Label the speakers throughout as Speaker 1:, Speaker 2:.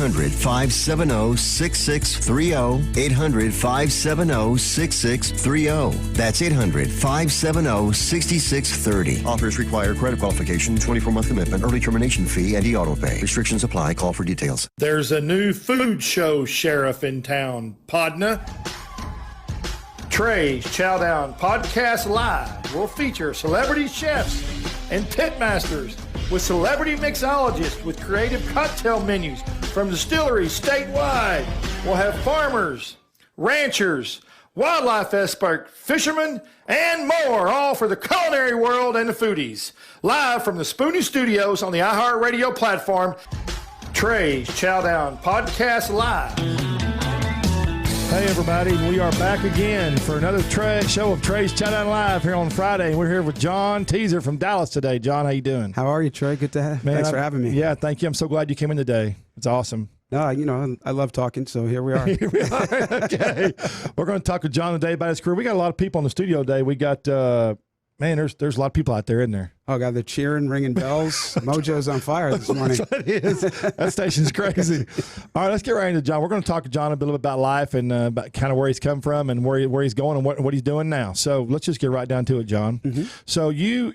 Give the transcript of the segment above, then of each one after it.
Speaker 1: 800-570-6630. 800-570-6630. That's 800-570-6630. Offers require credit qualification, 24-month commitment, early termination fee, and e-auto pay. Restrictions apply. Call for details.
Speaker 2: There's a new food show sheriff in town, Podna. Trey's Chowdown Podcast Live will feature celebrity chefs and pitmasters with celebrity mixologists with creative cocktail menus from distilleries statewide. We'll have farmers, ranchers, wildlife experts, fishermen, and more, all for the culinary world and the foodies. Live from the Spoony Studios on the iHeartRadio platform, Trey's Chowdown Podcast Live.
Speaker 3: Hey everybody, we are back again for another show of Trey's Chowdown Live here on Friday. We're here with John Teaser from Dallas today. John, how you doing?
Speaker 4: How are you, Trey? Good to have. Thanks for having me.
Speaker 3: Yeah, thank you. I'm so glad you came in today. It's awesome.
Speaker 4: No, you know, I love talking, so here we are.
Speaker 3: Here we are. Okay. We're going to talk with John today about his career. We got a lot of people in the studio today. We got, there's a lot of people out there, isn't there?
Speaker 4: Oh, God, they're cheering, ringing bells. Mojo's on fire this morning.
Speaker 3: That's what it is. That station's crazy. All right, let's get right into John. We're going to talk to John a little bit about life and about kind of where he's come from and where he's going and what he's doing now. So let's just get right down to it, John. Mm-hmm. So you're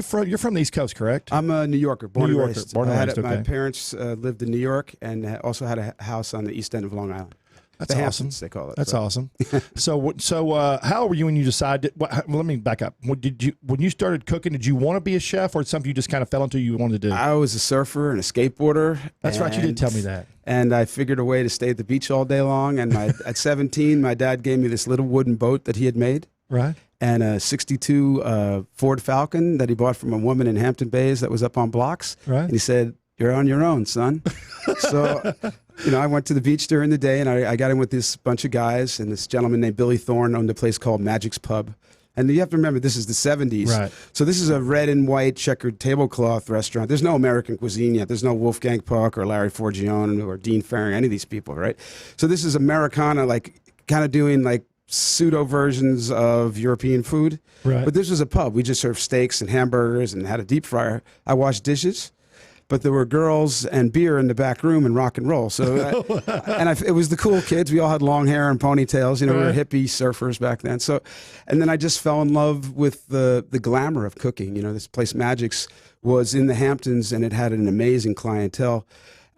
Speaker 3: from the East Coast, correct?
Speaker 4: I'm a New Yorker, born and raised.
Speaker 3: Okay.
Speaker 4: My parents lived in New York and also had a house on the east end of Long Island.
Speaker 3: That's
Speaker 4: the
Speaker 3: awesome.
Speaker 4: Hamptons, they call it.
Speaker 3: That's awesome. So how old were you when you decided? Let me back up. When you started cooking, did you want to be a chef, or something you just kind of fell into you wanted to do?
Speaker 4: I was a surfer and a skateboarder.
Speaker 3: That's right. You did tell me that.
Speaker 4: And I figured a way to stay at the beach all day long. And at 17, my dad gave me this little wooden boat that he had made.
Speaker 3: Right.
Speaker 4: And a 62 Ford Falcon that he bought from a woman in Hampton Bays that was up on blocks.
Speaker 3: Right.
Speaker 4: And he said, "You're on your own, son." So, I went to the beach during the day, and I got in with this bunch of guys, and this gentleman named Billy Thorne owned a place called Magic's Pub. And you have to remember, this is the 70s.
Speaker 3: Right.
Speaker 4: So this is a red and white checkered tablecloth restaurant. There's no American cuisine yet. There's no Wolfgang Puck or Larry Forgione or Dean Farring, any of these people, right? So this is Americana, like kind of doing like pseudo versions of European food.
Speaker 3: Right.
Speaker 4: But this was a pub. We just served steaks and hamburgers and had a deep fryer. I washed dishes. But there were girls and beer in the back room and rock and roll. So, it was the cool kids. We all had long hair and ponytails. We were hippie surfers back then. So, and then I just fell in love with the glamour of cooking. This place Magic's was in the Hamptons, and it had an amazing clientele.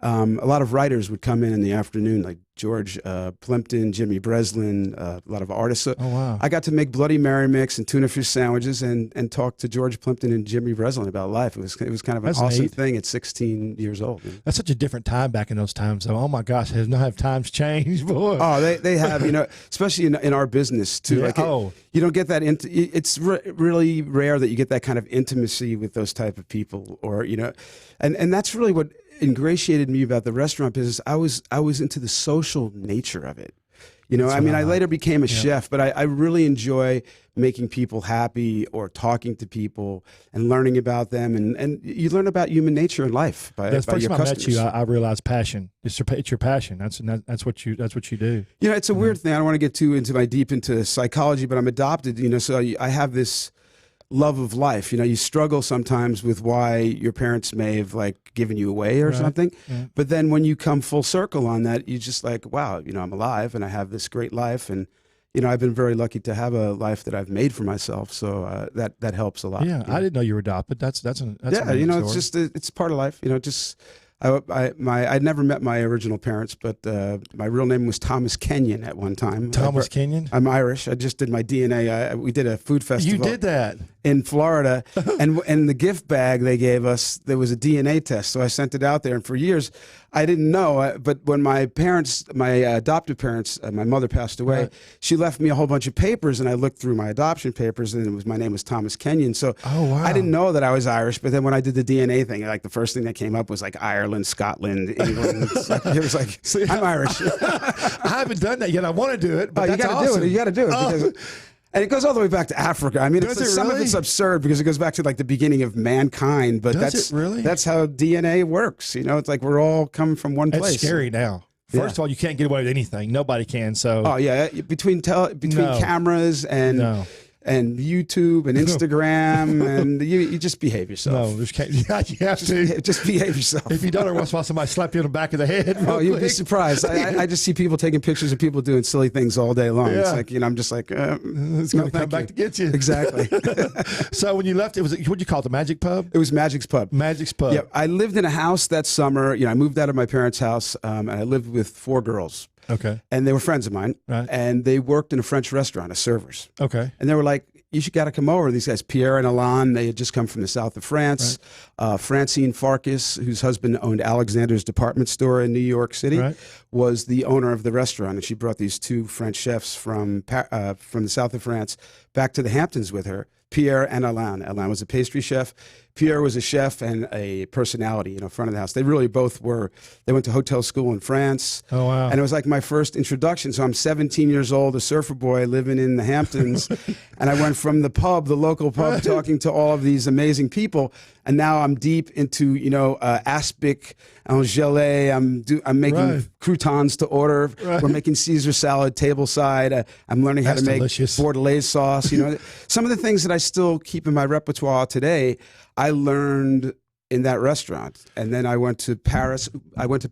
Speaker 4: A lot of writers would come in the afternoon, like George Plimpton, Jimmy Breslin, a lot of artists. So
Speaker 3: wow.
Speaker 4: I got to make Bloody Mary mix and tuna fish sandwiches and talk to George Plimpton and Jimmy Breslin about life. It was kind of an awesome thing at 16 years old.
Speaker 3: That's such a different time back in those times. So, oh my gosh, have times changed, boy?
Speaker 4: Oh, they have, especially in our business too.
Speaker 3: Yeah.
Speaker 4: You don't get that. It's really rare that you get that kind of intimacy with those type of people, or and that's really what ingratiated me about the restaurant business. I was into the social nature of it. I later became a chef, but I really enjoy making people happy or talking to people and learning about them. And you learn about human nature and life by your customers.
Speaker 3: I met you, I realized passion. It's your passion. That's what you do.
Speaker 4: It's a weird thing. I don't want to get too deep into psychology, but I'm adopted, so I have this love of life. You struggle sometimes with why your parents may have given you away or something. Yeah. But then when you come full circle on that, you just wow, I'm alive and I have this great life. And, I've been very lucky to have a life that I've made for myself. So that helps a lot.
Speaker 3: Yeah. I didn't know you were adopted. That's
Speaker 4: story. It's just, it's part of life, I never met my original parents, but my real name was Thomas Kenyon at one time.
Speaker 3: Thomas Kenyon?
Speaker 4: I'm Irish. I just did my DNA. We did a food festival.
Speaker 3: You did that?
Speaker 4: In Florida. and the gift bag they gave us, there was a DNA test. So I sent it out there. And for years, I didn't know. But when my adoptive parents, my mother passed away,
Speaker 3: right.
Speaker 4: She left me a whole bunch of papers. And I looked through my adoption papers, and my name was Thomas Kenyon. So
Speaker 3: wow.
Speaker 4: I didn't know that I was Irish. But then when I did the DNA thing, the first thing that came up was Ireland, Scotland, England. It was
Speaker 3: See,
Speaker 4: I'm Irish.
Speaker 3: I haven't done that yet. I want to do it, but
Speaker 4: you
Speaker 3: got to
Speaker 4: do it. You got to do it because. And it goes all the way back to Africa. I mean, some of it's absurd because it goes back to the beginning of mankind. But that's how DNA works. It's we're all coming from one place.
Speaker 3: It's scary now. First of all, you can't get away with anything. Nobody can. So.
Speaker 4: Oh yeah, between cameras and. No. and YouTube and Instagram, and you just behave yourself.
Speaker 3: No, there's can't. Yeah, you have to.
Speaker 4: Just behave yourself.
Speaker 3: If you don't, every once in a while somebody slap you on the back of the head.
Speaker 4: Oh, you'd be
Speaker 3: quick.
Speaker 4: surprised. I just see people taking pictures of people doing silly things all day long.
Speaker 3: Yeah.
Speaker 4: It's like, I'm just like,
Speaker 3: It's going to come back to get you.
Speaker 4: Exactly.
Speaker 3: So when you left, it was what'd you call it? The Magic Pub?
Speaker 4: It was Magic's Pub.
Speaker 3: Magic's Pub.
Speaker 4: Yeah, I lived in a house that summer. I moved out of my parents' house, and I lived with 4 girls.
Speaker 3: Okay.
Speaker 4: And they were friends of mine.
Speaker 3: Right.
Speaker 4: And they worked in a French restaurant as servers.
Speaker 3: Okay.
Speaker 4: And they were like, you should got to come over. These guys, Pierre and Alain, they had just come from the south of France. Francine Farkas, whose husband owned Alexander's department store in New York City, was the owner of the restaurant. And she brought these 2 French chefs from the south of France back to the Hamptons with her, Pierre and Alain. Alain was a pastry chef. Pierre was a chef and a personality, front of the house. They really both were. They went to hotel school in France.
Speaker 3: Oh, wow.
Speaker 4: And it was like my first introduction. So I'm 17 years old, a surfer boy living in the Hamptons. And I went from the local pub, talking to all of these amazing people. And now I'm deep into, aspic, gelée. I'm making croutons to order. We're making Caesar salad tableside. I'm learning how to make Bordelaise sauce. Some of the things that I still keep in my repertoire today, I learned in that restaurant. And then I went to Paris. And I went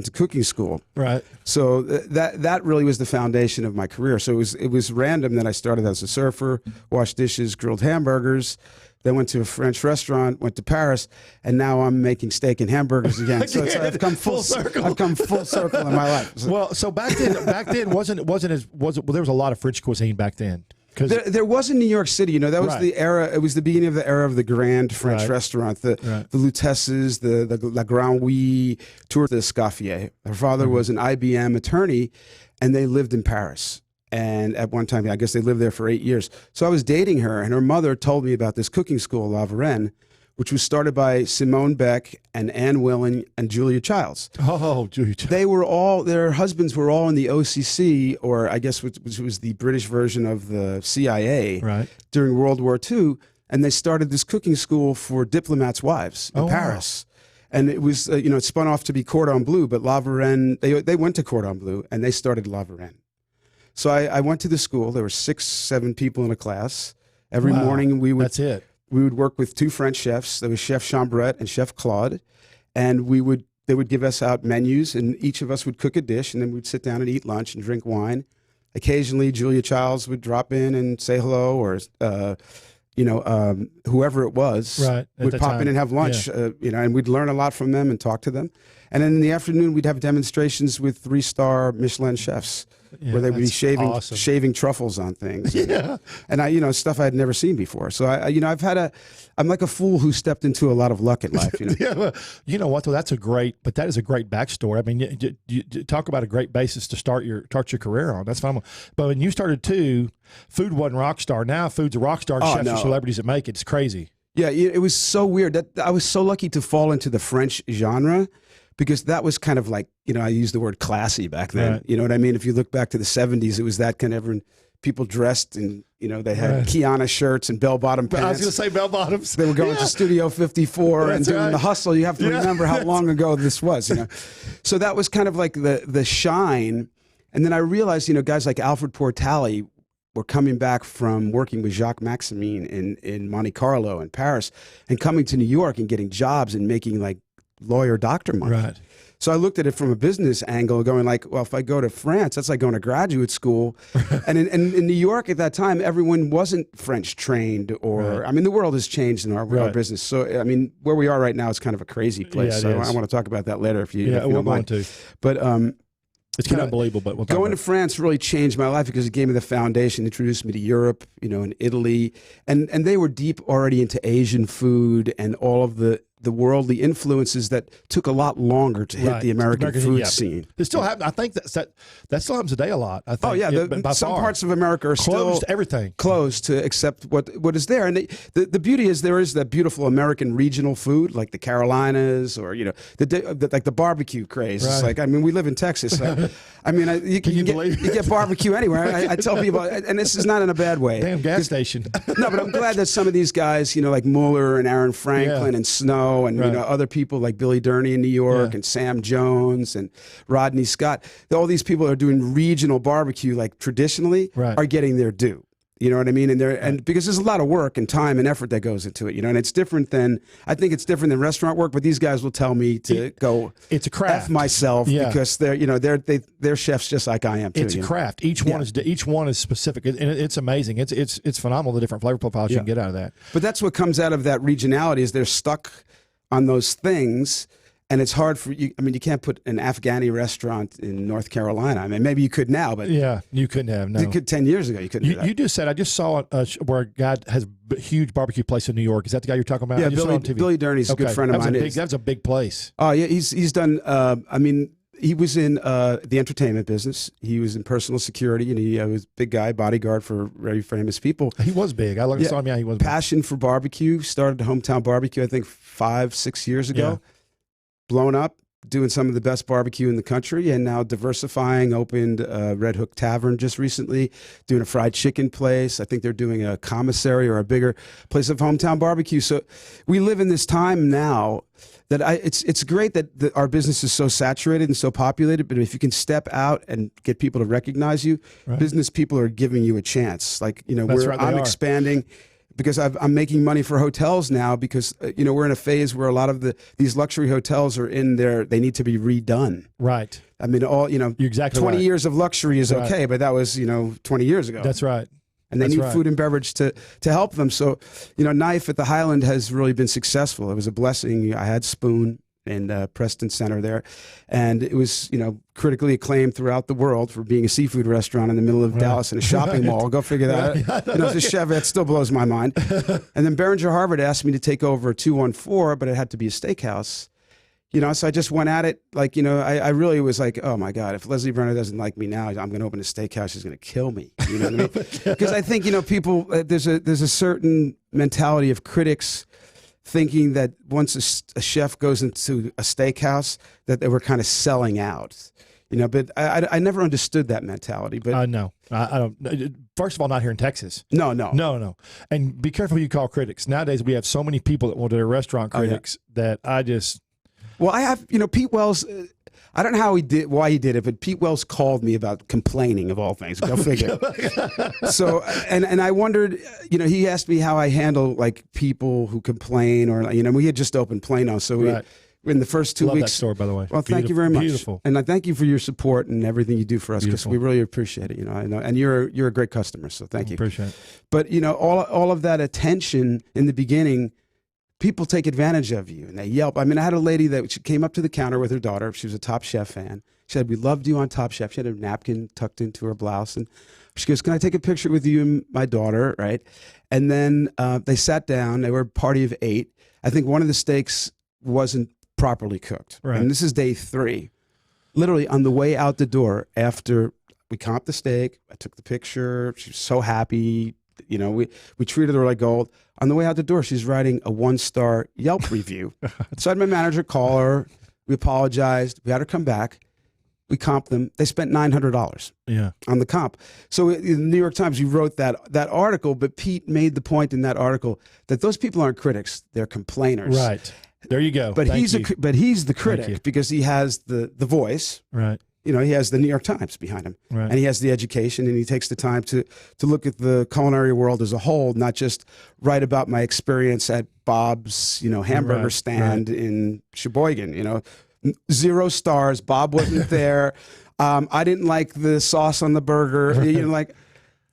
Speaker 4: to cooking school.
Speaker 3: Right.
Speaker 4: So that really was the foundation of my career. So it was random that I started as a surfer, washed dishes, grilled hamburgers, then went to a French restaurant, went to Paris, and now I'm making steak and hamburgers again. So I've come full circle. I've come full circle in my life.
Speaker 3: Well, so back then there was a lot of French cuisine back then.
Speaker 4: There was in New York City, that was the era. It was the beginning of the era of the grand French restaurant, the Lutesses, the La Grand Oui, Tour de Scaffier. Her father was an IBM attorney, and they lived in Paris. And at one time, I guess they lived there for 8 years. So I was dating her, and her mother told me about this cooking school, La Varenne, which was started by Simone Beck and Anne Willing and Julia Childs.
Speaker 3: Oh, Julia Childs.
Speaker 4: Their husbands were all in the OCC, or I guess which was the British version of the CIA during World War II. And they started this cooking school for diplomats' wives in Paris. Wow. And it was, it spun off to be Cordon Bleu, but La Varenne, they went to Cordon Bleu, and they started La Varenne. So I went to the school. There were 6, 7 people in a class. Every morning we would work with 2 French chefs. There was Chef Chambret and Chef Claude, and they would give us out menus, and each of us would cook a dish, and then we'd sit down and eat lunch and drink wine. Occasionally, Julia Childs would drop in and say hello, or whoever it was would pop in and have lunch. And we'd learn a lot from them and talk to them. And then in the afternoon, we'd have demonstrations with 3-star Michelin chefs. Where they would be shaving truffles on things, and stuff I had never seen before. So I'm like a fool who stepped into a lot of luck in life.
Speaker 3: You know what though? That is a great backstory. I mean, you talk about a great basis to start your career on. That's fine. But when you started too, food wasn't rock star. Now food's a rock star. Chefs are celebrities that make it. It's crazy.
Speaker 4: Yeah, it was so weird that I was so lucky to fall into the French genre. Because that was kind of like, I used the word classy back then. Right. You know what I mean? If you look back to the 70s, it was that kind of people dressed in, they had Kiana shirts and bell-bottom pants.
Speaker 3: I was going to say bell-bottoms.
Speaker 4: They were going to Studio 54 and doing the hustle. You have to remember how long ago this was, So that was kind of like the shine. And then I realized, guys like Alfred Portali were coming back from working with Jacques Maximin in Monte Carlo and Paris and coming to New York and getting jobs and making like lawyer doctor money.
Speaker 3: Right.
Speaker 4: So I looked at it from a business angle going like, well, if I go to France, that's like going to graduate school. And in New York at that time, everyone wasn't French trained or, I mean, the world has changed in our business. So, I mean, where we are right now is kind of a crazy place. So I want to talk about that later if you don't mind.
Speaker 3: To.
Speaker 4: But,
Speaker 3: it's kind of unbelievable, but we'll talk
Speaker 4: going to France really changed my life because it gave me the foundation, introduced me to Europe, and Italy. And they were deep already into Asian food and all of the worldly influences that took a lot longer to hit the American food scene.
Speaker 3: It still happens. I think that still happens today a lot. I think.
Speaker 4: Some parts of America are
Speaker 3: closed
Speaker 4: still
Speaker 3: everything
Speaker 4: closed to accept what is there. And the beauty is there is that beautiful American regional food like the Carolinas or like the barbecue craze. It's like, I mean, we live in Texas. So, I mean, you get barbecue anywhere. I tell people, and this is not in a bad way.
Speaker 3: Damn gas station.
Speaker 4: No, but I'm glad that some of these guys, like Mueller and Aaron Franklin and Snow. And other people like Billy Durney in New York and Sam Jones and Rodney Scott. All these people are doing regional barbecue like traditionally are getting their due. You know what I mean? And because there's a lot of work and time and effort that goes into it, and it's different than, I think it's different than restaurant work, but these guys will tell me to go
Speaker 3: it's a craft.
Speaker 4: F myself because they're chefs just like I am too.
Speaker 3: It's a craft. Each one is specific, and it's amazing. It's phenomenal the different flavor profiles you can get out of that.
Speaker 4: But that's what comes out of that regionality is they're stuck on those things. And it's hard for you. I mean, you can't put an Afghani restaurant in North Carolina. I mean, maybe you could now, but
Speaker 3: you couldn't have. No,
Speaker 4: you could 10 years ago. You couldn't. Do that.
Speaker 3: You just said I just saw where a guy has a huge barbecue place in New York. Is that the guy you're talking about?
Speaker 4: Yeah, Billy Durney's a good friend of mine.
Speaker 3: That's a big place.
Speaker 4: Oh yeah, he's done. I mean, he was in the entertainment business. He was in personal security, and he was a big guy, bodyguard for very famous people.
Speaker 3: He was big. I saw him. Yeah, he was
Speaker 4: passion
Speaker 3: big.
Speaker 4: for barbecue. Started Hometown Barbecue, I think 5-6 years ago.
Speaker 3: Yeah.
Speaker 4: Blown up. Doing some of the best barbecue in the country, and now diversifying. Opened Red Hook Tavern just recently, doing a fried chicken place. I think they're doing a commissary or a bigger place of hometown barbecue. So we live in this time now that it's great that our business is so saturated and so populated, but if you can step out and get people to recognize you, business people are giving you a chance. Like, I'm expanding. Because I'm making money for hotels now because, we're in a phase where a lot of these luxury hotels are in there. They need to be redone.
Speaker 3: Right.
Speaker 4: I mean, you're exactly 20 years of luxury is okay, but that was, 20 years ago.
Speaker 3: That's right.
Speaker 4: And they need food and beverage to help them. So, Knife at the Highland has really been successful. It was a blessing. I had Spoon in Preston Center there. And it was, critically acclaimed throughout the world for being a seafood restaurant in the middle of Dallas in a shopping mall. Go figure that out. As a chef, that still blows my mind. And then Behringer Harvard asked me to take over 214, but it had to be a steakhouse. So I just went at it. Like, I really was like, oh my God, if Leslie Brenner doesn't like me now, I'm going to open a steakhouse. She's going to kill me. You know what I mean? Because I think, people, there's a certain mentality of critics thinking that once a chef goes into a steakhouse, that they were kind of selling out. But I never understood that mentality. But
Speaker 3: no, I don't. First of all, not here in Texas.
Speaker 4: No.
Speaker 3: And be careful who you call critics. Nowadays, we have so many people that want to be restaurant critics that I just.
Speaker 4: Well, I have, Pete Wells. I don't know why he did it, but Pete Wells called me about complaining of all things. Go figure. So, and I wondered, he asked me how I handle like people who complain or, we had just opened Plano. So in the first 2
Speaker 3: Love
Speaker 4: weeks.
Speaker 3: That store, by the way.
Speaker 4: Well, thank you very much.
Speaker 3: Beautiful.
Speaker 4: And I thank you for your support and everything you do for us because we really appreciate it. I know, and you're a great customer, so thank you.
Speaker 3: Appreciate it.
Speaker 4: But all of that attention in the beginning, people take advantage of you and they yelp. I mean, I had a lady that she came up to the counter with her daughter. She was a Top Chef fan. She said, "We loved you on Top Chef." She had a napkin tucked into her blouse, and she goes, "Can I take a picture with you and my daughter?" Right? And then they sat down. They were a party of 8. I think one of the steaks wasn't properly cooked.
Speaker 3: Right.
Speaker 4: And this is day 3. Literally on the way out the door after we comped the steak, I took the picture. She was so happy. We treated her like gold. On the way out the door, she's writing a 1-star Yelp review. So I had my manager call her. We apologized. We had her come back. We comped them. They spent $900 on the comp. So in the New York Times, you wrote that article, but Pete made the point in that article that those people aren't critics. They're complainers.
Speaker 3: Right. There you go.
Speaker 4: But he's the critic because he has the voice.
Speaker 3: Right.
Speaker 4: He has the New York Times behind him, and he has the education, and he takes the time to look at the culinary world as a whole, not just write about my experience at Bob's, hamburger stand in Sheboygan. 0 stars. Bob wasn't there. I didn't like the sauce on the burger.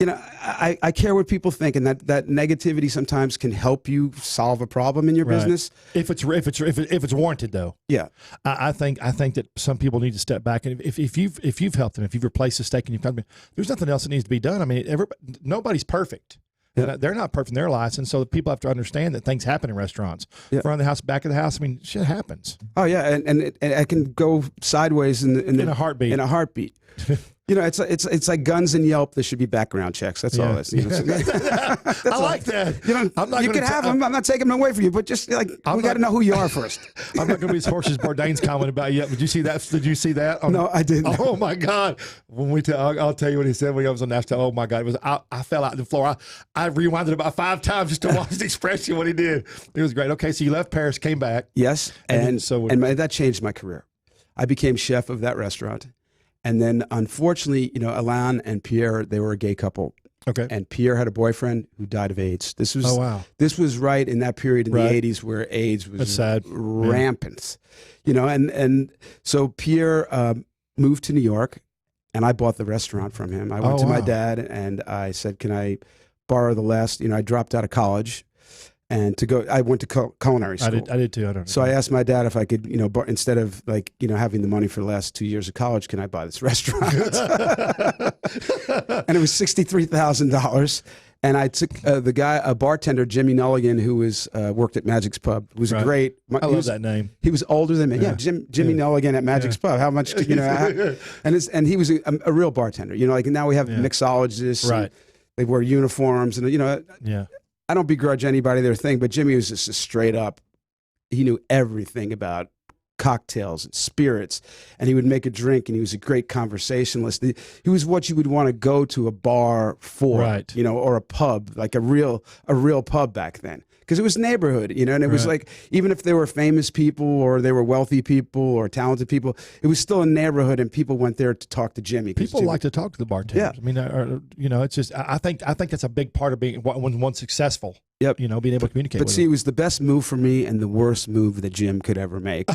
Speaker 4: I care what people think, and that negativity sometimes can help you solve a problem in your business.
Speaker 3: If it's warranted, though.
Speaker 4: Yeah,
Speaker 3: I think that some people need to step back, and if you've helped them, if you've replaced a steak and you've come, there's nothing else that needs to be done. I mean, nobody's perfect. Yeah. They're not perfect in their lives, and so people have to understand that things happen in restaurants. Front of the house, back of the house. I mean, shit happens.
Speaker 4: Oh yeah, and it can go sideways in a heartbeat. In a heartbeat. It's like Guns and Yelp. There should be background checks. That's all. That's
Speaker 3: I like that.
Speaker 4: I'm not. You can have them. I'm not taking them away from you, but just like we got to know who you are first.
Speaker 3: I'm not going to be as harsh as Bourdain's comment about you. Did you see that? Did you see that?
Speaker 4: No, I didn't.
Speaker 3: Oh my God! When I'll tell you what he said when he was on national. Oh my God! It was I fell out on the floor. I rewinded about 5 times just to watch the expression what he did. It was great. Okay, so you left Paris, came back.
Speaker 4: Yes, and that changed my career. I became chef of that restaurant. And then, unfortunately, Alain and Pierre, they were a gay couple.
Speaker 3: Okay.
Speaker 4: And Pierre had a boyfriend who died of AIDS. This was This was right in that period in the 80s where AIDS was
Speaker 3: sad.
Speaker 4: rampant. You know, and so Pierre moved to New York, and I bought the restaurant from him. I went to my dad and I said, "Can I borrow the last?" You know, I dropped out of college. And I went to culinary school.
Speaker 3: I did too. I don't know.
Speaker 4: So I asked my dad if I could, you know, instead of like, you know, having the money for the last 2 years of college, can I buy this restaurant? And it was $63,000. And I took a bartender, Jimmy Nelligan, who was worked at Magic's Pub, who was great.
Speaker 3: I love that name.
Speaker 4: He was older than me. Yeah, Jimmy Nelligan at Magic's Pub. How much, you know? And he was a real bartender. You know, like now we have mixologists. Right. They wear uniforms, and you know.
Speaker 3: Yeah.
Speaker 4: I don't begrudge anybody their thing, but Jimmy was just a straight up. He knew everything about cocktails and spirits, and he would make a drink, and he was a great conversationalist. He was what you would want to go to a bar for, you know, or a pub, like a real pub back then. Because it was neighborhood, you know, and it was like, even if they were famous people or they were wealthy people or talented people, it was still a neighborhood, and people went there to talk to Jimmy.
Speaker 3: People like to talk to the bartenders. Yeah. I mean, you know, it's just, I think that's a big part of being when one's successful. Yep. You know, being able to communicate.
Speaker 4: But see, it was the best move for me and the worst move that Jim could ever make.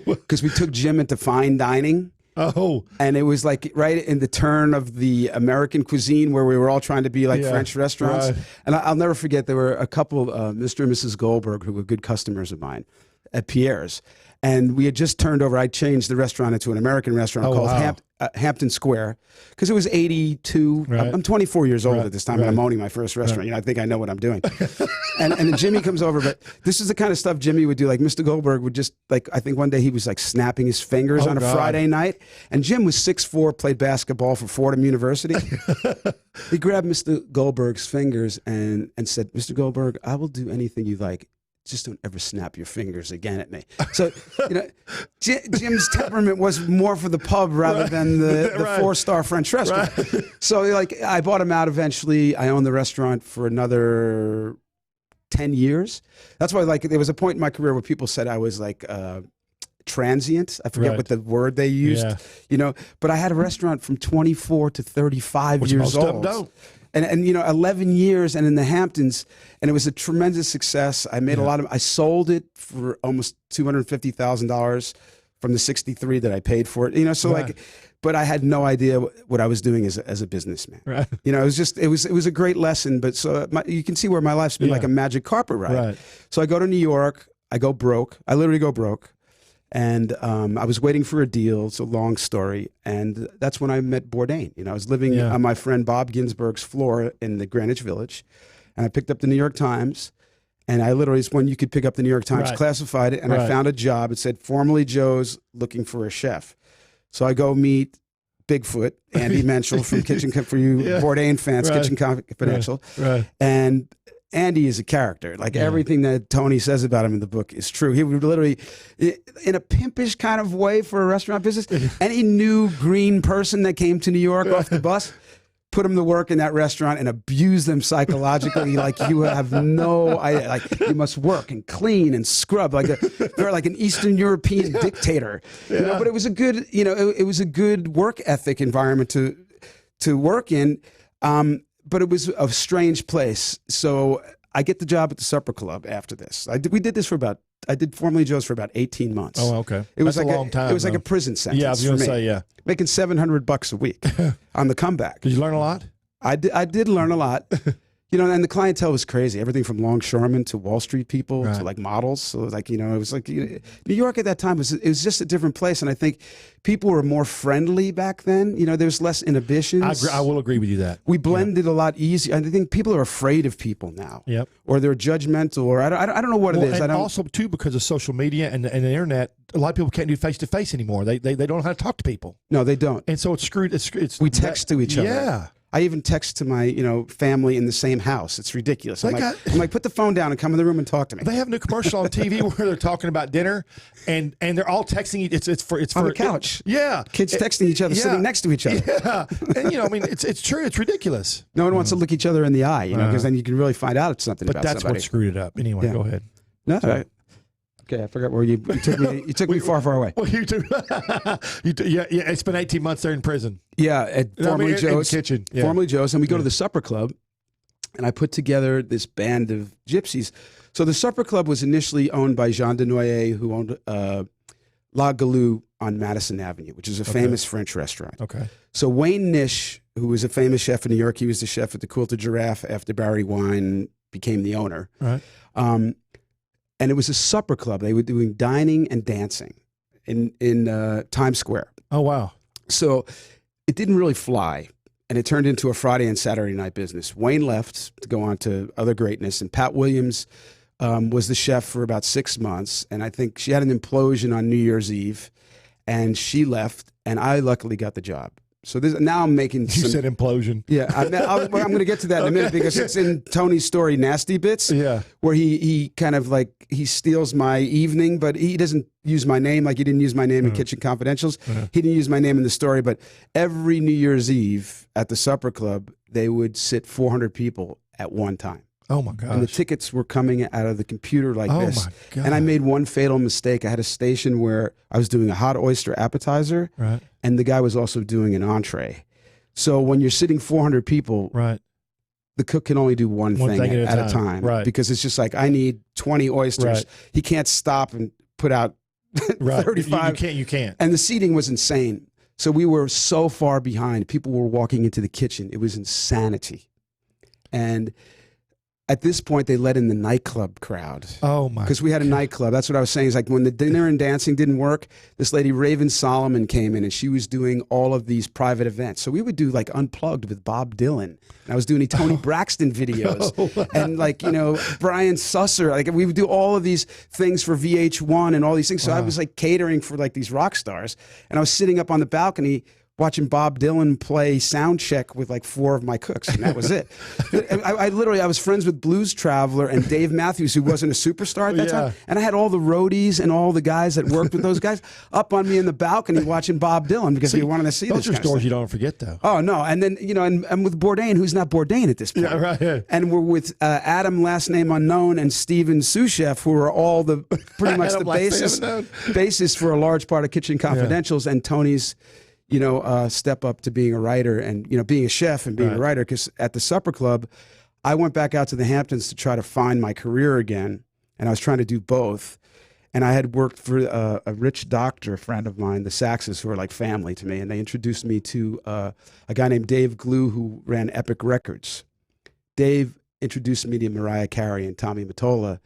Speaker 4: Because we took Jim into fine dining. And it was like right in the turn of the American cuisine where we were all trying to be like French restaurants. Right. And I'll never forget, there were a couple, Mr. and Mrs. Goldberg, who were good customers of mine at Pierre's. And we had just turned over, I changed the restaurant into an American restaurant called Hampton Square, because it was 82. I'm 24 years old at this time, and I'm owning my first restaurant. You know, I think I know what I'm doing. and then Jimmy comes over, but this is the kind of stuff Jimmy would do. Like Mr. Goldberg would just, like, I think one day he was like snapping his fingers on a Friday night, and Jim was 6'4", played basketball for Fordham University. He grabbed Mr. Goldberg's fingers and said, "Mr. Goldberg, I will do anything you like. Just don't ever snap your fingers again at me." So, you know, Jim's temperament was more for the pub rather than the 4-star French restaurant. So, like, I bought him out eventually. I owned the restaurant for another 10 years. That's why, like, there was a point in my career where people said I was like transient. I forget what the word they used, you know, but I had a restaurant from 24 to 35 years old. And you know, 11 years and in the Hamptons, and it was a tremendous success. I made a lot of, I sold it for almost $250,000 from the 63 that I paid for it. You know, so like, but I had no idea what I was doing as a businessman. Right. You know, it was just, it was a great lesson, but so you can see where my life's been like a magic carpet ride. Right. So I go to New York, I go broke. I literally go broke. And I was waiting for a deal. It's a long story. And that's when I met Bourdain. You know, I was living on my friend Bob Ginsberg's floor in the Greenwich Village. And I picked up the New York Times. And I literally, it's when you could pick up the New York Times, classified it. And I found a job. It said, "Formerly Joe's looking for a chef." So I go meet Bigfoot, Andy Menschel from Kitchen for you Bourdain fans, Kitchen Confidential. And Andy is a character. Like everything that Tony says about him in the book is true. He would literally, in a pimpish kind of way for a restaurant business, any new green person that came to New York off the bus, put them to work in that restaurant and abuse them psychologically. Like, you have no idea. Like, you must work and clean and scrub. Like they're like an Eastern European dictator. You know, but it was a good, you know, it was a good work ethic environment to work in. But it was a strange place. So I get the job at the Supper Club after this. We did this I did Formerly Joe's for about 18 months. Oh, okay. It was like a long time. It was like a prison sentence. Yeah, I was going to say, making $700 a week on the comeback.
Speaker 3: Did you learn a lot?
Speaker 4: I did learn a lot. You know, and the clientele was crazy. Everything from longshoremen to Wall Street people to like models. So like, you know, it was like, New York at that time was just a different place. And I think people were more friendly back then. You know, there's less inhibitions.
Speaker 3: I will agree with you that.
Speaker 4: We blended a lot easier. I think people are afraid of people now. Yep. Or they're judgmental, or I don't know what it is.
Speaker 3: And also too, because of social media and the internet, a lot of people can't do face-to-face anymore. They don't know how to talk to people.
Speaker 4: No, they don't.
Speaker 3: And so it's screwed.
Speaker 4: We text to each other.
Speaker 3: Yeah.
Speaker 4: I even text to my, family in the same house. It's ridiculous. I'm like, put the phone down and come in the room and talk to me.
Speaker 3: They have a new commercial on TV where they're talking about dinner, and they're all texting. It's for
Speaker 4: on the couch. Kids texting each other, sitting next to each other.
Speaker 3: Yeah, and I mean, it's true. It's ridiculous.
Speaker 4: No one wants to look each other in the eye, because then you can really find out something.
Speaker 3: But
Speaker 4: about
Speaker 3: that's
Speaker 4: somebody.
Speaker 3: What screwed it up. Anyway, go ahead.
Speaker 4: No, Okay, I forgot where you took me. You took me far, far away.
Speaker 3: Well, you too. Yeah. It's been 18 months there in prison.
Speaker 4: Yeah, at formerly Joe's
Speaker 3: kitchen. Yeah.
Speaker 4: Formerly Joe's, and we go to the supper club, and I put together this band of gypsies. So the supper club was initially owned by Jean de Noyer, who owned La Galou on Madison Avenue, which is a famous French restaurant.
Speaker 3: Okay.
Speaker 4: So Wayne Nish, who was a famous chef in New York, he was the chef at the Quilted Giraffe after Barry Wine became the owner.
Speaker 3: Right.
Speaker 4: And it was a supper club. They were doing dining and dancing in Times Square.
Speaker 3: Oh, wow.
Speaker 4: So it didn't really fly, and it turned into a Friday and Saturday night business. Wayne left to go on to other greatness, and Pat Williams was the chef for about 6 months, and I think she had an implosion on New Year's Eve, and she left, and I luckily got the job. So now I'm making
Speaker 3: You
Speaker 4: some...
Speaker 3: said implosion.
Speaker 4: Yeah, I'm going to get to that in a minute because it's in Tony's story, Nasty Bits, where he kind of like, he steals my evening, but he doesn't use my name like he didn't use my name in Kitchen Confidentials. He didn't use my name in the story, but every New Year's Eve at the supper club, they would sit 400 people at one time.
Speaker 3: Oh, my gosh.
Speaker 4: And the tickets were coming out of the computer like this.
Speaker 3: My God.
Speaker 4: And I made one fatal mistake. I had a station where I was doing a hot oyster appetizer,
Speaker 3: Right.
Speaker 4: and the guy was also doing an entree. So when you're sitting 400 people,
Speaker 3: Right.
Speaker 4: the cook can only do one thing at a time.
Speaker 3: Right.
Speaker 4: Because it's just like, I need 20 oysters.
Speaker 3: Right.
Speaker 4: He can't stop and put out
Speaker 3: Right.
Speaker 4: 35.
Speaker 3: You can't.
Speaker 4: And the seating was insane. So we were so far behind. People were walking into the kitchen. It was insanity. And at this point, they let in the nightclub crowd.
Speaker 3: Oh, my.
Speaker 4: Because we had a nightclub. That's what I was saying. Is like when the dinner and dancing didn't work, this lady, Raven Solomon, came in and she was doing all of these private events. So we would do like Unplugged with Bob Dylan. And I was doing Tony Braxton videos. And like, Brian Susser. Like we would do all of these things for VH1 and all these things. So I was like catering for like these rock stars. And I was sitting up on the balcony watching Bob Dylan play sound check with like 4 of my cooks, and that was it. I was friends with Blues Traveler and Dave Matthews, who wasn't a superstar at that time, and I had all the roadies and all the guys that worked with those guys up on me in the balcony watching Bob Dylan because they wanted to see this.
Speaker 3: Those are stories you don't forget, though.
Speaker 4: Oh no, and then and with Bourdain, who's not Bourdain at this point,
Speaker 3: Yeah, right. Yeah.
Speaker 4: and we're with Adam, last name unknown, and Steven Souchef, who are all the pretty much the basis for a large part of Kitchen Confidentials and Tony's. Step up to being a writer and, being a chef and being a writer. Because at the supper club, I went back out to the Hamptons to try to find my career again. And I was trying to do both. And I had worked for a rich doctor, a friend of mine, the Saxes, who are like family to me. And they introduced me to a guy named Dave Glue, who ran Epic Records. Dave introduced me to Mariah Carey and Tommy Mottola.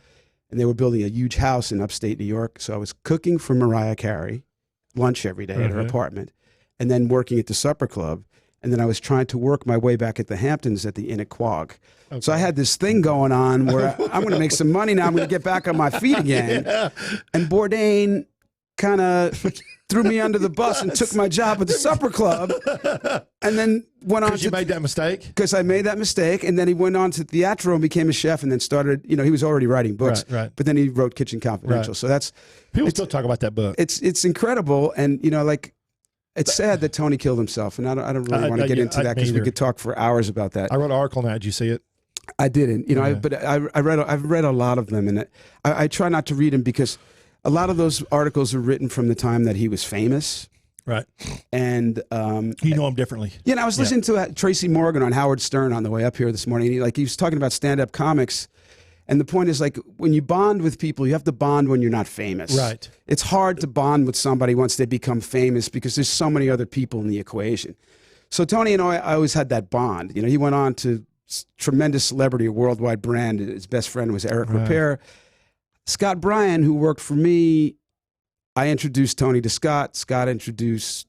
Speaker 4: And they were building a huge house in upstate New York. So I was cooking for Mariah Carey, lunch every day at her apartment. And then working at the supper club. And then I was trying to work my way back at the Hamptons at the Inn at Quogue. Okay. So I had this thing going on where I'm going to make some money now. I'm going to get back on my feet again. And Bourdain kind of threw me under the bus and took my job at the supper club. And then went on to...
Speaker 3: Because you made that mistake?
Speaker 4: Because I made that mistake. And then he went on to theatro and became a chef and then started... he was already writing books.
Speaker 3: Right.
Speaker 4: But then he wrote Kitchen Confidential. Right. So that's...
Speaker 3: People still talk about that book.
Speaker 4: It's incredible. And, it's sad that Tony killed himself, and I don't really want to get into that because we could talk for hours about that.
Speaker 3: I wrote an article on that. Did you see it?
Speaker 4: I didn't. I've read a lot of them, and I try not to read them because a lot of those articles are written from the time that he was famous.
Speaker 3: Right.
Speaker 4: And
Speaker 3: you know him differently.
Speaker 4: Yeah, and I was listening to Tracy Morgan on Howard Stern on the way up here this morning. He was talking about stand-up comics. And the point is, like, when you bond with people, you have to bond when you're not famous.
Speaker 3: Right.
Speaker 4: It's hard to bond with somebody once they become famous because there's so many other people in the equation. So Tony and I always had that bond. He went on to tremendous celebrity, a worldwide brand. His best friend was Eric Repair. Scott Bryan, who worked for me, I introduced Tony to Scott. Scott introduced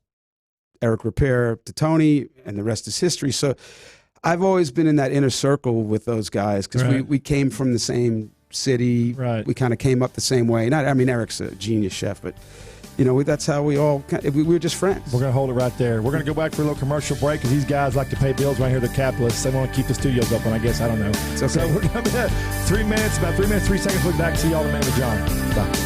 Speaker 4: Eric Repair to Tony, and the rest is history. So I've always been in that inner circle with those guys because we came from the same city.
Speaker 3: Right.
Speaker 4: We kind of came up the same way. Eric's a genius chef, but that's how we all we were just friends.
Speaker 3: We're going to hold it right there. We're going to go back for a little commercial break because these guys like to pay bills right here. They're capitalists. They want to keep the studios open, I guess. I don't know.
Speaker 4: It's okay.
Speaker 3: So we're going to be about 3 minutes, 3 seconds. Look back. See y'all in a minute with John. Bye.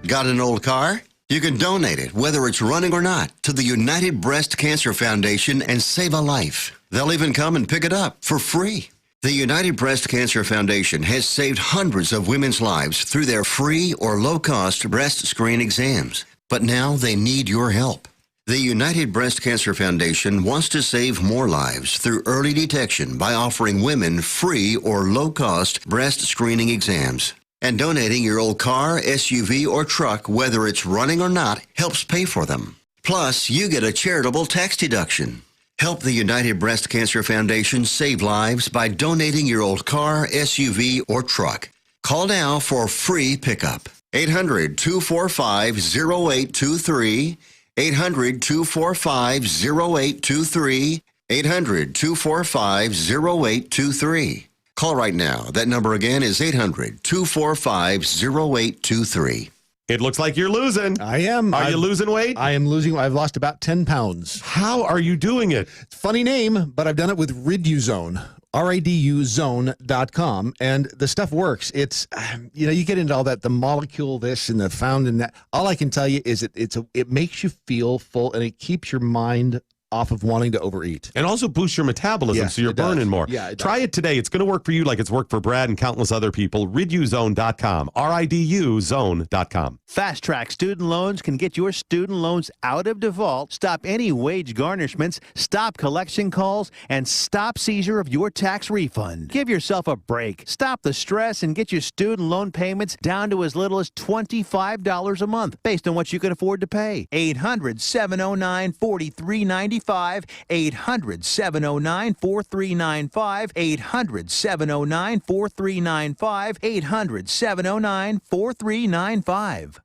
Speaker 1: Got an old car? You can donate it, whether it's running or not, to the United Breast Cancer Foundation and save a life. They'll even come and pick it up for free. The United Breast Cancer Foundation has saved hundreds of women's lives through their free or low-cost breast screen exams. But now they need your help. The United Breast Cancer Foundation wants to save more lives through early detection by offering women free or low-cost breast screening exams. And donating your old car, SUV, or truck, whether it's running or not, helps pay for them. Plus, you get a charitable tax deduction. Help the United Breast Cancer Foundation save lives by donating your old car, SUV, or truck. Call now for free pickup. 800-245-0823. 800-245-0823. 800-245-0823. Call right now. That number again is 800-245-0823.
Speaker 5: It looks like you're losing.
Speaker 6: I am.
Speaker 5: Are you losing weight?
Speaker 6: I am losing. I've lost about 10 pounds.
Speaker 5: How are you doing it?
Speaker 6: Funny name, but I've done it with Riduzone. RIDUzone.com, and the stuff works. It's, you get into all that, the molecule this and the found in that. All I can tell you is it makes you feel full, and it keeps your mind off of wanting to overeat.
Speaker 5: And also boosts your metabolism, so you're burning more.
Speaker 6: Yeah,
Speaker 5: Try it today. It's going to work for you like it's worked for Brad and countless other people. Riduzone.com. RIDUzone.com.
Speaker 7: Fast Track Student Loans can get your student loans out of default, stop any wage garnishments, stop collection calls, and stop seizure of your tax refund. Give yourself a break. Stop the stress and get your student loan payments down to as little as $25 a month based on what you can afford to pay. 800-709-4395. 800-709-4395. 800-709-4395. 800-709-4395.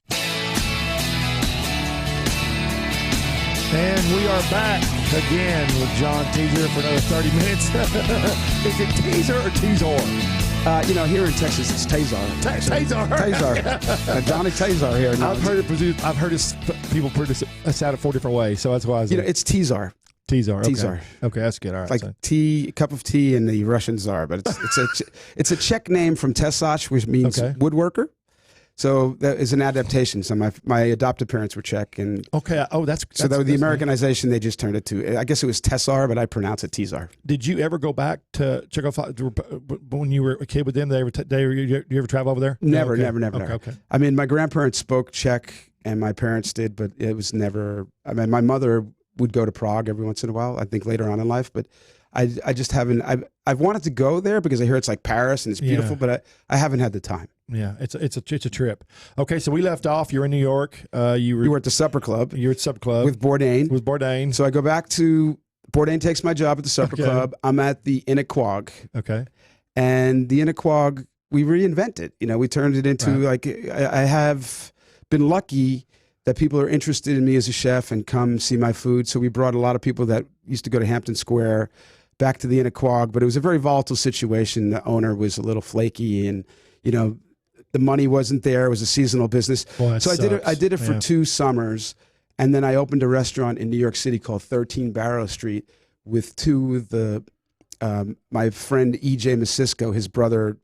Speaker 3: And we are back again with John Teaser for another 30 minutes. Is it teaser or teasor?
Speaker 4: Here in Texas, it's Tazar.
Speaker 3: Tazar.
Speaker 4: Tazar. Johnny Tazar here. No,
Speaker 3: I've heard people produce it out 4 different ways, so that's why I said
Speaker 4: it's Tazar.
Speaker 3: Tazar. Okay.
Speaker 4: Tazar.
Speaker 3: Okay, that's good. All right.
Speaker 4: Like tea, cup of tea in the Russian Tsar, but it's a Czech name from Tesach, which means woodworker. So that is an adaptation. So my adopted parents were Czech, and
Speaker 3: that's
Speaker 4: the Americanization they just turned it to. I guess it was Tesar, but I pronounce it Tizar.
Speaker 3: Did you ever go back to Czechoslovakia when you were a kid with them? You ever travel over there?
Speaker 4: Never.
Speaker 3: Okay.
Speaker 4: I mean, my grandparents spoke Czech, and my parents did, but it was never. I mean, my mother would go to Prague every once in a while, I think later on in life, but I just haven't. I've wanted to go there because I hear it's like Paris and it's beautiful, but I haven't had the time.
Speaker 3: Yeah, it's a trip. Okay, so we left off. You're in New York. You were
Speaker 4: at the Supper Club.
Speaker 3: You're at the Supper Club
Speaker 4: with Bourdain.
Speaker 3: So
Speaker 4: I go back to Bourdain. Takes my job at the Supper Club. I'm at the Inniquag.
Speaker 3: Okay.
Speaker 4: And the Inniquag, we reinvented. We turned it into I have been lucky that people are interested in me as a chef and come see my food. So we brought a lot of people that used to go to Hampton Square back to the Inniquag, but it was a very volatile situation. The owner was a little flaky, and the money wasn't there. It was a seasonal business.
Speaker 3: Boy,
Speaker 4: so I did it for 2 summers, and then I opened a restaurant in New York City called 13 Barrow Street with 2 of the my friend E.J. Masisco, his brother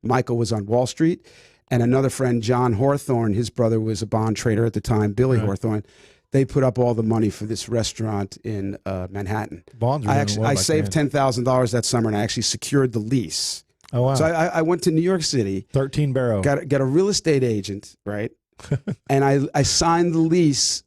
Speaker 4: Michael was on Wall Street, and another friend, John Hawthorne, his brother was a bond trader at the time, Billy Hawthorne. They put up all the money for this restaurant in Manhattan.
Speaker 3: Bonds.
Speaker 4: I saved $10,000 that summer, and I actually secured the lease.
Speaker 3: Oh wow!
Speaker 4: So I went to New York City.
Speaker 3: 13 Barrow.
Speaker 4: Got a real estate agent, right? And I signed the lease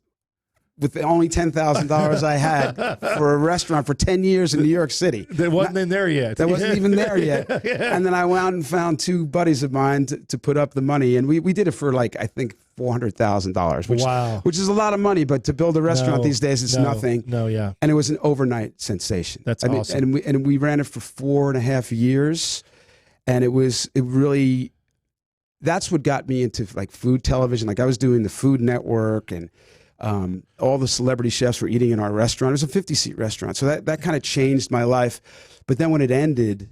Speaker 4: with the only $10,000 I had for a restaurant for 10 years in New York City.
Speaker 3: That wasn't in there yet.
Speaker 4: That wasn't even there yet. And then I went out and found 2 buddies of mine to put up the money, and we did it for I think $400,000. Which is a lot of money, but to build a restaurant these days, it's nothing.
Speaker 3: No, yeah.
Speaker 4: And it was an overnight sensation.
Speaker 3: That's awesome.
Speaker 4: And we ran it for 4.5 years. And it really, that's what got me into food television. I was doing the Food Network, and all the celebrity chefs were eating in our restaurant. It was a 50-seat restaurant. So that kind of changed my life. But then when it ended,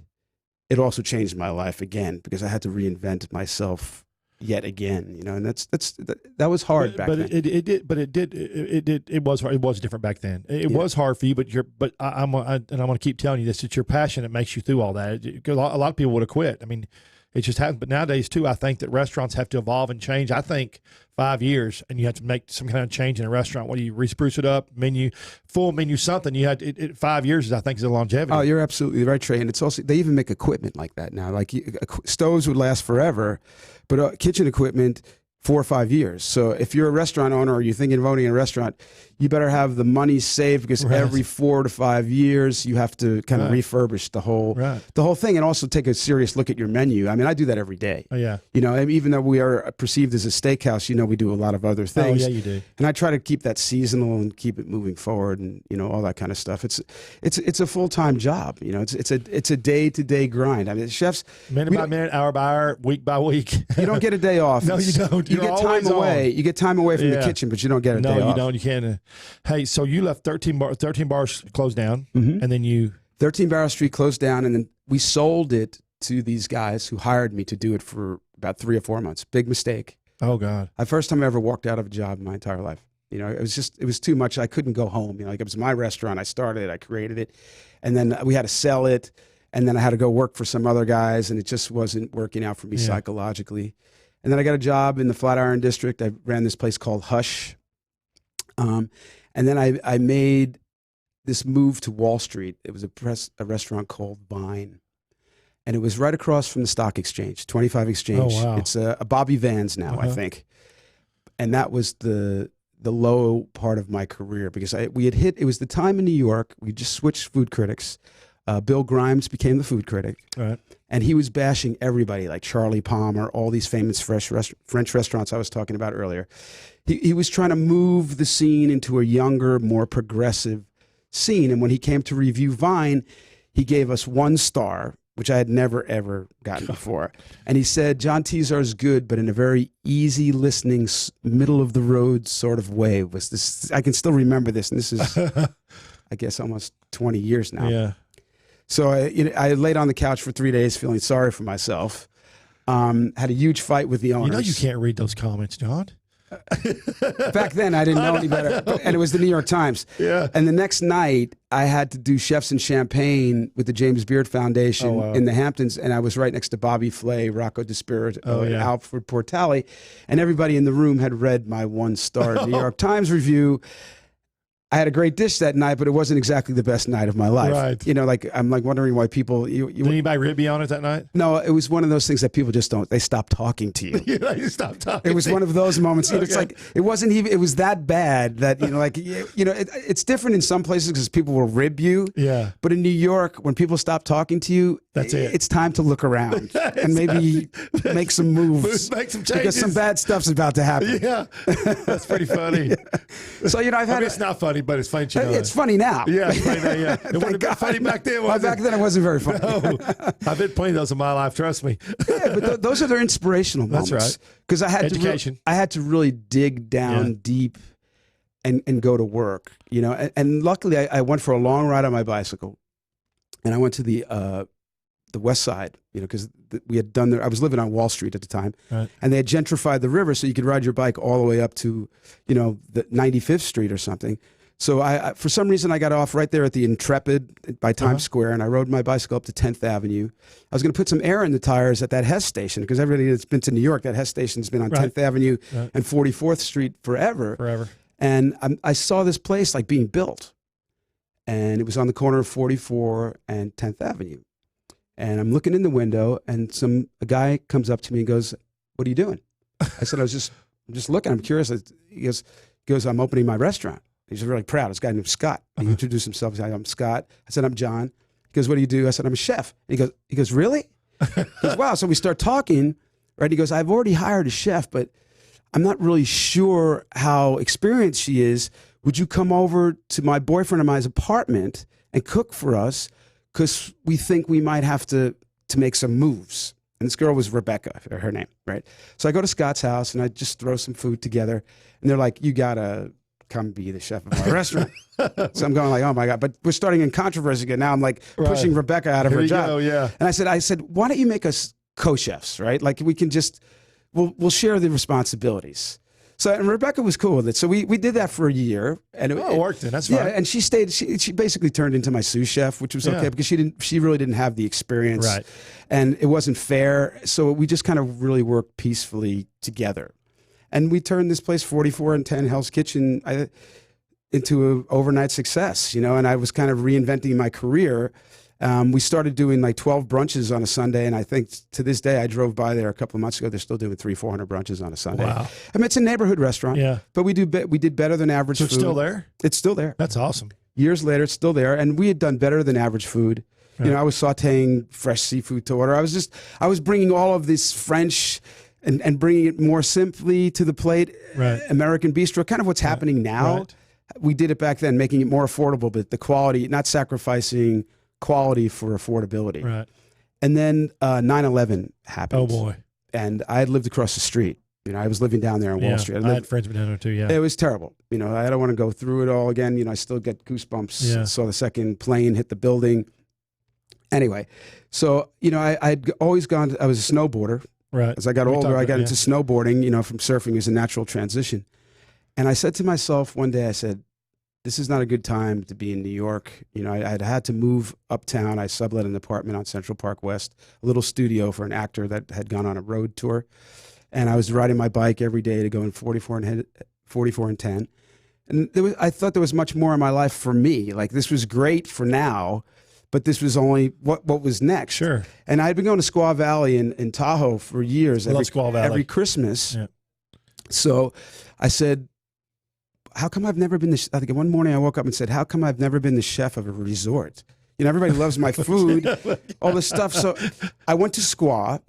Speaker 4: it also changed my life again, because I had to reinvent myself yet again, and that was hard back then.
Speaker 3: It was hard. It was different back then. It was hard for you, but I'm going to keep telling you this. It's your passion that makes you through all that. A lot of people would have quit. I mean, It just happens. But nowadays, too, I think that restaurants have to evolve and change. I think 5 years, and you have to make some kind of change in a restaurant. What do you re-spruce it up, full menu, something? You had 5 years, I think, is the longevity.
Speaker 4: Oh, you're absolutely right, Trey. And it's also, they even make equipment like that now. Like stoves would last forever, but kitchen equipment, 4 or 5 years. So if you're a restaurant owner or you're thinking of owning a restaurant, you better have the money saved, because every 4 to 5 years you have to kind of refurbish the whole thing, and also take a serious look at your menu. I mean, I do that every day.
Speaker 3: Oh, yeah.
Speaker 4: You know, even though we are perceived as a steakhouse, you know, we do a lot of other things.
Speaker 3: Oh, yeah, you do.
Speaker 4: And I try to keep that seasonal and keep it moving forward, and you know, all that kind of stuff. It's a full-time job. You know, it's a day-to-day grind. I mean, chefs,
Speaker 3: minute by minute, hour by hour, week by week.
Speaker 4: You don't get a day off.
Speaker 3: No, you don't.
Speaker 4: You get time away. You get time away from the kitchen, but you don't get a day off.
Speaker 3: No, you don't. You can't. Hey, so you left 13 bars closed down, and then you
Speaker 4: 13 Barrow Street closed down, and then we sold it to these guys who hired me to do it for about 3 or 4 months. Big mistake.
Speaker 3: Oh God!
Speaker 4: The first time I ever walked out of a job in my entire life. You know, it was too much. I couldn't go home. You know, like, it was my restaurant. I started it. I created it, and then we had to sell it, and then I had to go work for some other guys, and it just wasn't working out for me psychologically. And then I got a job in the Flatiron District. I ran this place called Hush. And then I made this move to Wall Street. It was a restaurant called Vine. And it was right across from the Stock Exchange, 25 Exchange.
Speaker 3: Oh, wow.
Speaker 4: It's a Bobby Vans now, I think. And that was the low part of my career, because it was the time in New York, we just switched food critics. Bill Grimes became the food critic.
Speaker 3: Right.
Speaker 4: And he was bashing everybody, like Charlie Palmer, all these famous French restaurants I was talking about earlier. He was trying to move the scene into a younger, more progressive scene. And when he came to review Vine, he gave us 1 star, which I had never, ever gotten before. And he said, John Tizar is good, but in a very easy listening, middle of the road sort of way. Was this? I can still remember this. And this is, I guess, almost 20 years now.
Speaker 3: Yeah.
Speaker 4: So I laid on the couch for 3 days feeling sorry for myself. Had a huge fight with the owners.
Speaker 3: You know you can't read those comments, John.
Speaker 4: Back then, I didn't know any better. And it was the New York Times.
Speaker 3: Yeah.
Speaker 4: And the next night, I had to do Chefs and Champagne with the James Beard Foundation in the Hamptons. And I was right next to Bobby Flay, Rocco DeSpirito, and Alfred Portali. And everybody in the room had read my 1-star New York Times review. I had a great dish that night, but it wasn't exactly the best night of my life.
Speaker 3: Right.
Speaker 4: You know, like, I'm like wondering why people.
Speaker 3: Did anybody rib you on it that night?
Speaker 4: No, it was one of those things that people just don't. They stop talking to you.
Speaker 3: You stopped talking.
Speaker 4: It was one of those moments. You know, it's like it wasn't even. It was that bad that it's different in some places because people will rib you.
Speaker 3: Yeah.
Speaker 4: But in New York, when people stop talking to you,
Speaker 3: that's it.
Speaker 4: It's time to look around and maybe make some moves.
Speaker 3: Make some changes
Speaker 4: because some bad stuff's about to happen.
Speaker 3: Yeah, that's pretty funny.
Speaker 4: So I've had.
Speaker 3: It's not funny, but it's funny.
Speaker 4: It's funny now.
Speaker 3: Yeah, it's funny now. Yeah, it wouldn't have been funny back then.
Speaker 4: Back then, it wasn't very funny.
Speaker 3: No, I've been plenty of those in my life. Trust me.
Speaker 4: Yeah, but those are their inspirational moments.
Speaker 3: That's right.
Speaker 4: Because I had to really dig down deep and go to work. You know, and luckily I went for a long ride on my bicycle, and I went to the West Side. You know, because we had done I was living on Wall Street at the time, and they had gentrified the river, so you could ride your bike all the way up to, you know, the 95th Street or something. So I for some reason, I got off right there at the Intrepid by Times Square, and I rode my bicycle up to 10th Avenue. I was going to put some air in the tires at that Hess station, because everybody that's been to New York, that Hess station's been on 10th Avenue and 44th Street forever. And I saw this place like being built, and it was on the corner of 44 and 10th Avenue. And I'm looking in the window, and a guy comes up to me and goes, "What are you doing?" I said, I'm just looking. I'm curious. He goes, "I'm opening my restaurant." He's really proud. This guy named Scott. He introduced himself. He said, "I'm Scott." I said, "I'm John." He goes, "What do you do?" I said, "I'm a chef." He goes, "Really?" He goes, "Wow." So we start talking, right? He goes, "I've already hired a chef, but I'm not really sure how experienced she is. Would you come over to my boyfriend and my apartment and cook for us? Because we think we might have to make some moves." And this girl was Rebecca, her name, right? So I go to Scott's house, and I just throw some food together. And they're like, "You got to come be the chef of our restaurant." So I'm going like, oh my God, but we're starting in controversy again. Now I'm like pushing Rebecca out of her job. And I said, "Why don't you make us co-chefs, right? Like we can we'll share the responsibilities." So and Rebecca was cool with it. So we did that for a year, and it
Speaker 3: worked then. That's
Speaker 4: yeah.
Speaker 3: fine.
Speaker 4: And she stayed. She basically turned into my sous chef, which was okay because she really didn't have the experience,
Speaker 3: Right.
Speaker 4: And it wasn't fair. So we just kind of really worked peacefully together, and we turned this place 44 and 10 Hell's Kitchen into an overnight success. And I was kind of reinventing my career. We started doing like 12 brunches on a Sunday, and I think to this day, I drove by there a couple of months ago. They're still doing 300-400 brunches on a Sunday.
Speaker 3: Wow.
Speaker 4: I mean, it's a neighborhood restaurant.
Speaker 3: Yeah.
Speaker 4: But we did better than average
Speaker 3: So
Speaker 4: food.
Speaker 3: it's still there?
Speaker 4: It's still there.
Speaker 3: That's awesome.
Speaker 4: Years later, it's still there, and we had done better than average food.
Speaker 3: Right.
Speaker 4: I was sautéing fresh seafood to order. I was bringing all of this French and bringing it more simply to the plate.
Speaker 3: Right.
Speaker 4: American bistro, kind of what's happening now.
Speaker 3: Right.
Speaker 4: We did it back then, making it more affordable, but the quality, not sacrificing quality for affordability.
Speaker 3: Right.
Speaker 4: And then 9/11 happened.
Speaker 3: Oh, boy.
Speaker 4: And I had lived across the street. I was living down there on Wall Street.
Speaker 3: I had friends down there too, yeah.
Speaker 4: It was terrible. I don't want to go through it all again. I still get goosebumps.
Speaker 3: Yeah.
Speaker 4: Saw the second plane hit the building. Anyway, so, I'd always gone, I was a snowboarder.
Speaker 3: Right.
Speaker 4: As I got
Speaker 3: We
Speaker 4: older,
Speaker 3: talked
Speaker 4: I got
Speaker 3: about-
Speaker 4: into snowboarding, from surfing as a natural transition. And I said to myself one day, I said, this is not a good time to be in New York. I'd had to move uptown. I sublet an apartment on Central Park West, a little studio for an actor that had gone on a road tour. And I was riding my bike every day to go in 44 and 10. And I thought there was much more in my life for me. Like, this was great for now, but this was only what was next.
Speaker 3: Sure.
Speaker 4: And I'd been going to Squaw Valley in Tahoe for years.
Speaker 3: I love Squaw Valley.
Speaker 4: Every Christmas.
Speaker 3: Yeah.
Speaker 4: So I said, how come I've never been I think one morning I woke up and said, how come I've never been the chef of a resort? Everybody loves my food, all this stuff. So I went to Squaw.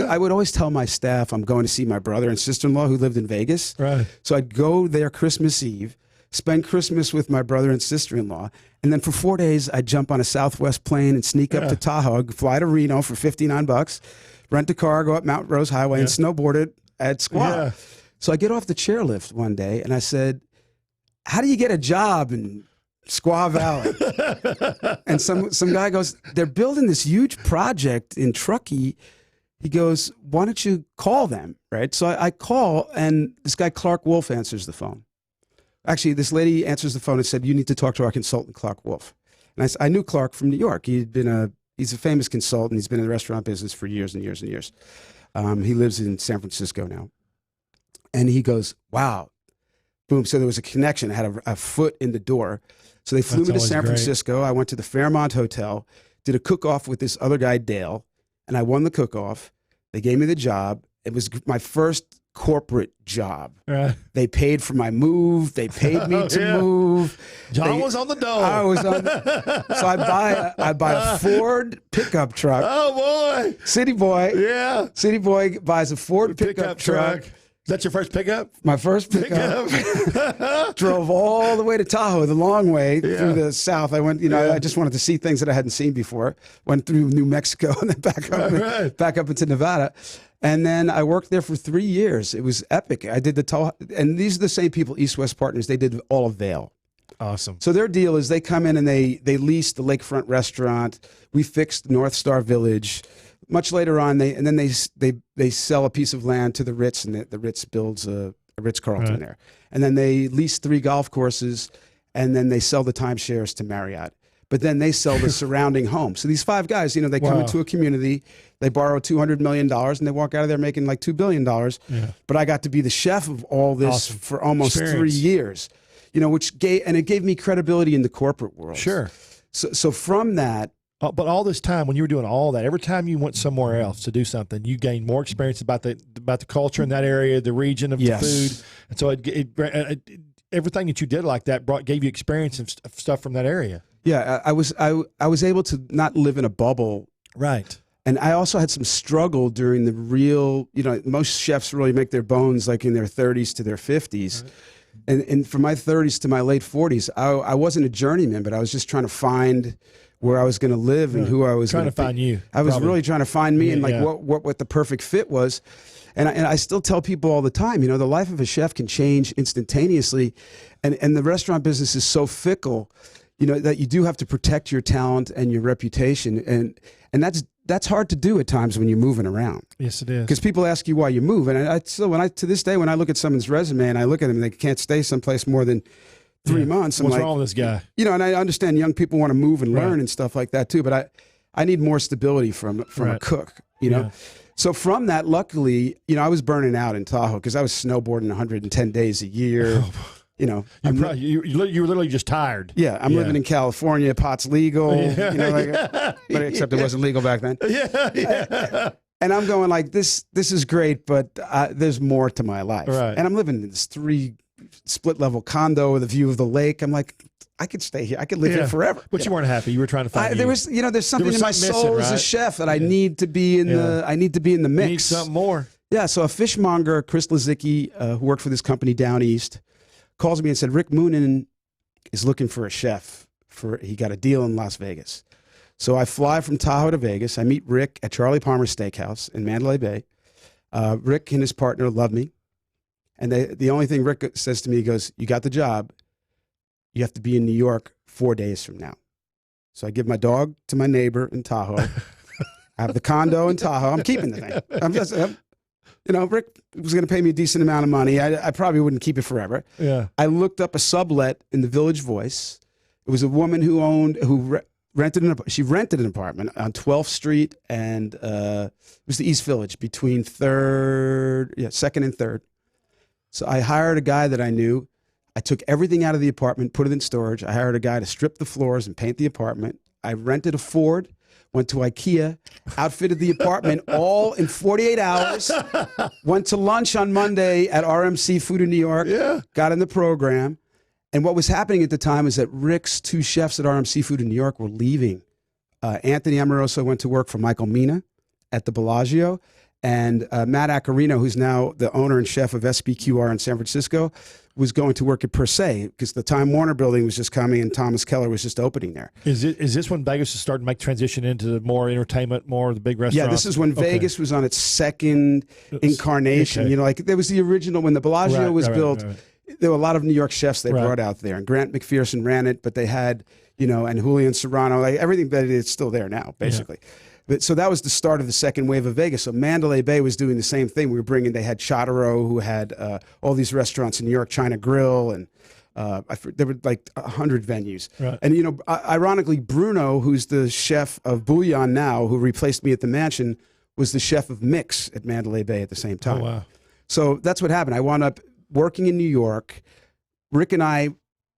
Speaker 4: I would always tell my staff I'm going to see my brother and sister-in-law who lived in Vegas.
Speaker 3: Right.
Speaker 4: So I'd go there Christmas Eve, spend Christmas with my brother and sister-in-law, and then for 4 days I'd jump on a Southwest plane and sneak up to Tahoe, fly to Reno for $59, rent a car, go up Mount Rose Highway and snowboard it at Squaw.
Speaker 3: Yeah.
Speaker 4: So I get off the chairlift one day and I said, how do you get a job in Squaw Valley? And some guy goes, they're building this huge project in Truckee. He goes, why don't you call them, right? So I call, and this guy, Clark Wolf, answers the phone. Actually, this lady answers the phone and said, you need to talk to our consultant, Clark Wolf. And I knew Clark from New York. He's a famous consultant. He's been in the restaurant business for years and years and years. He lives in San Francisco now. And he goes, wow. Boom. So there was a connection. I had a foot in the door. So they flew
Speaker 3: That's
Speaker 4: me to
Speaker 3: always
Speaker 4: San
Speaker 3: great.
Speaker 4: Francisco. I went to the Fairmont Hotel, did a cook-off with this other guy, Dale, and I won the cook-off. They gave me the job. It was my first corporate job.
Speaker 3: Right.
Speaker 4: They paid for my move. They paid me to move.
Speaker 3: John was on the dole.
Speaker 4: I was on. So I buy a Ford pickup truck.
Speaker 3: Oh, boy.
Speaker 4: City boy.
Speaker 3: Yeah.
Speaker 4: City boy buys a Ford pickup truck.
Speaker 3: Is that your first pickup?
Speaker 4: My first pickup. Drove all the way to Tahoe, the long way through the south. I went, I just wanted to see things that I hadn't seen before. Went through New Mexico and then back up into Nevada. And then I worked there for 3 years. It was epic. I did and these are the same people, East West Partners. They did all of Vail.
Speaker 3: Awesome.
Speaker 4: So their deal is they come in and they lease the lakefront restaurant. We fixed North Star Village. Much later on, they sell a piece of land to the Ritz, and the Ritz builds a Ritz-Carlton there. And then they lease 3 golf courses, and then they sell the timeshares to Marriott. But then they sell the surrounding homes. So these 5 guys, they come into a community, they borrow $200 million, and they walk out of there making like $2 billion. Yeah. But I got to be the chef of all this for almost 3 years, which gave me credibility in the corporate world.
Speaker 3: Sure.
Speaker 4: So from that.
Speaker 3: But all this time, when you were doing all that, every time you went somewhere else to do something, you gained more experience about the culture in that area, the region of the food, and so everything that you did like that gave you experience of stuff from that area.
Speaker 4: Yeah, I was able to not live in a bubble,
Speaker 3: right?
Speaker 4: And I also had some struggle during the real. Most chefs really make their bones like in their 30s to their 50s. Right. And from my 30s to my late 40s, I wasn't a journeyman, but I was just trying to find where I was going to live and who I was
Speaker 3: trying to find you.
Speaker 4: I was really trying to find me and what the perfect fit was. And I still tell people all the time, the life of a chef can change instantaneously. And the restaurant business is so fickle, that you do have to protect your talent and your reputation. And that's hard to do at times when you're moving around.
Speaker 3: Yes, it is.
Speaker 4: Because people ask you why you move, and to this day when I look at someone's resume and I look at them, and they can't stay someplace more than 3 months. I'm
Speaker 3: What's
Speaker 4: like,
Speaker 3: wrong with this guy?
Speaker 4: And I understand young people want to move and learn and stuff like that too, but I need more stability from a cook. So from that, luckily, I was burning out in Tahoe because I was snowboarding 110 days a year. You
Speaker 3: were literally just tired.
Speaker 4: Yeah, I'm living in California. Pot's legal. But except it wasn't legal back then. And I'm going like, this is great, but there's more to my life.
Speaker 3: Right.
Speaker 4: And I'm living in this 3 split level condo with a view of the lake. I'm like, I could stay here. I could live here forever.
Speaker 3: But you weren't happy. You were trying to find.
Speaker 4: There's something in my soul as a chef that I need to be in I need to be in the mix.
Speaker 3: You need something more.
Speaker 4: Yeah. So a fishmonger, Chris Lazicki, who worked for this company down east, calls me and said, Rick Moonen is looking for a chef. He got a deal in Las Vegas. So I fly from Tahoe to Vegas. I meet Rick at Charlie Palmer's Steakhouse in Mandalay Bay. Rick and his partner love me. And the only thing Rick says to me, he goes, you got the job. You have to be in New York 4 days from now. So I give my dog to my neighbor in Tahoe. I have the condo in Tahoe. I'm keeping the thing. Rick was going to pay me a decent amount of money. I probably wouldn't keep it forever. Yeah. I looked up a sublet in the Village Voice. It was a woman who rented an apartment on 12th Street, and it was the East Village between 2nd and 3rd. So I hired a guy that I knew. I took everything out of the apartment, put it in storage. I hired a guy to strip the floors and paint the apartment. I rented a Ford, went to IKEA, outfitted the apartment all in 48 hours, went to lunch on Monday at RMC Food in New York, got in the program. And what was happening at the time is that Rick's 2 chefs at RMC Food in New York were leaving. Anthony Amoroso went to work for Michael Mina at the Bellagio. And Matt Accarino, who's now the owner and chef of SBQR in San Francisco, was going to work at Per Se because the Time Warner building was just coming and Thomas Keller was just opening there.
Speaker 3: Is this when Vegas is starting to make transition into more entertainment, more of the big restaurants?
Speaker 4: Yeah, this is when Vegas was on its second incarnation. Okay. There was the original, when the Bellagio was built, there were a lot of New York chefs they brought out there. And Grant McPherson ran it, but they had, and Julian Serrano, everything that it's still there now, basically. Yeah. So that was the start of the second wave of Vegas. So Mandalay Bay was doing the same thing. They had Chotero, who had all these restaurants in New York, China Grill, and there were like 100 venues. Right. And, ironically, Bruno, who's the chef of Bouillon now, who replaced me at the Mansion, was the chef of Mix at Mandalay Bay at the same time. Oh, wow. So that's what happened. I wound up working in New York. Rick and I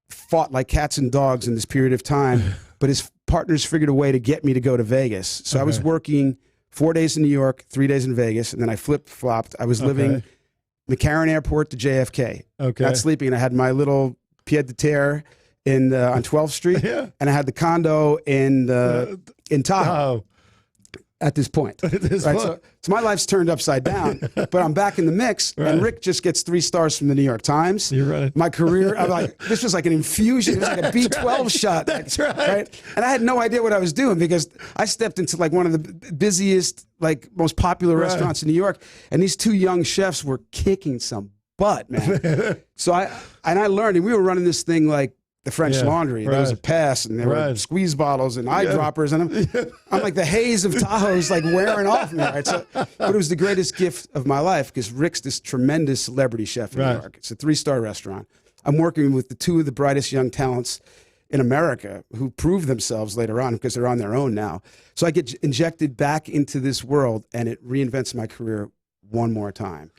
Speaker 4: fought like cats and dogs in this period of time, but his partners figured a way to get me to go to Vegas. So I was working 4 days in New York, 3 days in Vegas, and then I flip-flopped. I was living McCarran Airport to JFK. Okay. Not sleeping, and I had my little pied-à-terre on 12th Street, and I had the condo in Tahoe. At this point. So my life's turned upside down, but I'm back in the mix, and Rick just gets 3 stars from the New York Times. You're right. My career, I'm like, this was like an infusion. It was like a B12 shot. That's right. And I had no idea what I was doing because I stepped into like one of the busiest, like most popular restaurants in New York, and these 2 young chefs were kicking some butt, man. So I learned, and we were running this thing like the French Laundry. There was a pass, and there were squeeze bottles and eyedroppers, and I'm like, the haze of Tahoe's like wearing off me. Right? So, but it was the greatest gift of my life because Rick's this tremendous celebrity chef in New York. It's a 3-star restaurant. I'm working with the 2 of the brightest young talents in America who prove themselves later on because they're on their own now. So I get injected back into this world, and it reinvents my career one more time.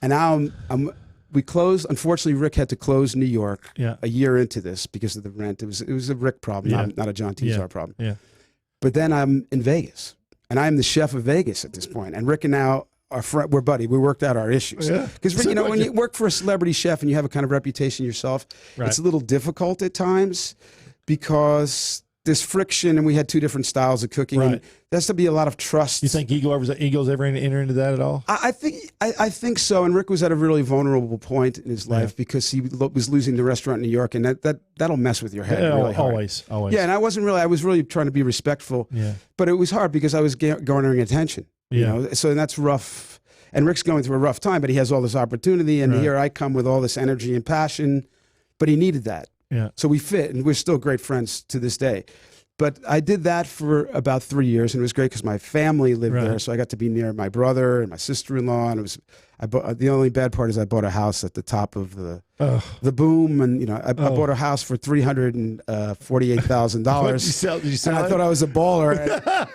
Speaker 4: And now we closed. Unfortunately, Rick had to close New York a year into this because of the rent. It was a Rick problem, not a John Tizar problem. Yeah. But then I'm in Vegas, and I'm the chef of Vegas at this point. And Rick and now we're buddy. We worked out our issues. Because when you work for a celebrity chef and you have a kind of reputation yourself, it's a little difficult at times because there's friction, and we had 2 different styles of cooking. And there has to be a lot of trust.
Speaker 3: You think Eagles ever enter into that at all?
Speaker 4: I think so. And Rick was at a really vulnerable point in his life because he was losing the restaurant in New York, and that'll mess with your head really hard. Always. Yeah, and I was really trying to be respectful. Yeah. But it was hard because I was garnering attention. So that's rough. And Rick's going through a rough time, but he has all this opportunity, and here I come with all this energy and passion. But he needed that. Yeah. So we fit, and we're still great friends to this day. But I did that for about 3 years, and it was great because my family lived there, so I got to be near my brother and my sister-in-law. And the only bad part is I bought a house at the top of the boom, and I bought a house for $348,000.
Speaker 3: Did you sell
Speaker 4: and I
Speaker 3: it?
Speaker 4: thought I was a baller.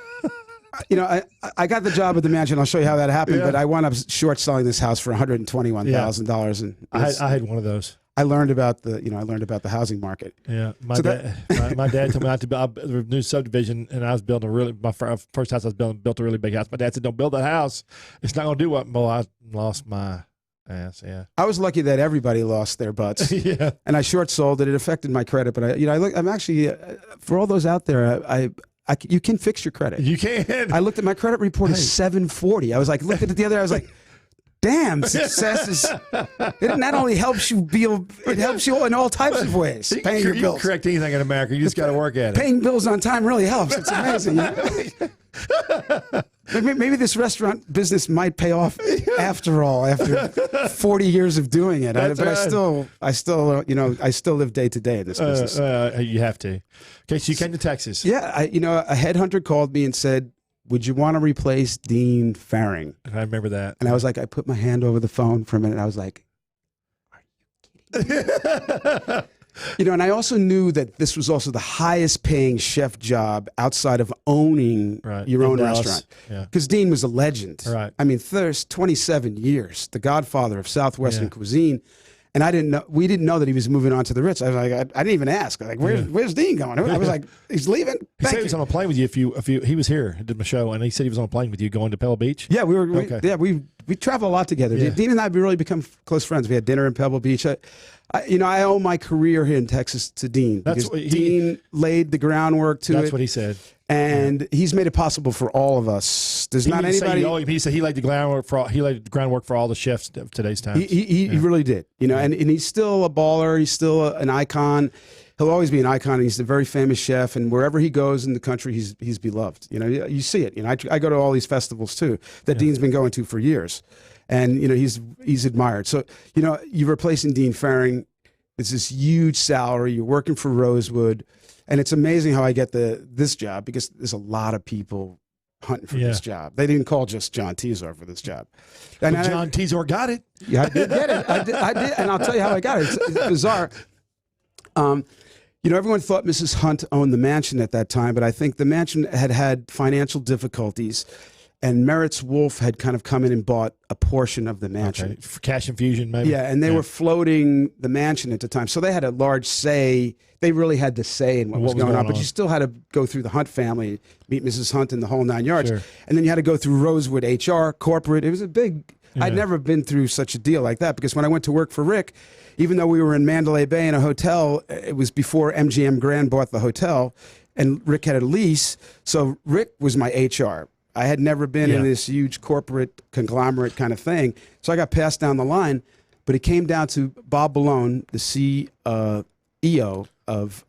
Speaker 4: I got the job at the mansion. I'll show you how that happened. But I wound up short selling this house for $121,000, and
Speaker 3: I had one of those.
Speaker 4: I learned about the housing market.
Speaker 3: Yeah, my dad told me not to build a new subdivision, and I was building my first house I was built a really big house. My dad said, "Don't build that house; it's not going to do what." Well, I lost my ass. Yeah,
Speaker 4: I was lucky that everybody lost their butts.
Speaker 3: yeah,
Speaker 4: and I short sold it. It affected my credit, but I'm actually for all those out there, you can fix your credit.
Speaker 3: you can.
Speaker 4: I looked at my credit report is 740. I was like, looked at it the other day. I was like, damn, success is. It not only helps you it helps you in all types of ways. Paying your
Speaker 3: You
Speaker 4: bills.
Speaker 3: can correct anything in America. You just got to work at it.
Speaker 4: Paying bills on time really helps. It's amazing. Maybe this restaurant business might pay off after all, after 40 years of doing it.
Speaker 3: That's
Speaker 4: But
Speaker 3: right.
Speaker 4: I still live day to day in this business.
Speaker 3: You have to. Okay, so you came to Texas.
Speaker 4: Yeah, a headhunter called me and said, "Would you want to replace Dean Faring?"
Speaker 3: I remember that.
Speaker 4: And I was like, I put my hand over the phone for a minute. And I was like, "Are you kidding me?" And I also knew that this was also the highest paying chef job outside of owning your
Speaker 3: In
Speaker 4: own
Speaker 3: Dallas.
Speaker 4: restaurant.
Speaker 3: Yeah.
Speaker 4: Because Dean was a legend.
Speaker 3: Right.
Speaker 4: I mean, there's 27 years, the godfather of Southwestern cuisine. And we didn't know that he was moving on to the Ritz. I was like, I didn't even ask. Like, where's Dean going? I was like, he's leaving?
Speaker 3: He said
Speaker 4: Thank
Speaker 3: he was
Speaker 4: you.
Speaker 3: on a plane with you. He was here, did my show, and he said he was on a plane with you going to Pebble Beach.
Speaker 4: Yeah,
Speaker 3: Okay.
Speaker 4: we travel a lot together.
Speaker 3: Yeah.
Speaker 4: Dean and I really become close friends. We had dinner in Pebble Beach. I owe my career here in Texas to Dean because Dean laid the groundwork to it.
Speaker 3: That's what he said.
Speaker 4: And he's made it possible for all of us. There's not anybody.
Speaker 3: He said he laid the groundwork for all the chefs of today's time.
Speaker 4: He really did. And he's still a baller. He's still an icon. He'll always be an icon. He's a very famous chef, and wherever he goes in the country, he's beloved. You see it. I go to all these festivals too that Dean's been going to for years, and he's admired. So you're replacing Dean Faring. It's this huge salary. You're working for Rosewood. And it's amazing how I get this job because there's a lot of people hunting for this job. They didn't call just John Tezor for this job. And
Speaker 3: John Tezor got it.
Speaker 4: Yeah, I did get it. I did, and I'll tell you how I got it. It's bizarre. Everyone thought Mrs. Hunt owned the mansion at that time, but I think the mansion had financial difficulties, and Meritz Wolf had kind of come in and bought a portion of the mansion.
Speaker 3: Okay. For cash infusion, maybe.
Speaker 4: Yeah, and they were floating the mansion at the time. So they had a large say. They really had the say in what was going on. But you still had to go through the Hunt family, meet Mrs. Hunt and the whole 9 yards.
Speaker 3: Sure.
Speaker 4: And then you had to go through Rosewood HR, corporate. It was a big... I'd never been through such a deal like that because when I went to work for Rick, even though we were in Mandalay Bay in a hotel, it was before MGM Grand bought the hotel, and Rick had a lease. So Rick was my HR. I had never been in this huge corporate conglomerate kind of thing. So I got passed down the line, but it came down to Bob Ballone, the CEO of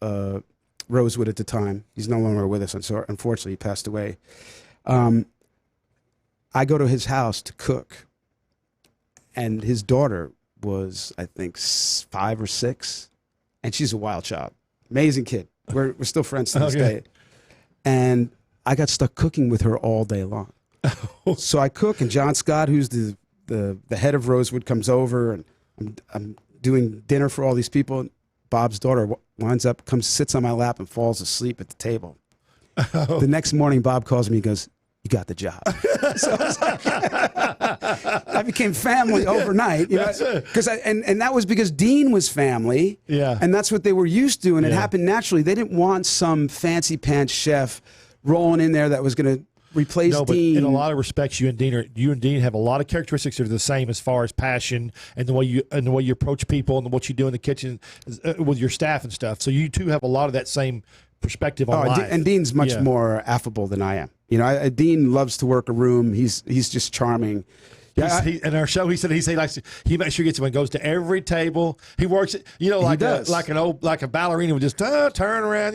Speaker 4: Rosewood at the time. He's no longer with us, and so unfortunately he passed away. I go to his house to cook, and his daughter was, I think, 5 or 6, and she's a wild child. Amazing kid. We're still friends to this day. And I got stuck cooking with her all day long. So I cook, and John Scott, who's the head of Rosewood, comes over, and I'm doing dinner for all these people. And Bob's daughter sits on my lap and falls asleep at the table. The next morning, Bob calls me. He goes, "You got the job." So I was like, I became family overnight, because and that was because Dean was family, and that's what they were used to, and it happened naturally. They didn't want some fancy pants chef rolling in there that was going to replace
Speaker 3: No, but
Speaker 4: Dean.
Speaker 3: in a lot of respects, you and Dean have a lot of characteristics that are the same as far as passion and the way you approach people and what you do in the kitchen with your staff and stuff. So you two have a lot of that same perspective on life.
Speaker 4: And Dean's much more affable than I am. Dean loves to work a room. He's just charming. Yeah,
Speaker 3: in our show, he makes sure he gets when goes to every table. He works, like a ballerina would just turn around,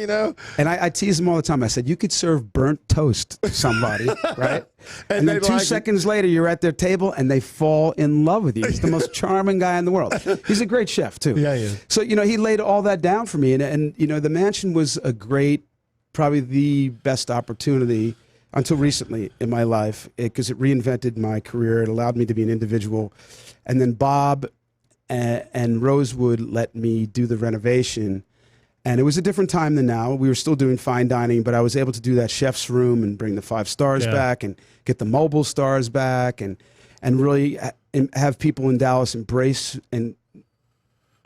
Speaker 4: And I tease him all the time. I said, you could serve burnt toast to somebody, right? And then 2 seconds later, you're at their table and they fall in love with you. He's the most charming guy in the world. He's a great chef too.
Speaker 3: Yeah.
Speaker 4: So he laid all that down for me, and the mansion was a great probably the best opportunity until recently in my life, because it reinvented my career. It allowed me to be an individual. And then Bob and Rosewood let me do the renovation. And it was a different time than now. We were still doing fine dining, but I was able to do that chef's room and bring the 5 stars back and get the mobile stars back and really have people in Dallas embrace and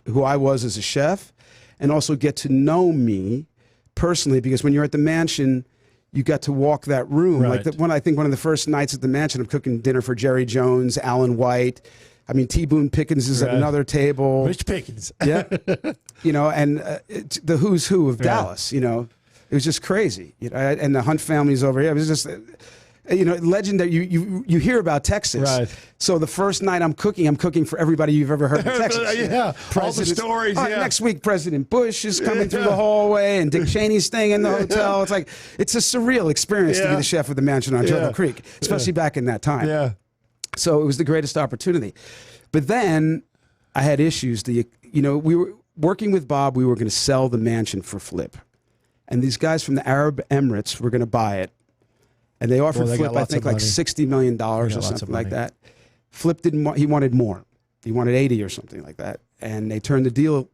Speaker 4: who I was as a chef, and also get to know me personally, because when you're at the mansion, you got to walk that room.
Speaker 3: Right.
Speaker 4: Like I think one of the first nights at the mansion, I'm cooking dinner for Jerry Jones, Alan White. I mean, T. Boone Pickens is at another table.
Speaker 3: Rich Pickens.
Speaker 4: Yeah. And the who's who of Dallas, it was just crazy. And the Hunt family's over here. It was just, legendary. You hear about Texas.
Speaker 3: Right.
Speaker 4: So the first night I'm cooking for everybody you've ever heard in Texas.
Speaker 3: Yeah. All the stories.
Speaker 4: Next week, President Bush is coming through the hallway, and Dick Cheney's staying in the hotel. It's a surreal experience to be the chef of the mansion on Turtle Creek, especially back in that time.
Speaker 3: Yeah.
Speaker 4: So it was the greatest opportunity. But then I had issues. We were working with Bob. We were going to sell the mansion for flip. And these guys from the Arab Emirates were going to buy it. And they offered Flip, I think, like $60 million or something like that. Flip didn't want, he wanted more. He wanted 80 or something like that. And they turned the deal.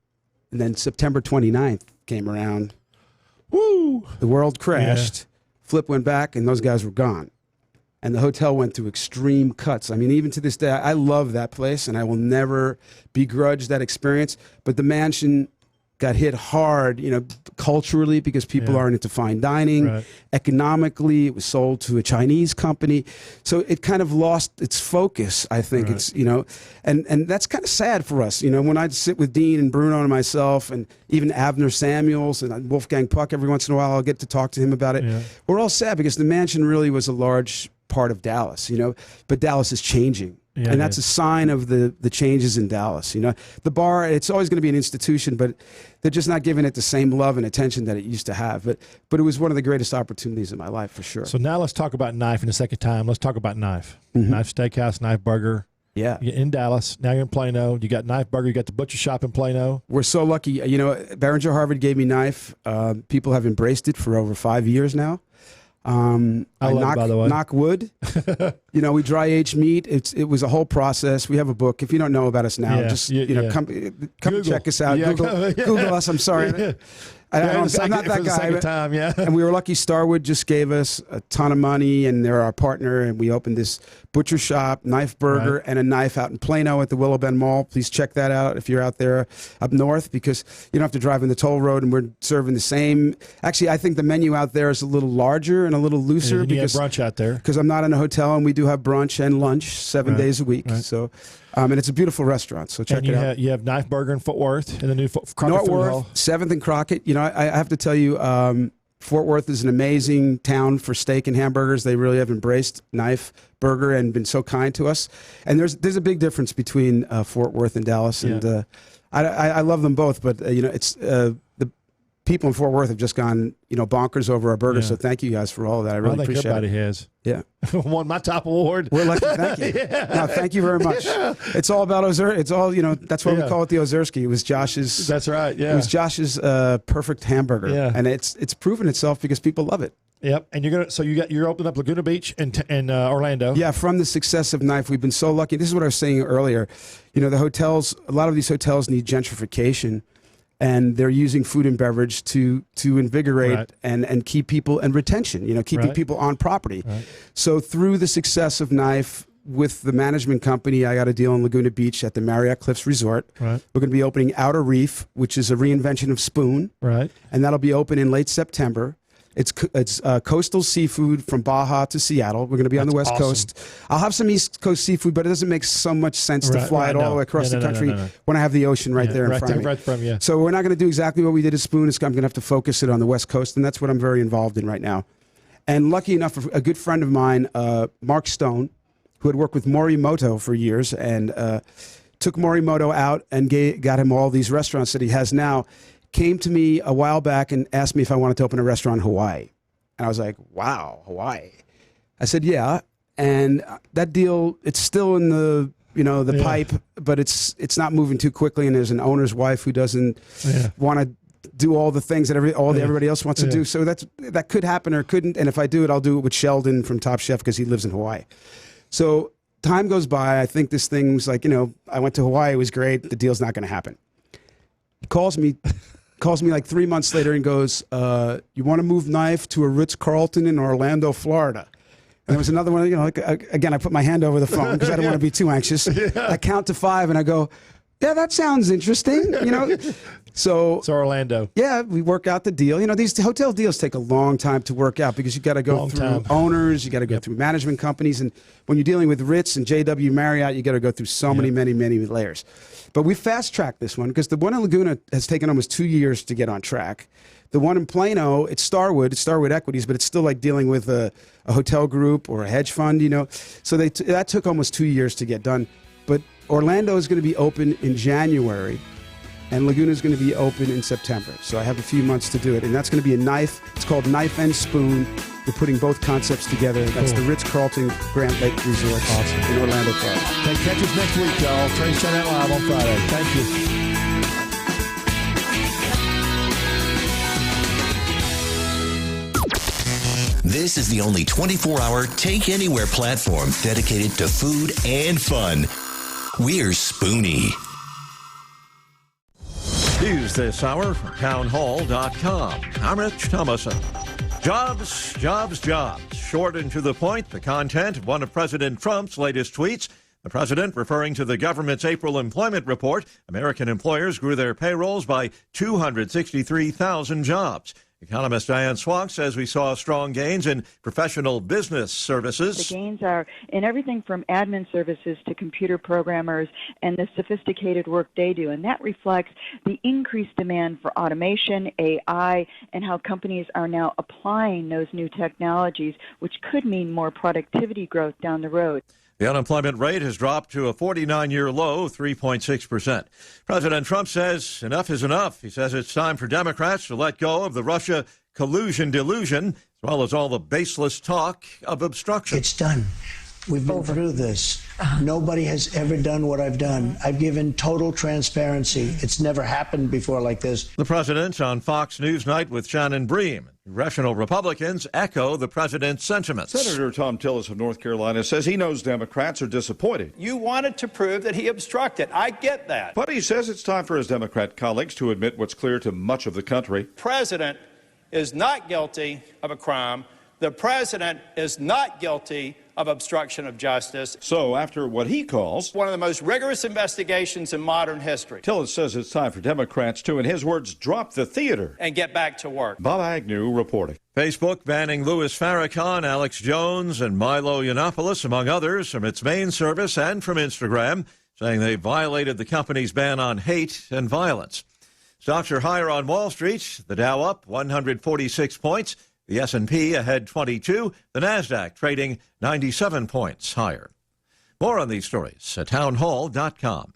Speaker 4: And then September 29th came around.
Speaker 3: Woo!
Speaker 4: The world crashed. Flip went back, and those guys were gone. And the hotel went through extreme cuts. I mean, even to this day, I love that place, and I will never begrudge that experience. But the mansion got hit hard, culturally, because people aren't into fine dining.
Speaker 3: Right.
Speaker 4: Economically, it was sold to a Chinese company. So it kind of lost its focus, I think.
Speaker 3: Right.
Speaker 4: It's, and that's kind of sad for us. When I'd sit with Dean and Bruno and myself, and even Abner Samuels and Wolfgang Puck, every once in a while I'll get to talk to him about it. Yeah. We're all sad because the mansion really was a large part of Dallas, but Dallas is changing. Yeah, and that's a sign of the changes in Dallas. The bar, it's always going to be an institution, but they're just not giving it the same love and attention that it used to have. But it was one of the greatest opportunities in my life, for sure.
Speaker 3: So now let's talk about Knife in a second time. Let's talk about Knife. Knife Steakhouse, Knife Burger.
Speaker 4: Yeah.
Speaker 3: You're in Dallas. Now you're in Plano. You got Knife Burger. You got the butcher shop in Plano.
Speaker 4: We're so lucky. Behringer Harvard gave me Knife. People have embraced it for over 5 years now.
Speaker 3: I love it, by the way.
Speaker 4: Knock wood. We dry age meat. It was a whole process. We have a book. If you don't know about us now, come check us out. Google us. I'm sorry. I'm not that guy. And we were lucky. Starwood just gave us a ton of money, and they're our partner. And we opened this butcher shop, Knife Burger, and a Knife out in Plano at the Willow Bend Mall. Please check that out if you're out there up north, because you don't have to drive in the toll road, and we're serving the same. Actually, I think the menu out there is a little larger and a little looser.
Speaker 3: And because you have brunch out there.
Speaker 4: Because I'm not in a hotel, and we do have brunch and lunch 7 days a week. Right. So. And it's a beautiful restaurant, so check it out.
Speaker 3: You have Knife Burger in Fort Worth, in the new Crockett Food Hall.
Speaker 4: 7th and Crockett. I have to tell you, Fort Worth is an amazing town for steak and hamburgers. They really have embraced Knife Burger and been so kind to us. And there's a big difference between Fort Worth and Dallas, and I love them both. But it's the people in Fort Worth have just gone bonkers over our burgers. So thank you guys for all of that. I really appreciate it.
Speaker 3: Everybody has.
Speaker 4: Yeah.
Speaker 3: Won my top award.
Speaker 4: We're lucky. Thank you. No, thank you very much. It's all about It's all, that's why we call it the Ozerski. It was Josh's.
Speaker 3: That's right. Yeah.
Speaker 4: It was Josh's perfect hamburger. Yeah. And it's proven itself because people love it.
Speaker 3: Yep. And you're opening up Laguna Beach in Orlando.
Speaker 4: Yeah. From the success of Knife, we've been so lucky. This is what I was saying earlier. The hotels, a lot of these hotels need gentrification. And they're using food and beverage to invigorate and keep people, and retention, keeping people on property. Right. So through the success of Knife with the management company, I got a deal in Laguna Beach at the Marriott Cliffs Resort. Right. We're going to be opening Outer Reef, which is a reinvention of Spoon. Right. And that'll be open in late September. It's coastal seafood from Baja to Seattle. We're going to be on the West Coast. I'll have some East Coast seafood, but it doesn't make so much sense to fly it all the way across the country when I have the ocean right there in front of me. So we're not going to do exactly what we did at Spoon. I'm going to have to focus it on the West Coast, and that's what I'm very involved in right now. And lucky enough, a good friend of mine, Mark Stone, who had worked with Morimoto for years, and took Morimoto out and got him all these restaurants that he has now, came to me a while back and asked me if I wanted to open a restaurant in Hawaii. And I was like, wow, Hawaii. I said, yeah. And that deal, it's still in the pipe, but it's not moving too quickly. And there's an owner's wife who doesn't want to do all the things that everybody else wants to do. So that could happen or couldn't. And if I do it, I'll do it with Sheldon from Top Chef because he lives in Hawaii. So time goes by. I think this thing's like, I went to Hawaii. It was great. The deal's not going to happen. He calls me like 3 months later and goes, you want to move Knife to a Ritz-Carlton in Orlando, Florida? And there was another one, again, I put my hand over the phone because I don't want to be too anxious. I count to 5 and I go, yeah, that sounds interesting, So
Speaker 3: Orlando.
Speaker 4: Yeah, we work out the deal. These hotel deals take a long time to work out because you got to go through owners, you got to go through management companies, and when you're dealing with Ritz and JW Marriott, you got to go through so many layers. But we fast-tracked this one because the one in Laguna has taken almost 2 years to get on track. The one in Plano, it's Starwood Equities, but it's still like dealing with a hotel group or a hedge fund, So that took almost 2 years to get done. But Orlando is going to be open in January, and Laguna is going to be open in September. So I have a few months to do it, and that's going to be a Knife. It's called Knife and Spoon. We're putting both concepts together. That's the Ritz-Carlton Grant Lake Resort in Orlando, Florida.
Speaker 3: Hey, catch us next week, y'all. Trey Chapman live on Friday. Thank you.
Speaker 8: This is the only 24-hour Take Anywhere platform dedicated to food and fun. We're Spoony.
Speaker 9: News this hour from townhall.com. I'm Rich Thomason. Jobs, jobs, jobs. Short and to the point, the content of one of President Trump's latest tweets. The president referring to the government's April employment report. American employers grew their payrolls by 263,000 jobs. Economist Diane Swonk says we saw strong gains in professional business services.
Speaker 10: The gains are in everything from admin services to computer programmers and the sophisticated work they do. And that reflects the increased demand for automation, AI, and how companies are now applying those new technologies, which could mean more productivity growth down the road.
Speaker 9: The unemployment rate has dropped to a 49-year low, 3.6%. President Trump says enough is enough. He says it's time for Democrats to let go of the Russia collusion delusion, as well as all the baseless talk of obstruction.
Speaker 11: It's done. We've been through this. Nobody has ever done what I've done. I've given total transparency. It's never happened before like this.
Speaker 9: The president on Fox News Night with Shannon Bream. Congressional Republicans echo the president's sentiments.
Speaker 12: Senator Tom Tillis of North Carolina says he knows Democrats are disappointed.
Speaker 13: You wanted to prove that he obstructed. I get that.
Speaker 12: But he says it's time for his Democrat colleagues to admit what's clear to much of the country.
Speaker 13: The president is not guilty of a crime. The president is not guilty of obstruction of justice.
Speaker 12: So after what he calls
Speaker 13: one of the most rigorous investigations in modern history,
Speaker 12: Tillis says it's time for Democrats to, in his words, drop the theater
Speaker 13: and get back to work.
Speaker 12: Bob Agnew reporting.
Speaker 9: Facebook banning Louis Farrakhan, Alex Jones, and Milo Yiannopoulos, among others, from its main service and from Instagram, saying they violated the company's ban on hate and violence. Stocks are higher on Wall Street. The Dow up 146 points. The S&P ahead 22, the NASDAQ trading 97 points higher. More on these stories at townhall.com.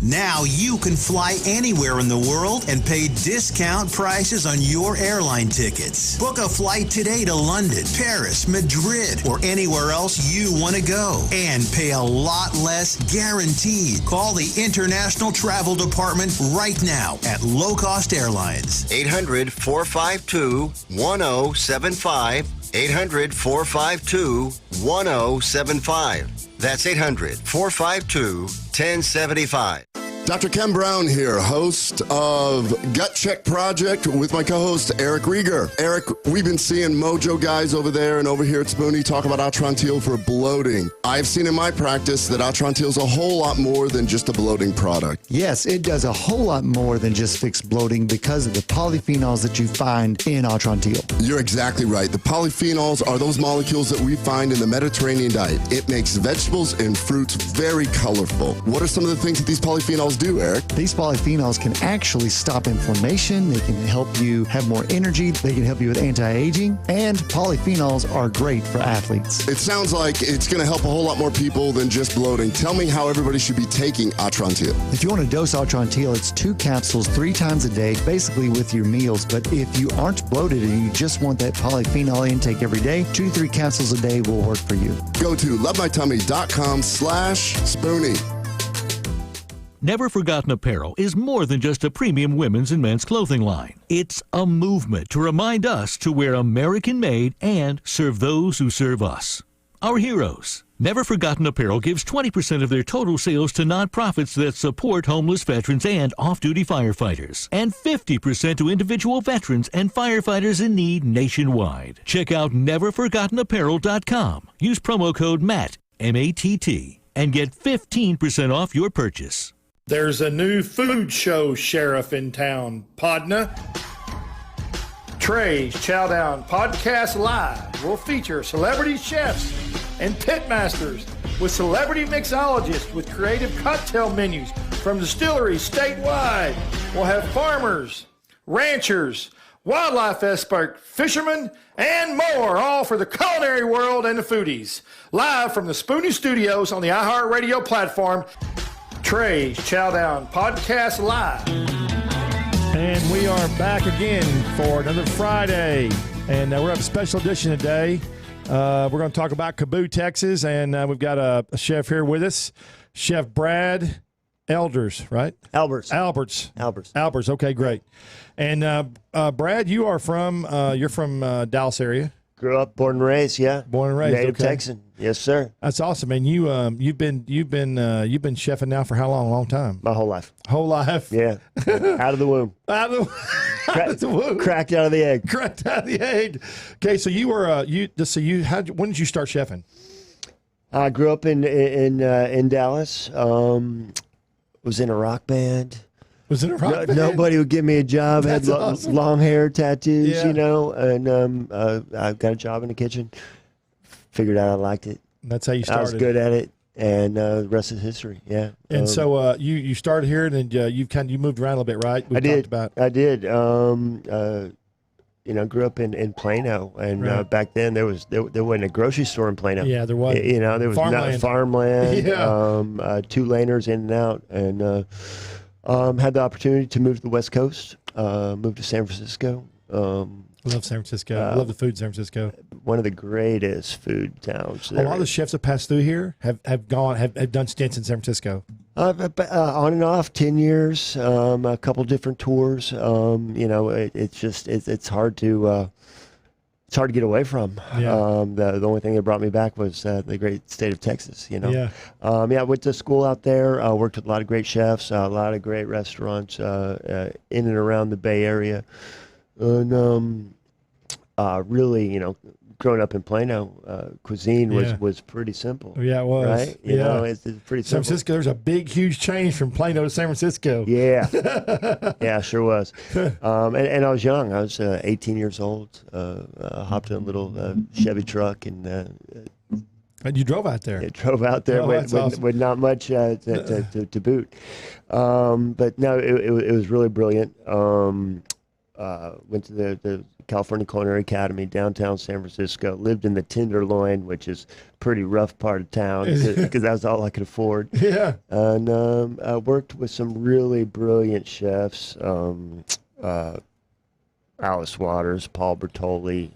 Speaker 14: Now you can fly anywhere in the world and pay discount prices on your airline tickets. Book a flight today to London, Paris, Madrid, or anywhere else you want to go and pay a lot less guaranteed. Call the International Travel Department right now at Low Cost Airlines.
Speaker 1: 800-452-1075. 800-452-1075. That's 800-452-1075.
Speaker 15: Dr. Ken Brown here, host of Gut Check Project with my co-host Eric Rieger. Eric, we've been seeing Mojo guys over there and over here at Spoony talk about Atrantil for bloating. I've seen in my practice that Atrantil is a whole lot more than just a bloating product.
Speaker 16: Yes, it does a whole lot more than just fix bloating because of the polyphenols that you find in Atrantil.
Speaker 15: You're exactly right. The polyphenols are those molecules that we find in the Mediterranean diet. It makes vegetables and fruits very colorful. What are some of the things that these polyphenols do, Eric?
Speaker 16: These polyphenols can actually stop inflammation. They can help you have more energy. They can help you with anti-aging. And polyphenols are great for athletes.
Speaker 15: It sounds like it's going to help a whole lot more people than just bloating. Tell me how everybody should be taking Atrantil.
Speaker 16: If you want to dose Atrantil, it's 2 capsules 3 times a day, basically with your meals. But if you aren't bloated and you just want that polyphenol intake every day, 2 to 3 capsules a day will work for you.
Speaker 15: Go to lovemytummy.com/Spoony.
Speaker 17: Never Forgotten Apparel is more than just a premium women's and men's clothing line. It's a movement to remind us to wear American-made and serve those who serve us. Our heroes. Never Forgotten Apparel gives 20% of their total sales to nonprofits that support homeless veterans and off-duty firefighters, and 50% to individual veterans and firefighters in need nationwide. Check out neverforgottenapparel.com. Use promo code MATT, M-A-T-T, and get 15% off your purchase.
Speaker 2: There's a new food show sheriff in town, Podna. Trey's Chowdown Podcast Live will feature celebrity chefs and pitmasters with celebrity mixologists with creative cocktail menus from distilleries statewide. We'll have farmers, ranchers, wildlife expert, fishermen, and more, all for the culinary world and the foodies. Live from the Spoony Studios on the iHeartRadio platform, Trey's Chowdown Podcast Live.
Speaker 3: And we are back again for another Friday. And we're have a special edition today. We're going to talk about Kaboo, Texas. And we've got a chef here with us, Chef Brad Elders, right?
Speaker 18: Alberts.
Speaker 3: Okay, great. And Brad, you are from Dallas area.
Speaker 18: Grew up, born and raised, yeah.
Speaker 3: Born and raised,
Speaker 18: native
Speaker 3: okay.
Speaker 18: Texan, yes, sir.
Speaker 3: That's awesome, man. You've been chefing now for how long? A long time.
Speaker 18: My whole life.
Speaker 3: Whole life.
Speaker 18: Yeah, out of the womb.
Speaker 3: Out of the womb.
Speaker 18: Cracked out of the egg.
Speaker 3: Cracked out of the egg. Okay, so you were when did you start chefing?
Speaker 18: I grew up in Dallas. Was in a rock band.
Speaker 3: Was in a rock band?
Speaker 18: Nobody would give me a job.
Speaker 3: That's
Speaker 18: Had
Speaker 3: awesome.
Speaker 18: long hair, tattoos,
Speaker 3: Yeah.
Speaker 18: you know, and I got a job in the kitchen. Figured out I liked it.
Speaker 3: That's how you started.
Speaker 18: I was good at it, and the rest is history. Yeah.
Speaker 3: And so you started here, and then you moved around a little bit, right?
Speaker 18: I did. I did. Grew up in Plano, and
Speaker 3: Right.
Speaker 18: back then there wasn't a grocery store in Plano.
Speaker 3: Yeah, there was.
Speaker 18: You know, there was
Speaker 3: Farmland.
Speaker 18: farmland.
Speaker 3: Yeah.
Speaker 18: 2 laners in and out, and had the opportunity to move to the West Coast. Moved to San Francisco.
Speaker 3: Love San Francisco. I love the food in San Francisco.
Speaker 18: One of the greatest food towns.
Speaker 3: A lot of the chefs that passed through here have done stints in San Francisco.
Speaker 18: On and off, 10 years, a couple different tours. It's hard to get away from.
Speaker 3: Yeah.
Speaker 18: The only thing that brought me back was the great state of Texas. You know.
Speaker 3: Yeah.
Speaker 18: I went to school out there. Worked with a lot of great chefs, a lot of great restaurants in and around the Bay Area, and really, growing up in Plano, cuisine was pretty simple.
Speaker 3: Yeah, it was.
Speaker 18: Right? You know, it's pretty
Speaker 3: San
Speaker 18: simple.
Speaker 3: Francisco, there's a big, huge change from Plano to San Francisco.
Speaker 18: Yeah. Yeah, sure was. And I was young. I was 18 years old. Hopped in a little Chevy truck and
Speaker 3: you drove out there.
Speaker 18: Drove out there with not much to boot. But no, it was really brilliant. Went to the California Culinary Academy, downtown San Francisco. Lived in the Tenderloin, which is a pretty rough part of town because that was all I could afford.
Speaker 3: Yeah.
Speaker 18: And I worked with some really brilliant chefs. Alice Waters, Paul Bertoli.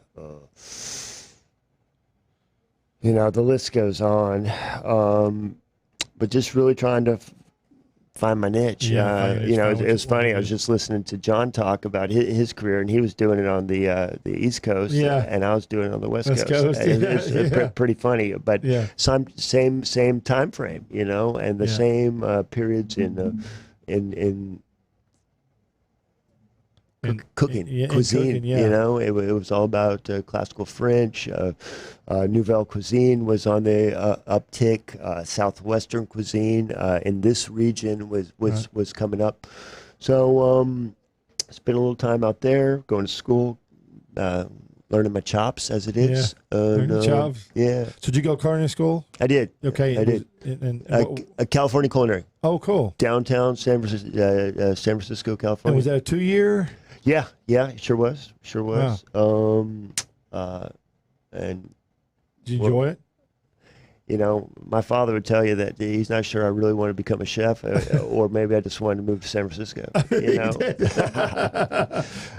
Speaker 18: The list goes on. But just really trying to find my niche. It was funny. I was just listening to John talk about his career, and he was doing it on the East Coast, and I was doing it on the West Coast. It was pretty funny, but same time frame, and the same periods in cooking, cuisine. It was all about classical French. Nouvelle cuisine was on the uptick. Southwestern cuisine in this region was coming up. So spent a little time out there, going to school, learning my chops as it is.
Speaker 3: Learning chops.
Speaker 18: Yeah.
Speaker 3: So did you go to culinary school?
Speaker 18: I did.
Speaker 3: Okay.
Speaker 18: I did. A California Culinary.
Speaker 3: Oh, cool.
Speaker 18: Downtown San Francisco, California.
Speaker 3: And was that a 2-year?
Speaker 18: Yeah, it sure was.
Speaker 3: Wow.
Speaker 18: And
Speaker 3: did you enjoy it?
Speaker 18: My father would tell you that he's not sure I really want to become a chef, or maybe I just wanted to move to San Francisco.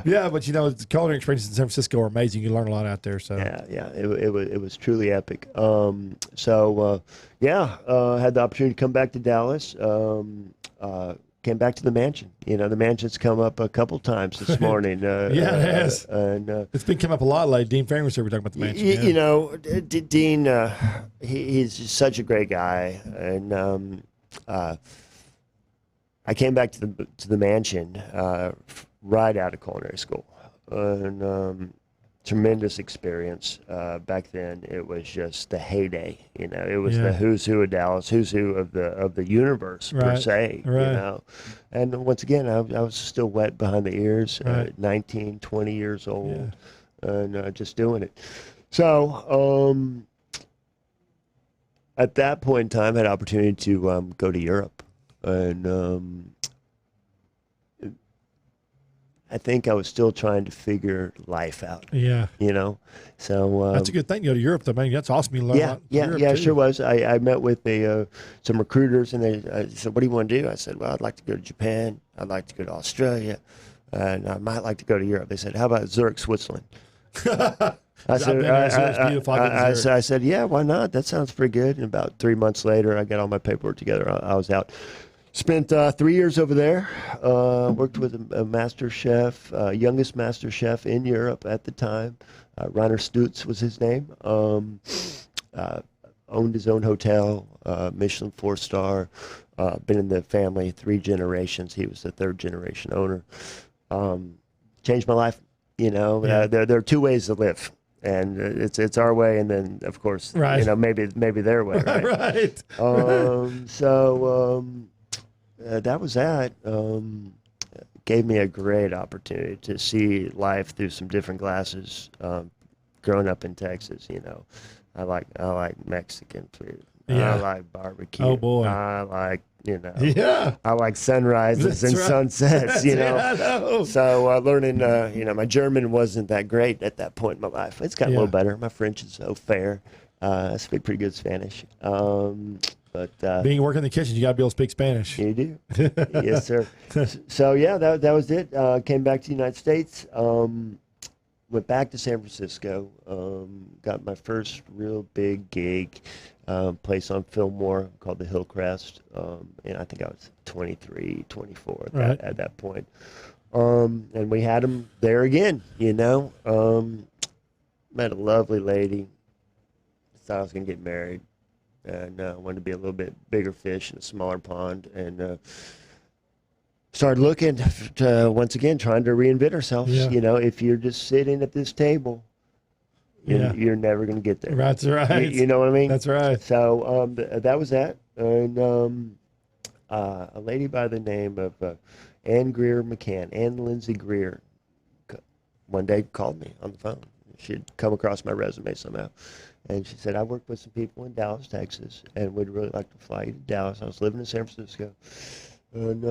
Speaker 3: Yeah, but the culinary experiences in San Francisco are amazing. You learn a lot out there. So
Speaker 18: it was truly epic. Had the opportunity to come back to Dallas. came back to the mansion. You know, the mansion's come up a couple times this morning.
Speaker 3: Yeah, it has.
Speaker 18: And
Speaker 3: it's been come up a lot lately. Dean Framer's here. We're talking about the mansion.
Speaker 18: You know, Dean, he's just such a great guy, and I came back to the mansion right out of culinary school, and tremendous experience. Back then, it was just the heyday. You know, it was the who's who of Dallas, who's who of the universe per se.
Speaker 3: Right.
Speaker 18: You know, and once again, I was still wet behind the ears, 19, 20 years old, and just doing it. So at that point in time, I had opportunity to go to Europe, and I think I was still trying to figure life out.
Speaker 3: Yeah.
Speaker 18: You know, so
Speaker 3: that's a good thing. You go to Europe, though, man. That's awesome. You learn a lot.
Speaker 18: Yeah, sure was. I met with some recruiters, and they said, "What do you want to do?" I said, "Well, I'd like to go to Japan. I'd like to go to Australia, and I might like to go to Europe." They said, "How about Zurich, Switzerland?" I said, "Yeah, why not? That sounds pretty good." And about 3 months later, I got all my paperwork together. I was out. Spent 3 years over there. Worked with a master chef, youngest master chef in Europe at the time. Rainer Stutz was his name. Owned his own hotel, Michelin 4-star. Been in the family 3 generations. He was the 3rd generation owner. Changed my life. You know, there are 2 ways to live. And it's our way, and then of course, you know, maybe their way, right?
Speaker 3: Right.
Speaker 18: That was that. Gave me a great opportunity to see life through some different glasses. Growing up in Texas, you know, I like Mexican food.
Speaker 3: Yeah.
Speaker 18: I like barbecue.
Speaker 3: Oh boy.
Speaker 18: I like, you know.
Speaker 3: Yeah.
Speaker 18: I like sunrises and sunsets. You know.
Speaker 3: I know.
Speaker 18: So learning, you know, my German wasn't that great at that point in my life. It's got a little better. My French is so fair. I speak pretty good Spanish. But
Speaker 3: being working in the kitchen, you got to be able to speak Spanish.
Speaker 18: You do. Yes, sir. So yeah, that was it. Came back to the United States. Went back to San Francisco. Got my first real big gig. Place on Fillmore called the Hillcrest. And I think I was 23, 24 at that point. And we had them there again. You know, met a lovely lady. Thought I was gonna get married. And wanted to be a little bit bigger fish in a smaller pond, and started looking to once again trying to reinvent ourselves.
Speaker 3: Yeah.
Speaker 18: You know, if you're just sitting at this table, you're never going to get there.
Speaker 3: That's right.
Speaker 18: You know what I mean?
Speaker 3: That's right.
Speaker 18: So that was that, and a lady by the name of Ann Lindsay Greer, one day called me on the phone. She'd come across my resume somehow. And she said, I work with some people in Dallas, Texas, and would really like to fly you to Dallas. I was living in San Francisco. And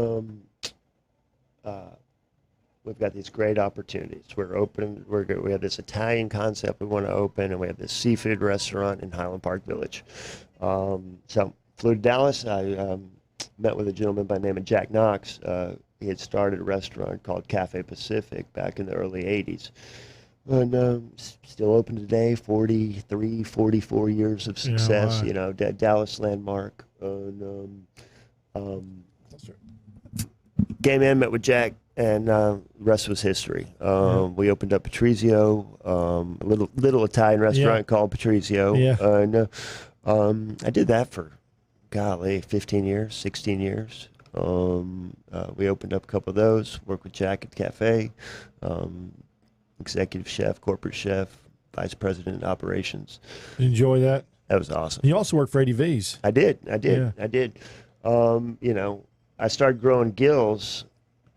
Speaker 18: we've got these great opportunities. We're open. We have this Italian concept we want to open, and we have this seafood restaurant in Highland Park Village. So flew to Dallas. I met with a gentleman by the name of Jack Knox. He had started a restaurant called Cafe Pacific back in the early 80s. And still open today, 43, 44 years of success,
Speaker 3: Yeah, wow.
Speaker 18: You know, Dallas landmark. And, came in, met with Jack, and the rest was history. We opened up Patrizio, a little Italian restaurant called Patrizio.
Speaker 3: Yeah.
Speaker 18: And I did that for, 15 years, 16 years. We opened up a couple of those, worked with Jack at the cafe. Executive chef, corporate chef, vice president of operations.
Speaker 3: Enjoy that.
Speaker 18: That was awesome.
Speaker 3: You also worked for ADVs.
Speaker 18: I did.
Speaker 3: Yeah.
Speaker 18: You know, I started growing gills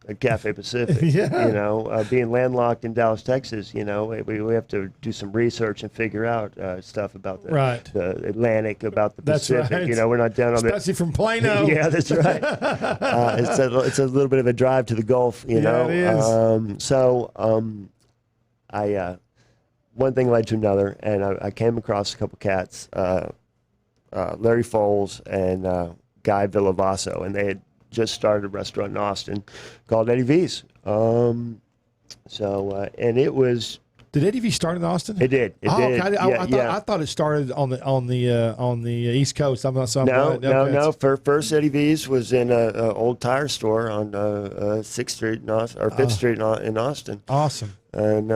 Speaker 18: at Cafe Pacific.
Speaker 3: Yeah.
Speaker 18: You know, being landlocked in Dallas, Texas, you know, we have to do some research and figure out stuff about the Atlantic, about the Pacific.
Speaker 3: Right.
Speaker 18: You know, we're not down on
Speaker 3: especially from Plano.
Speaker 18: Yeah, that's right. It's a little bit of a drive to the Gulf, you know.
Speaker 3: It is.
Speaker 18: One thing led to another, and I came across a couple cats, Larry Foles and Guy Villavaso, and they had just started a restaurant in Austin called Eddie V's. And it was
Speaker 3: Did ADV start in Austin?
Speaker 15: It did. It did.
Speaker 3: Okay. I thought it started on the East Coast.
Speaker 15: No. First Eddie V's was in an old tire store on 6th Street in Austin, or 5th Street in Austin.
Speaker 3: Awesome.
Speaker 15: And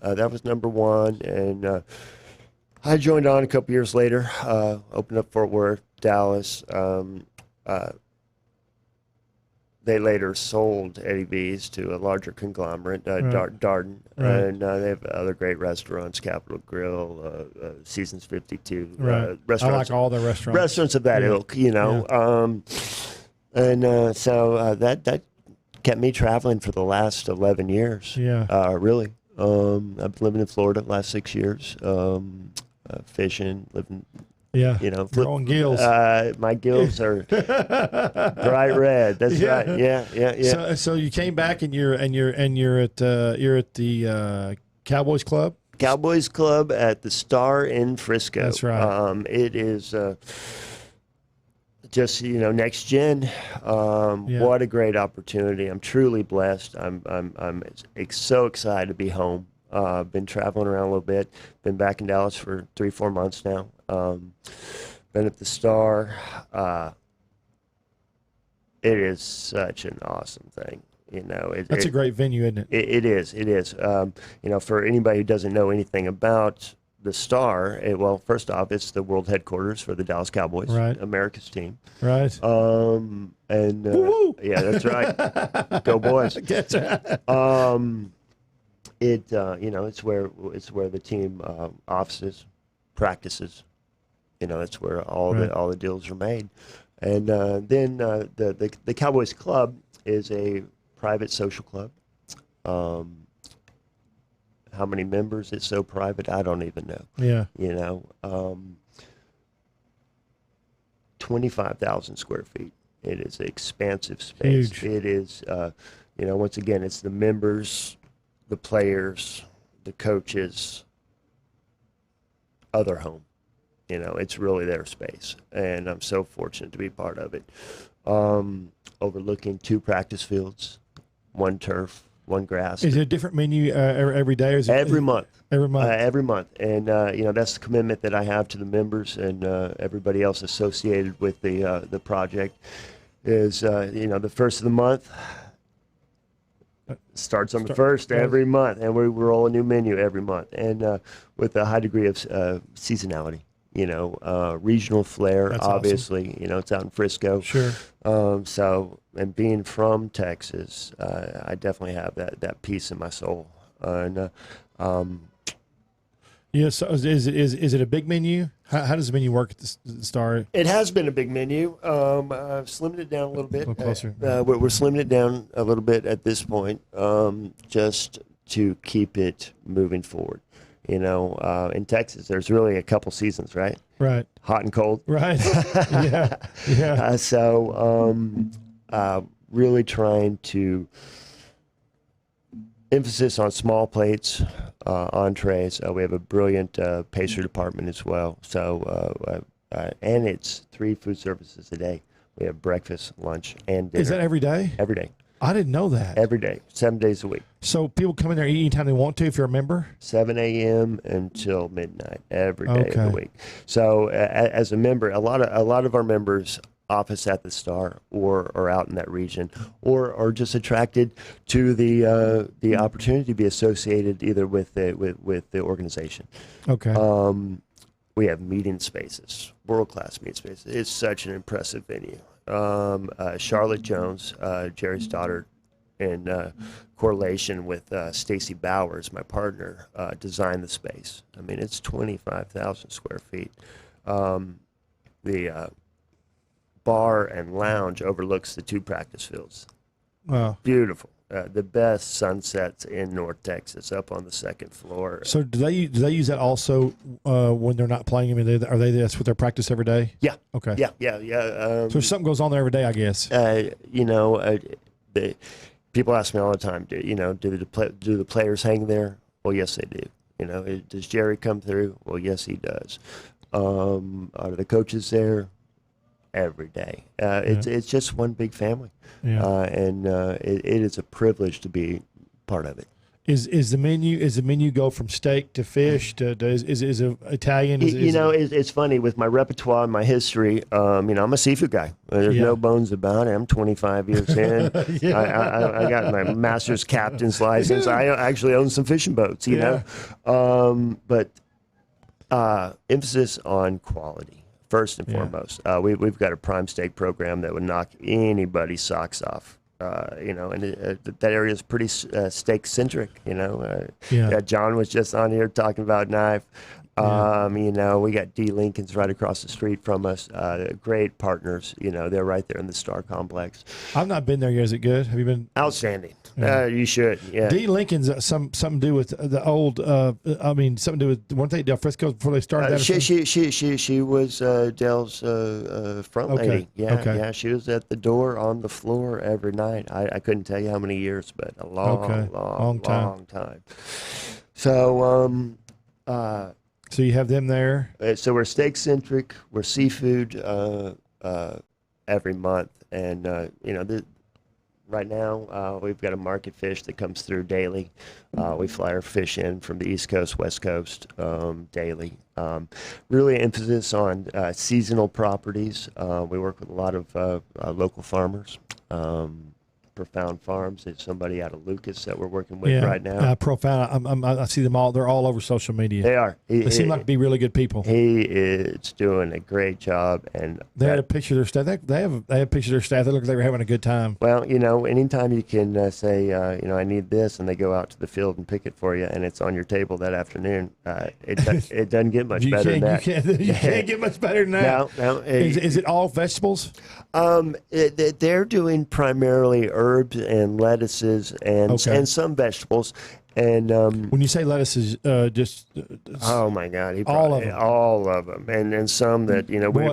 Speaker 15: that was number one. And I joined on a couple years later. Opened up Fort Worth, Dallas. They later sold Eddie V's to a larger conglomerate, Darden, and they have other great restaurants: Capitol Grill, Seasons 52. Restaurants.
Speaker 3: I like all the restaurants.
Speaker 15: Restaurants of that ilk, you know. Yeah. So that kept me traveling for the last 11 years.
Speaker 3: Yeah.
Speaker 15: Really. I've been living in Florida the last 6 years. Fishing, living.
Speaker 3: Yeah,
Speaker 15: you know,
Speaker 3: growing gills.
Speaker 15: My gills are bright red. That's right. Yeah.
Speaker 3: So you came back and you're at the Cowboys Club.
Speaker 15: Cowboys Club at the Star in Frisco.
Speaker 3: That's right.
Speaker 15: It is just next gen. What a great opportunity! I'm truly blessed. I'm so excited to be home. Been traveling around a little bit. Been back in Dallas for 3-4 months now. Been at the Star. It is such an awesome thing.
Speaker 3: That's a great venue, isn't it?
Speaker 15: It is. It is. For anybody who doesn't know anything about the Star, first off, it's the world headquarters for the Dallas Cowboys,
Speaker 3: right?
Speaker 15: America's team,
Speaker 3: right?
Speaker 15: Yeah, that's right. Go boys!
Speaker 3: That's right.
Speaker 15: It's where the team offices, practices. It's where all the deals are made, and then the Cowboys Club is a private social club. How many members? It's so private, I don't even know.
Speaker 3: Yeah.
Speaker 15: 25,000 square feet. It is an expansive space.
Speaker 3: Huge.
Speaker 15: It is, once again, it's the members, the players, the coaches, other home. It's really their space, and I'm so fortunate to be part of it. Overlooking 2 practice fields, 1 turf, 1 grass.
Speaker 3: Is it a different menu every day? Or is it,
Speaker 15: every month.
Speaker 3: Every month.
Speaker 15: Every month, and that's the commitment that I have to the members and everybody else associated with the project. Is the first of the month. Starts on the first every month, and we roll a new menu every month, and with a high degree of seasonality. Regional flair.
Speaker 3: That's
Speaker 15: obviously,
Speaker 3: awesome.
Speaker 15: It's out in Frisco.
Speaker 3: Sure.
Speaker 15: And being from Texas, I definitely have that peace in my soul. And
Speaker 3: So is it a big menu? How does the menu work at the Star?
Speaker 15: It has been a big menu. I've slimmed it down a little bit.
Speaker 3: A little closer.
Speaker 15: We're slimming it down a little bit at this point, just to keep it moving forward. In Texas, there's really a couple seasons, right?
Speaker 3: Right.
Speaker 15: Hot and cold.
Speaker 3: Right. Yeah.
Speaker 15: Really trying to emphasis on small plates, entrees. We have a brilliant pastry department as well. And it's 3 food services a day. We have breakfast, lunch, and dinner.
Speaker 3: Is that every day?
Speaker 15: Every day.
Speaker 3: I didn't know that.
Speaker 15: Every day, 7 days a week.
Speaker 3: So people come in there anytime they want to if you're a member?
Speaker 15: 7 a.m. until midnight every day of the week. So as a member, a lot of our members office at the Star or are out in that region or are just attracted to the opportunity to be associated either with the organization.
Speaker 3: Okay.
Speaker 15: We have meeting spaces, world-class meeting spaces. It's such an impressive venue. Charlotte Jones, Jerry's daughter, in correlation with Stacy Bowers, my partner, designed the space. I mean, it's 25,000 square feet. The bar and lounge overlooks the 2 practice fields.
Speaker 3: Wow.
Speaker 15: Beautiful. The best sunsets in North Texas, up on the 2nd floor.
Speaker 3: So do they use that also when they're not playing? I mean, that's what their practice every day?
Speaker 15: Yeah.
Speaker 3: Okay.
Speaker 15: Yeah.
Speaker 3: So something goes on there every day, I guess.
Speaker 15: People ask me all the time, do the players hang there? Well, yes, they do. Does Jerry come through? Well, yes, he does. Are the coaches there? Every day. It's just one big family.
Speaker 3: Yeah.
Speaker 15: And it is a privilege to be part of it.
Speaker 3: Is the menu go from steak to fish to is it Italian?
Speaker 18: It's funny with my repertoire and my history. I'm a seafood guy. There's no bones about it. I'm 25 years in. I got my master's captain's license. I actually own some fishing boats. But emphasis on quality first and foremost. We've got a prime steak program that would knock anybody's socks off. That area is pretty steak centric. John was just on here talking about knife. We got D. Lincoln's right across the street from us. Great partners. They're right there in the Star Complex.
Speaker 3: I've not been there yet. Is it good? Have you been?
Speaker 18: Outstanding.
Speaker 3: Yeah.
Speaker 18: You should. Yeah.
Speaker 3: D. Lincoln's something to do with the old. Something to do with weren't they Del Frisco's before they started that?
Speaker 18: She was Del's front lady. Yeah. She was at the door on the floor every night. I couldn't tell you how many years, but a long time. So.
Speaker 3: So you have them there.
Speaker 18: So we're steak centric. We're seafood every month, and right now we've got a market fish that comes through daily. We fly our fish in from the East Coast, West Coast daily. Really emphasis on seasonal properties. We work with a lot of local farmers. Profound Farms is somebody out of Lucas that we're working with right now.
Speaker 3: Profound. I see them all. They're all over social media.
Speaker 18: They are.
Speaker 3: They seem like to be really good people.
Speaker 18: He is doing a great job, and
Speaker 3: they had a picture of their staff. They have a picture of their staff. They look like they were having a good time.
Speaker 18: Well, anytime you can say, I need this, and they go out to the field and pick it for you, and it's on your table that afternoon. It doesn't get much better than that.
Speaker 3: You can't get much better than that.
Speaker 18: No.
Speaker 3: Is it all vegetables?
Speaker 18: They're doing primarily herbs and lettuces and some vegetables. And
Speaker 3: when you say lettuces,
Speaker 18: oh my God,
Speaker 3: all
Speaker 18: of them, and some that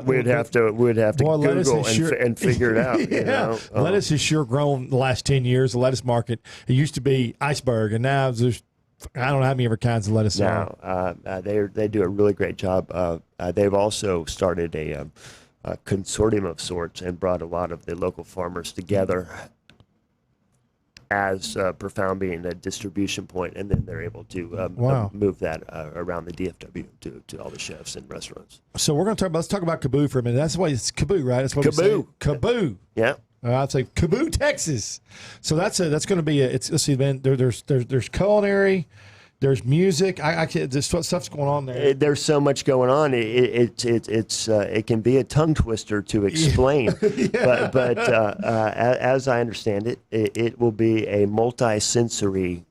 Speaker 18: we'd have to Google and figure it out.
Speaker 3: Lettuce has sure grown the last 10 years. The lettuce market, it used to be iceberg, and now there's I don't know how many other kinds of lettuce.
Speaker 18: They do a really great job. They've also started a consortium of sorts and brought a lot of the local farmers together as Profound being a distribution point, and then they're able to move that around the DFW to all the chefs and restaurants.
Speaker 3: So we're going to let's talk about Kaboo for a minute. That's why it's Kaboo, right? That's what
Speaker 18: Kaboo.
Speaker 3: Kaboo.
Speaker 18: Yeah.
Speaker 3: I'd say Kaboo, Texas. So that's going to be let's see, man. There's culinary. There's music. There's stuff's going on there.
Speaker 18: There's so much going on. It can be a tongue twister to explain. But as I understand it, it will be a multi-sensory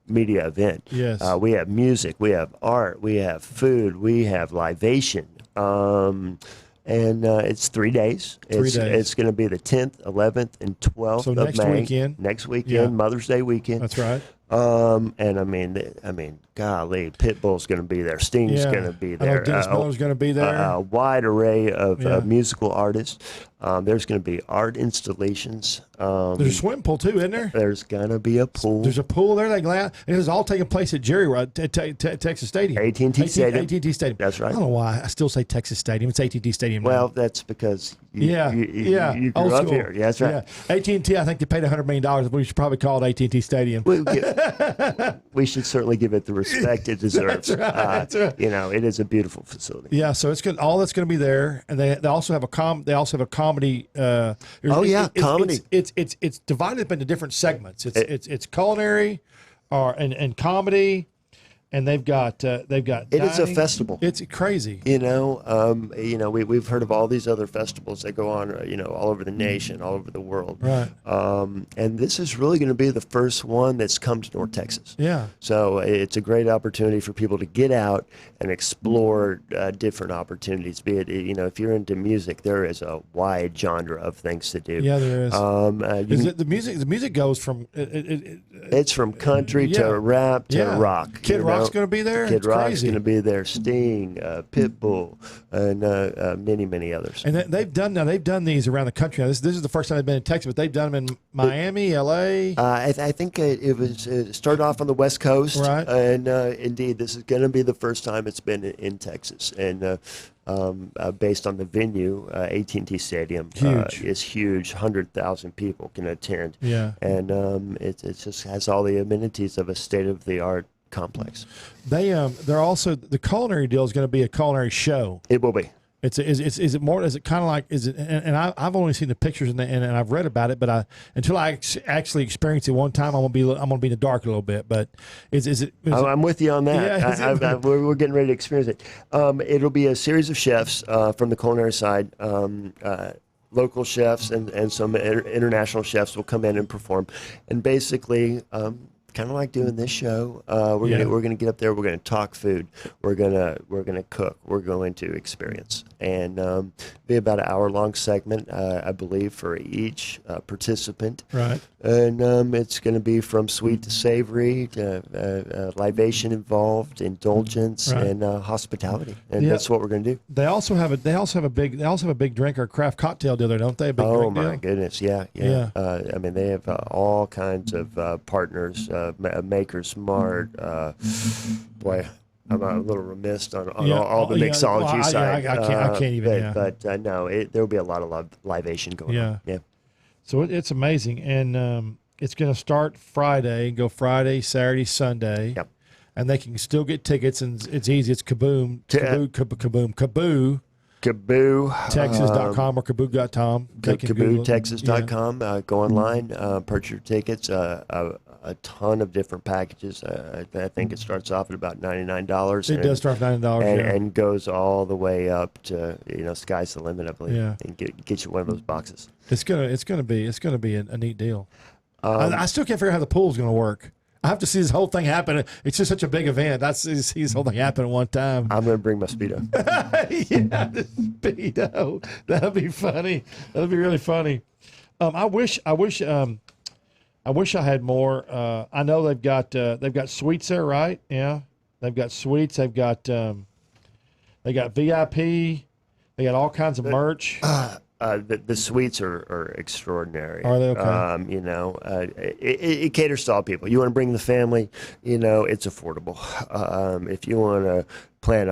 Speaker 18: media event.
Speaker 3: Yes.
Speaker 18: We have music. We have art. We have food. We have libation. And it's 3 days. It's going to be the 10th, 11th, and 12th of May. Next weekend, Mother's Day weekend.
Speaker 3: That's right.
Speaker 18: And I mean, golly, Pitbull's going to be there. Sting's going to be there.
Speaker 3: Dennis Miller's going to be there.
Speaker 18: A wide array of musical artists. There's going to be art installations.
Speaker 3: There's a swimming pool too, isn't there?
Speaker 18: There's going to be a pool.
Speaker 3: There's a pool there. It is all taking place at Texas Stadium.
Speaker 18: AT&T Stadium.
Speaker 3: AT&T Stadium.
Speaker 18: That's right.
Speaker 3: I don't know why I still say Texas Stadium. It's AT&T Stadium.
Speaker 18: Well, that's because you grew up here. Yeah, that's right.
Speaker 3: Yeah. AT&T, I think they paid $100 million. But we should probably call it AT&T Stadium.
Speaker 18: We should certainly give it the respect it deserves.
Speaker 3: That's right.
Speaker 18: It is a beautiful facility.
Speaker 3: Yeah, so it's good. All that's going to be there, and they also have a comedy.
Speaker 18: Comedy.
Speaker 3: It's divided up into different segments. It's culinary, and comedy, and they've got
Speaker 18: It
Speaker 3: dining.
Speaker 18: is a festival.
Speaker 3: It's crazy.
Speaker 18: We've heard of all these other festivals that go on, all over the nation, all over the world.
Speaker 3: Right.
Speaker 18: And this is really going to be the first one that's come to North Texas.
Speaker 3: Yeah.
Speaker 18: So it's a great opportunity for people to get out and explore different opportunities. Be it, if you're into music, there is a wide genre of things to do.
Speaker 3: Yeah, there is. The music goes from
Speaker 18: it's from country to rap to rock.
Speaker 3: Kid Rock's going to be there.
Speaker 18: Kid Rock's going to be there. Sting, Pitbull, and many, many others.
Speaker 3: And they've done these around the country. Now, this is the first time they've been in Texas, but they've done them in Miami, L.A.
Speaker 18: I think it started off on the West Coast,
Speaker 3: right?
Speaker 18: And indeed, this is going to be the first time it's been in Texas. And based on the venue. AT&T Stadium is huge. 100,000 people can attend.
Speaker 3: Yeah.
Speaker 18: And it just has all the amenities of a state-of-the-art complex.
Speaker 3: They're also, the culinary deal is going to be a culinary show.
Speaker 18: It will be.
Speaker 3: Is it more? Is it kind of like? Is it? And I've only seen the pictures and I've read about it, but until I actually experienced it one time, I'm gonna be in the dark a little bit. But is it?
Speaker 18: I'm with you on that.
Speaker 3: Yeah,
Speaker 18: we're getting ready to experience it. It'll be a series of chefs from the culinary side. Local chefs and some international chefs will come in and perform, and basically. Kind of like doing this show, we're gonna get up there. We're gonna talk food. We're gonna cook. We're going to experience, and be about an hour-long segment, I believe, for each participant.
Speaker 3: Right.
Speaker 18: And it's going to be from sweet to savory, libation involved, indulgence, and hospitality, and that's what we're going to do.
Speaker 3: They also have a big drink or craft cocktail deal there, don't they? A big drink deal?
Speaker 18: My goodness, yeah. I mean, they have all kinds of partners. Maker's Mart, boy, I'm a little remiss on all the mixology side.
Speaker 3: I can't even.
Speaker 18: But no, there will be a lot of libation going on. Yeah.
Speaker 3: So it's amazing, and it's going to start Friday, go Friday, Saturday, Sunday.
Speaker 18: Yep.
Speaker 3: And they can still get tickets, and it's easy. It's Kaboo, Texas.com or Kaboo.com.
Speaker 18: KabooTexas.com. Go online, purchase your tickets. A ton of different packages. I think it starts off at about $99.
Speaker 3: It does start at $99,
Speaker 18: and goes all the way up to sky's the limit, I believe.
Speaker 3: Yeah.
Speaker 18: And get you one of those boxes.
Speaker 3: It's gonna be a neat deal. I still can't figure out how the pool's gonna work. I have to see this whole thing happen. It's just such a big event. That's see this whole thing happen at one time.
Speaker 18: I'm going to bring my Speedo.
Speaker 3: The Speedo. That'll be funny. That'll be really funny. I wish I had more. I know they've got suites there, right? Yeah, they've got suites. They got VIP. They got all kinds of merch.
Speaker 18: The suites are extraordinary.
Speaker 3: Are they okay?
Speaker 18: It caters to all people. You want to bring the family, it's affordable. If you want to plan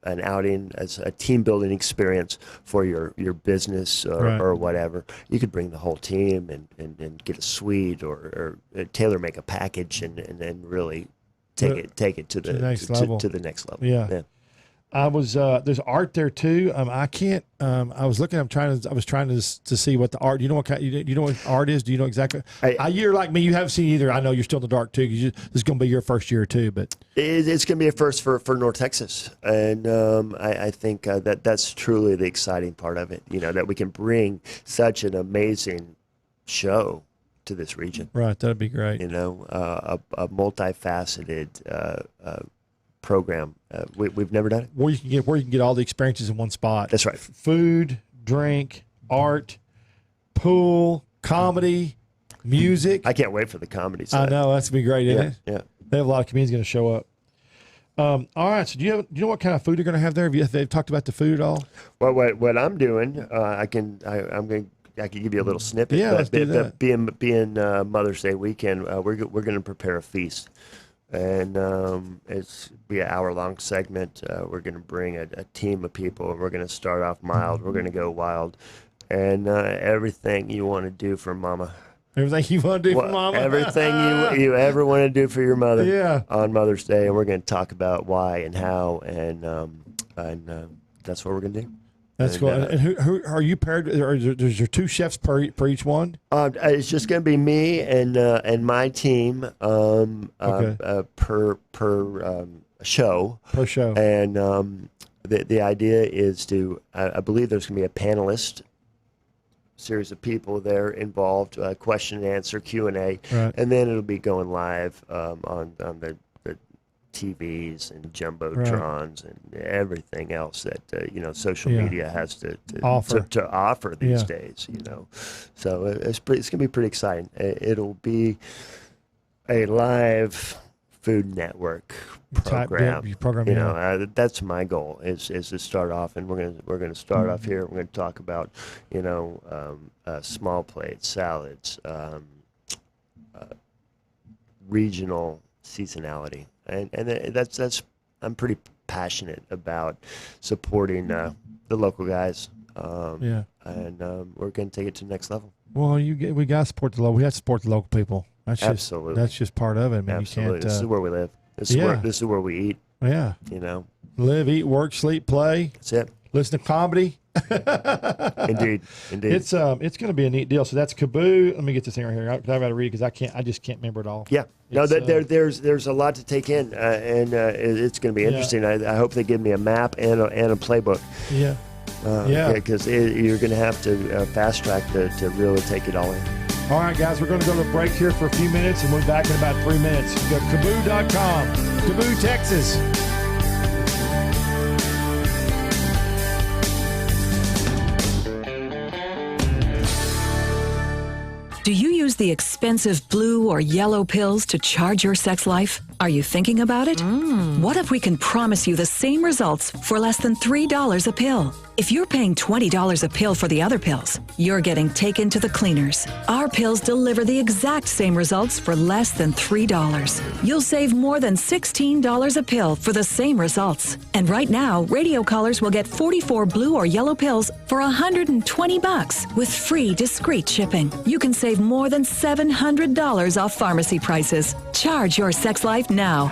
Speaker 18: an outing as a team building experience for your business or whatever, you could bring the whole team and get a suite or tailor make a package and then really take it to the next level. To the next level.
Speaker 3: Yeah. I was there's art there too. I can't. I was looking. I was trying to see what the art. You know what kind? You know what art is? Do you know exactly? You're like me. You haven't seen either. I know you're still in the dark too. This is going to be your first year too. But
Speaker 18: it's going to be a first for North Texas, and I think that's truly the exciting part of it. That we can bring such an amazing show to this region.
Speaker 3: Right. That'd be great.
Speaker 18: A multifaceted. Program. We've never done it.
Speaker 3: Where you can get all the experiences in one spot.
Speaker 18: That's right.
Speaker 3: Food, drink, art, pool, comedy, music.
Speaker 18: I can't wait for the comedy side.
Speaker 3: I know that's gonna be great, isn't it?
Speaker 18: Yeah.
Speaker 3: They have a lot of comedians going to show up. All right. So do you know what kind of food you're going to have there? Have they talked about the food at all?
Speaker 18: Well, what I'm doing, I can give you a little snippet.
Speaker 3: Yeah, let's do that.
Speaker 18: Being Mother's Day weekend, we're going to prepare a feast. And it's be an hour-long segment. We're going to bring a team of people, and we're going to start off mild. We're going to go wild, and everything you want to do for Mama.
Speaker 3: Everything you want to do for Mama.
Speaker 18: Everything you ever want to do for your mother.
Speaker 3: Yeah.
Speaker 18: On Mother's Day, and we're going to talk about why and how, and that's what we're going to do.
Speaker 3: That's cool. And who are you paired? Or there's your two chefs per each one?
Speaker 18: It's just going to be me and my team per show.
Speaker 3: Per show.
Speaker 18: And the idea is to I believe there's going to be a panelist series of people there involved, question and answer, Q&A, and then it'll be going live on the TVs and jumbotrons and everything else that social media has to offer these days. So it's going to be pretty exciting. It'll be a live Food Network program. That's my goal is to start off, and we're going to start off here. We're going to talk about small plates, salads, regional seasonality. And that's I'm pretty passionate about supporting the local guys.
Speaker 3: Yeah.
Speaker 18: And we're going to take it to the next level.
Speaker 3: Well, we got to support the local. We have to support the local people.
Speaker 18: Absolutely.
Speaker 3: That's just part of it. I mean,
Speaker 18: Absolutely.
Speaker 3: You can't.
Speaker 18: This is where we live. This is where we eat.
Speaker 3: Yeah.
Speaker 18: You know.
Speaker 3: Live, eat, work, sleep, play.
Speaker 18: That's it.
Speaker 3: Listen to comedy.
Speaker 18: Indeed.
Speaker 3: It's going to be a neat deal. So that's Kaboo. Let me get this thing right here. I've got to read because I just can't remember it all.
Speaker 18: Yeah. No, there's a lot to take in, and it's going to be interesting. I hope they give me a map and a playbook.
Speaker 3: Yeah.
Speaker 18: Because you're going to have to fast track to really take it all in.
Speaker 3: All right, guys, we're going to go to a break here for a few minutes, and we'll be back in about 3 minutes. Go to Kaboo.com. Kaboo, Texas.
Speaker 19: Do you use the expensive blue or yellow pills to charge your sex life? Are you thinking about it? What if we can promise you the same results for less than $3 a pill? If you're paying $20 a pill for the other pills, you're getting taken to the cleaners. Our pills deliver the exact same results for less than $3. You'll save more than $16 a pill for the same results. And right now, radio callers will get 44 blue or yellow pills for $120 with free discreet shipping. You can save more than $700 off pharmacy prices. Charge your sex life now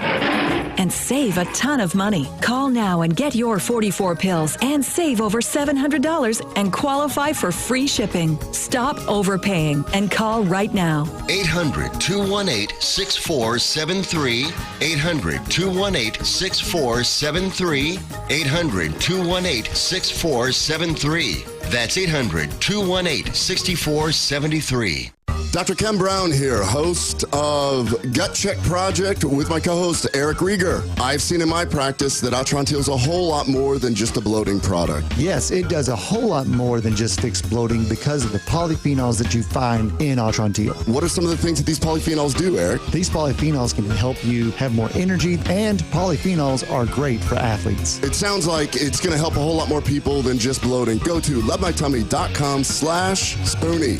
Speaker 19: and save a ton of money. Call now and get your 44 pills and save over $700 and qualify for free shipping. Stop overpaying and call right now.
Speaker 1: 800-218-6473. 800-218-6473. 800-218-6473. That's 800-218-6473.
Speaker 15: Dr. Ken Brown here, host of Gut Check Project with my co-host Eric Rieger. I've seen in my practice that Atrantil is a whole lot more than just a bloating product.
Speaker 16: Yes, it does a whole lot more than just fix bloating because of the polyphenols that you find in Atrantil.
Speaker 15: What are some of the things that these polyphenols do, Eric?
Speaker 16: These polyphenols can help you have more energy, and polyphenols are great for athletes.
Speaker 15: It sounds like it's going to help a whole lot more people than just bloating. Go to lovemytummy.com/Spoony.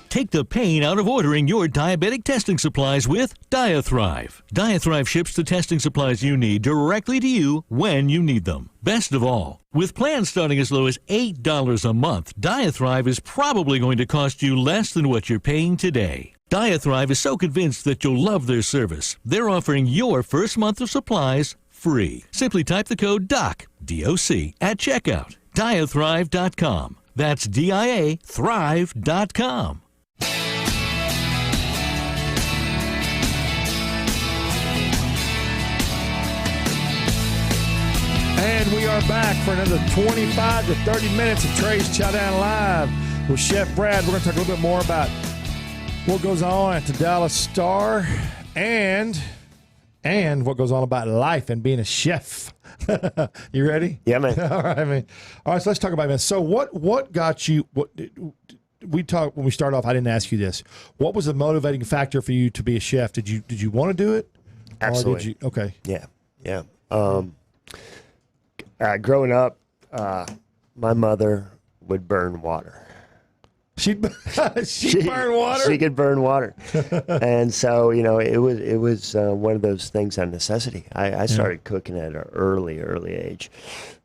Speaker 17: Take the pain out of ordering your diabetic testing supplies with Diathrive. Diathrive ships the testing supplies you need directly to you when you need them. Best of all, with plans starting as low as $8 a month, Diathrive is probably going to cost you less than what you're paying today. Diathrive is so convinced that you'll love their service, they're offering your first month of supplies free. Simply type the code DOC, D-O-C, at checkout. Diathrive.com. That's D-I-A, thrive.com.
Speaker 3: And we are back for another 25 to 30 minutes of Trey's Chowdown Live with Chef Brad. We're going to talk a little bit more about what goes on at the Dallas Star and what goes on about life and being a chef. You ready?
Speaker 18: Yeah, man.
Speaker 3: All right, man. All right, so let's talk about it, man. So what got you? When we started off, I didn't ask you this. What was the motivating factor for you to be a chef? Did you want to do it?
Speaker 18: Absolutely.
Speaker 3: Or did you, okay.
Speaker 18: Yeah. Growing up, my mother would burn water.
Speaker 3: She'd burn water?
Speaker 18: She could burn water. And so, it was one of those things on necessity. I started cooking at an early age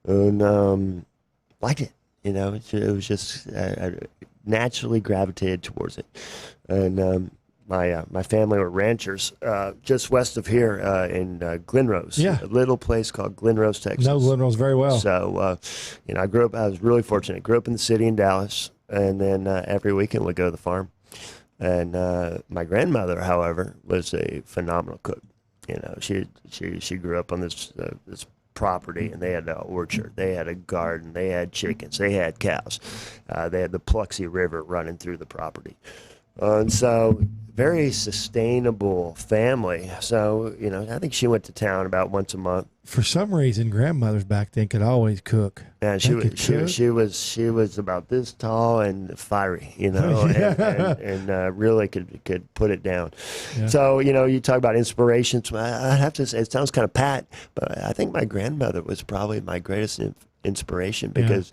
Speaker 18: and liked it. It was just I naturally gravitated towards it. And my family were ranchers just west of here in Glenrose.
Speaker 3: Yeah.
Speaker 18: A little place called Glenrose, Texas.
Speaker 3: No, Glenrose very well.
Speaker 18: So, I was really fortunate. Grew up in the city in Dallas, and then every weekend we'd go to the farm. And my grandmother, however, was a phenomenal cook. She grew up on this property, and they had an orchard, they had a garden, they had chickens, they had cows, they had the Pluxee River running through the property. And so, very sustainable family. So, I think she went to town about once a month.
Speaker 3: For some reason, grandmothers back then could always cook.
Speaker 18: And she was about this tall and fiery, and really could put it down.
Speaker 3: Yeah.
Speaker 18: So, you talk about inspirations. I have to say, it sounds kind of pat, but I think my grandmother was probably my greatest inspiration because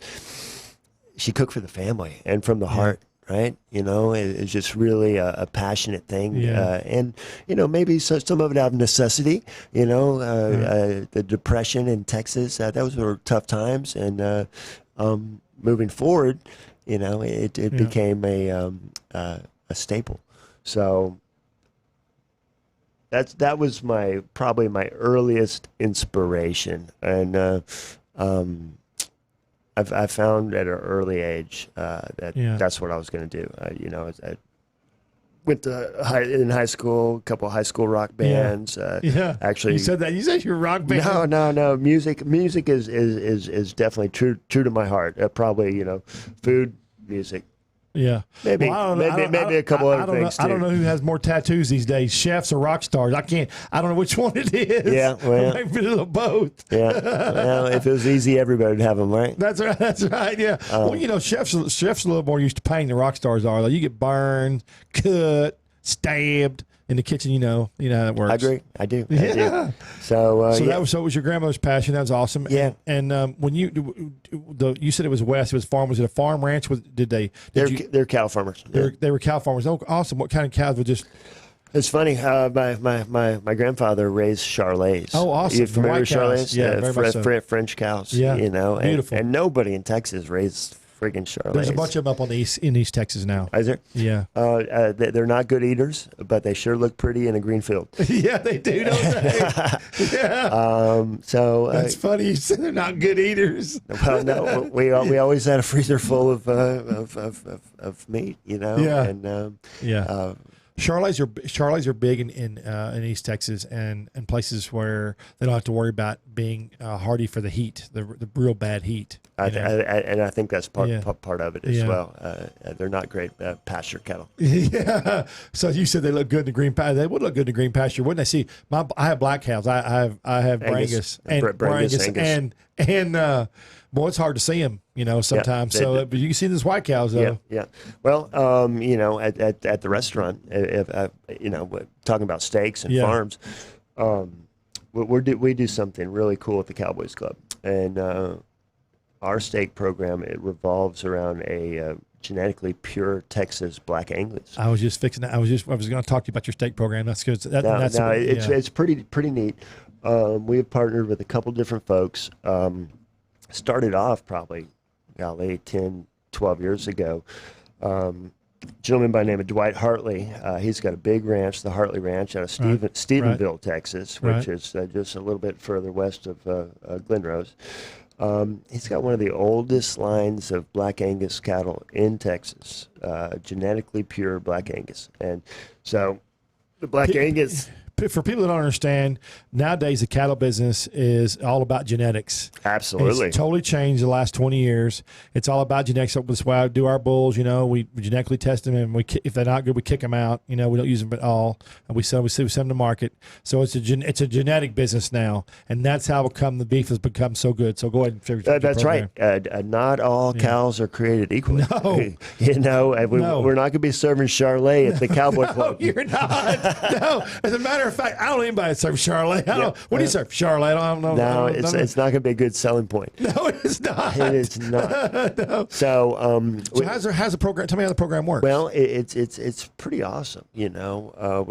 Speaker 18: she cooked for the family and from the heart. right? It's just really a passionate thing.
Speaker 3: Yeah.
Speaker 18: And, maybe some of it out of necessity, the depression in Texas, those were tough times. And moving forward, it became a staple. So that was probably my earliest inspiration. And I found at an early age that's what I was going to do. I went to in high school, a couple of high school rock bands. Actually,
Speaker 3: you said that. You said you're a rock band.
Speaker 18: No. Music is definitely true to my heart. Probably food, music.
Speaker 3: Yeah,
Speaker 18: maybe a couple other things too.
Speaker 3: I don't know who has more tattoos these days, chefs or rock stars. I don't know which one it is.
Speaker 18: Yeah, well,
Speaker 3: maybe a little both.
Speaker 18: Yeah, well, if it was easy, everybody would have them, right?
Speaker 3: That's right. That's right. Yeah. Well, chefs a little more used to pain than rock stars are. Though you get burned, cut, stabbed in the kitchen. You know how that works.
Speaker 18: I agree. I do.
Speaker 3: Yeah.
Speaker 18: I do. So
Speaker 3: that was your grandmother's passion. That was awesome.
Speaker 18: Yeah.
Speaker 3: And when you said it was west, it was farm. Was it a farm ranch?
Speaker 18: They're cow farmers.
Speaker 3: They were cow farmers. Oh, awesome. What kind of cows were just?
Speaker 18: It's funny. My grandfather raised Charolais.
Speaker 3: Oh, awesome.
Speaker 18: You familiar with
Speaker 3: Cows.
Speaker 18: Charolais?
Speaker 3: Yeah, very much so.
Speaker 18: French cows.
Speaker 3: Yeah.
Speaker 18: Beautiful. And nobody in Texas raised friggin' Charolais.
Speaker 3: There's a bunch of them up on in East Texas now.
Speaker 18: Is there?
Speaker 3: Yeah.
Speaker 18: They're not good eaters, but they sure look pretty in a green field.
Speaker 3: Yeah, they do, don't they? Yeah.
Speaker 18: So
Speaker 3: that's funny. You said they're not good eaters.
Speaker 18: Well, no, we always had a freezer full of meat,
Speaker 3: Yeah.
Speaker 18: And
Speaker 3: Charolais are big in East Texas and places where they don't have to worry about being hardy for the heat, the real bad heat.
Speaker 18: And I think that's part of it as well. They're not great pasture cattle.
Speaker 3: Yeah. So you said they look good in the green pasture. They would look good in the green pasture, wouldn't they? See, I have black cows. I have Brangus and boy, it's hard to see them, sometimes. But you can see these white cows, though.
Speaker 18: Yeah. Well, at the restaurant, if talking about steaks and farms, we do something really cool at the Cowboys Club, and our steak program, it revolves around a genetically pure Texas Black Angus.
Speaker 3: I was just fixing that. I was going to talk to you about your steak program. That's good.
Speaker 18: It's pretty neat. We have partnered with a couple different folks. Started off probably, 10, 12 years ago. Gentleman by the name of Dwight Hartley. He's got a big ranch, the Hartley Ranch, out of Stephenville, Texas, which is just a little bit further west of Glenrose. He's got one of the oldest lines of Black Angus cattle in Texas, genetically pure Black Angus. And so the Black Angus...
Speaker 3: For people that don't understand, nowadays the cattle business is all about genetics.
Speaker 18: Absolutely.
Speaker 3: It's totally changed the last 20 years. It's all about genetics. That's why I do our bulls. We genetically test them, and if they're not good, we kick them out. We don't use them at all, and we send them to market. So it's a genetic business now, and that's how the beef has become so good. So go ahead and figure
Speaker 18: that's right. Not all cows are created equally.
Speaker 3: No.
Speaker 18: We're not going to be serving Charolais at the Cowboy Club.
Speaker 3: You're not. No. As a matter of fact, I don't know anybody that serves Charolais. What do you serve? Charolais? I don't know.
Speaker 18: No, it's not going to be a good selling point.
Speaker 3: No, it is not.
Speaker 18: It is not.
Speaker 3: No.
Speaker 18: So
Speaker 3: how's the program? Tell me how the program works.
Speaker 18: Well, it's pretty awesome. We have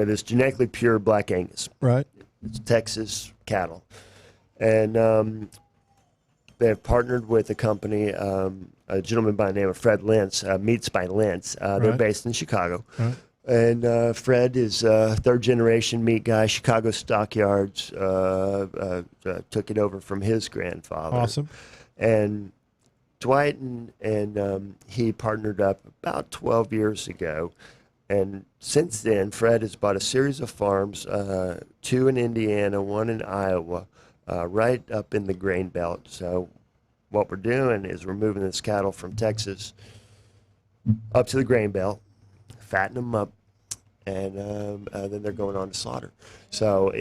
Speaker 18: this genetically pure Black Angus.
Speaker 3: Right.
Speaker 18: It's Texas cattle, and they have partnered with a company, a gentleman by the name of Fred Lentz, Meats by Lentz. They're based in Chicago.
Speaker 3: Right.
Speaker 18: And Fred is a third-generation meat guy. Chicago Stockyards took it over from his grandfather.
Speaker 3: Awesome.
Speaker 18: And Dwight and he partnered up about 12 years ago. And since then, Fred has bought a series of farms, 2 in Indiana, 1 in Iowa, right up in the grain belt. So what we're doing is we're moving this cattle from Texas up to the grain belt, fatten them up, and then they're going on to slaughter. So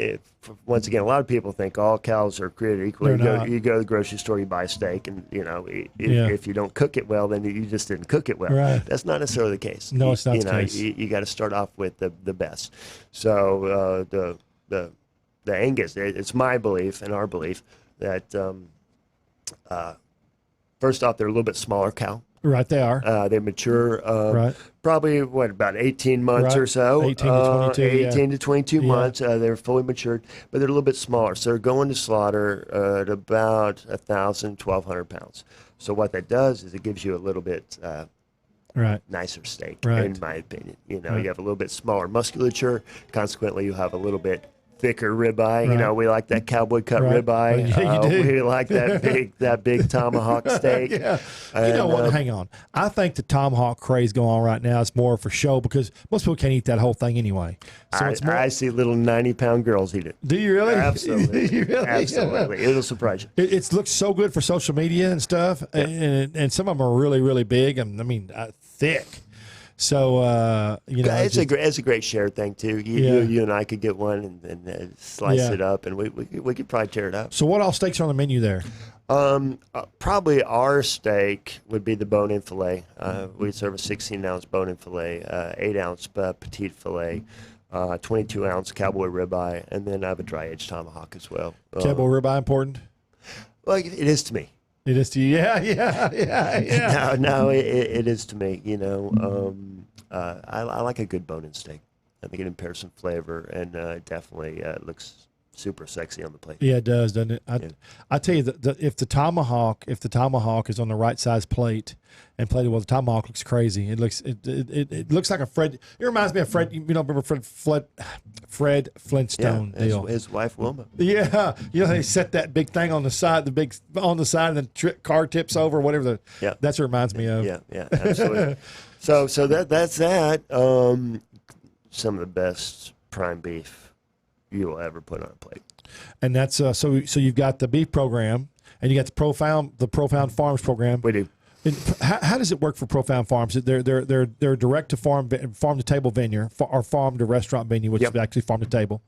Speaker 18: once again, a lot of people think all cows are created equal. You go to the grocery store, you buy a steak, and if you don't cook it well, then you just didn't cook it well.
Speaker 3: Right.
Speaker 18: That's not necessarily the case.
Speaker 3: No, it's not the case.
Speaker 18: You got to start off with the best. So the Angus, it's my belief and our belief that first off, they're a little bit smaller cow
Speaker 3: Right, they are.
Speaker 18: They mature
Speaker 3: Right.
Speaker 18: probably, about 18 months
Speaker 3: Right.
Speaker 18: or so.
Speaker 3: 18 to 22,
Speaker 18: 18 to 22
Speaker 3: Yeah.
Speaker 18: months. They're fully matured, but they're a little bit smaller. So they're going to slaughter at about 1,000, 1,200 pounds. So what that does is it gives you a little bit
Speaker 3: Right.
Speaker 18: nicer steak,
Speaker 3: Right.
Speaker 18: in my opinion. You know,
Speaker 3: Right.
Speaker 18: you have a little bit smaller musculature. Consequently, you have a little bit thicker ribeye. You
Speaker 3: Right.
Speaker 18: know, we like that cowboy cut
Speaker 3: Right.
Speaker 18: ribeye.
Speaker 3: Yeah, you do.
Speaker 18: We like that big tomahawk steak.
Speaker 3: Yeah. You
Speaker 18: And,
Speaker 3: know what? Hang on. I think the tomahawk craze going on right now is more for show because most people can't eat that whole thing anyway. So it's more.
Speaker 18: I see little 90-pound girls eat it.
Speaker 3: Do you really?
Speaker 18: Absolutely.
Speaker 3: Do you really?
Speaker 18: Absolutely.
Speaker 3: Yeah.
Speaker 18: It'll surprise you.
Speaker 3: It looks so good for social media and stuff, and some of them are really, really big. I mean, thick. So you know,
Speaker 18: it's a great share thing too. You and I could get one and slice
Speaker 3: Yeah.
Speaker 18: it up, and we could probably tear it up.
Speaker 3: So what all steaks are on the menu there?
Speaker 18: Probably our steak would be the bone-in fillet. We serve a 16-ounce bone-in fillet, 8-ounce petite fillet, 22-ounce cowboy ribeye, and then I have a dry-aged tomahawk as well.
Speaker 3: Cowboy ribeye important?
Speaker 18: Well, it is to me.
Speaker 3: It is to you. Yeah.
Speaker 18: No, it is to me. You know, I like a good bone-in steak. I think it impairs some flavor and definitely looks super sexy on the plate.
Speaker 3: Yeah, it does, doesn't it? I tell you that if the tomahawk is on the right size plate and plated well, the tomahawk looks crazy. It looks like a Fred. It reminds me of Fred. You know, remember Fred Flintstone deal.
Speaker 18: His wife Wilma.
Speaker 3: Yeah, you know they set that big thing on the side, and then car tips over, whatever.
Speaker 18: Yeah,
Speaker 3: that's what it reminds me of.
Speaker 18: Yeah, absolutely. so that's that. Some of the best prime beef you will ever put on a plate.
Speaker 3: And that's so you've got the beef program, and you got the Profound Farms program.
Speaker 18: We do.
Speaker 3: And how does it work for Profound Farms? They're direct to farm to table venue or farm to restaurant venue, which is actually farm to table,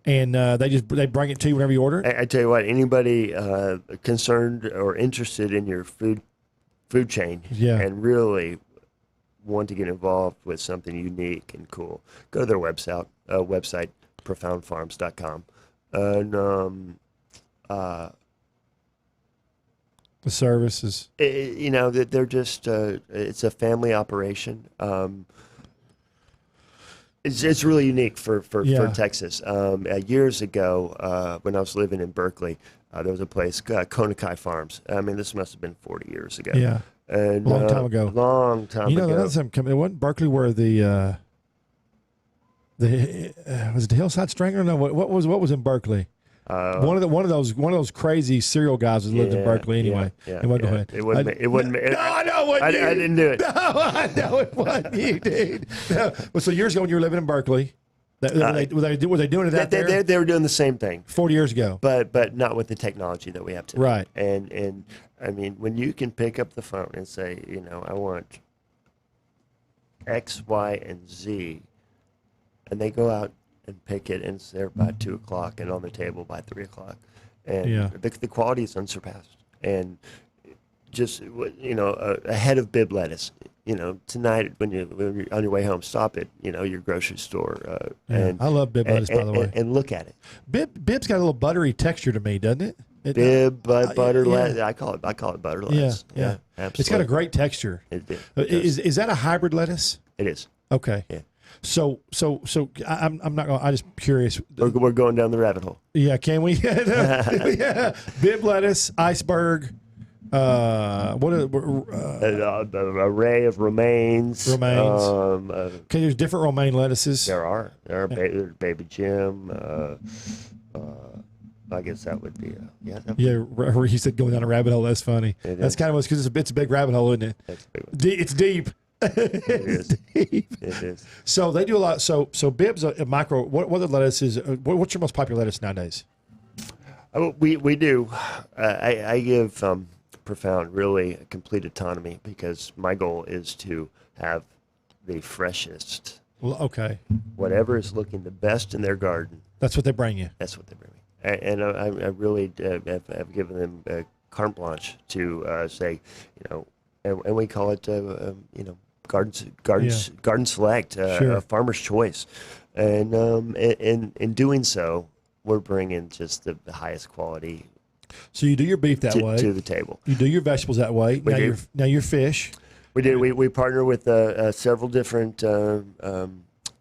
Speaker 3: and they bring it to you whenever you order it.
Speaker 18: I tell you what, anybody concerned or interested in your food chain, and really want to get involved with something unique and cool, go to their website profoundfarms.com, and
Speaker 3: the services.
Speaker 18: You know, that they're just it's a family operation. It's really unique for Texas. Years ago, when I was living in Berkeley, there was a place, Konakai Farms. I mean, this must have been 40 years ago.
Speaker 3: Yeah,
Speaker 18: and
Speaker 3: long time ago.
Speaker 18: Long time
Speaker 3: you know,
Speaker 18: ago.
Speaker 3: It wasn't Berkeley where the was it the Hillside Strangler? No, what was in Berkeley? One of those crazy serial guys that lived in Berkeley anyway.
Speaker 18: Yeah,
Speaker 3: Go ahead.
Speaker 18: It wasn't.
Speaker 3: No, I know it wasn't you.
Speaker 18: I didn't do it.
Speaker 3: No, I know it wasn't you, dude. No. Well, so years ago when you were living in Berkeley, were they doing it out there?
Speaker 18: They were doing the same thing
Speaker 3: 40 years ago,
Speaker 18: but not with the technology that we have today.
Speaker 3: Right.
Speaker 18: And I mean, when you can pick up the phone and say, you know, I want X, Y, and Z, and they go out and pick it, and it's there by 2 o'clock and on the table by 3 o'clock, and the quality is unsurpassed. And just, you know, a head of bib lettuce, you know, tonight when you're on your way home, stop at, you know, your grocery store. And
Speaker 3: I love bib lettuce, by the way.
Speaker 18: And look at it.
Speaker 3: Bib's got a little buttery texture to me, doesn't it?
Speaker 18: Butter lettuce. I call it butter lettuce.
Speaker 3: Yeah,
Speaker 18: absolutely.
Speaker 3: It's got a great texture. Is that a hybrid lettuce?
Speaker 18: It is.
Speaker 3: Okay.
Speaker 18: Yeah.
Speaker 3: So I'm not going. I'm just curious.
Speaker 18: We're going down the rabbit hole.
Speaker 3: Yeah, can we? Yeah. Bib lettuce, iceberg. What
Speaker 18: an array of romaines.
Speaker 3: Okay, there's different romaine lettuces.
Speaker 18: There are baby Jim. I guess that would be
Speaker 3: he said going down a rabbit hole. That's funny. That's kind of because it's a big rabbit hole, isn't it?
Speaker 18: That's a big one.
Speaker 3: It's deep.
Speaker 18: It is.
Speaker 3: So they do a lot. So Bib's a micro. What other lettuces? What's your most popular lettuce nowadays?
Speaker 18: We do. I give Profound really complete autonomy because my goal is to have the freshest.
Speaker 3: Well, okay.
Speaker 18: Whatever is looking the best in their garden.
Speaker 3: That's what they bring you.
Speaker 18: That's what they bring me. And I really have given them carte blanche to say, you know, and we call it, you know, garden select, farmer's choice, and in doing so, we're bringing just the highest quality.
Speaker 3: So you do your beef that way
Speaker 18: to the table.
Speaker 3: You do your vegetables that way. Now your fish.
Speaker 18: We did. We partner with several different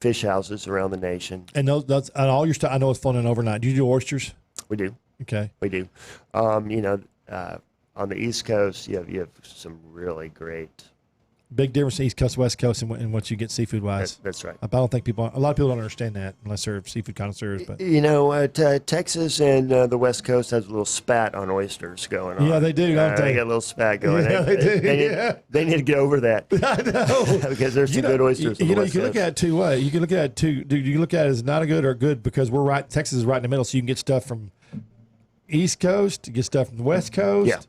Speaker 18: fish houses around the nation.
Speaker 3: And those and all your stuff. I know it's flown in overnight. Do you do oysters?
Speaker 18: We do.
Speaker 3: Okay.
Speaker 18: We do. On the East Coast, you have some really great.
Speaker 3: Big difference East Coast, West Coast, and what you get seafood wise.
Speaker 18: That's right.
Speaker 3: I don't think a lot of people don't understand that unless they're seafood connoisseurs. But
Speaker 18: Texas and the West Coast has a little spat on oysters going on.
Speaker 3: Yeah, they do, don't they?
Speaker 18: They got a little spat going.
Speaker 3: Yeah, they do.
Speaker 18: They need to get over that.
Speaker 3: I know
Speaker 18: because there's some good oysters.
Speaker 3: You can look at it two ways. You can look at it two. You can look at it as not a good or good because we're right. Texas is right in the middle, so you can get stuff from East Coast, you get stuff from the West Coast.
Speaker 18: Yeah.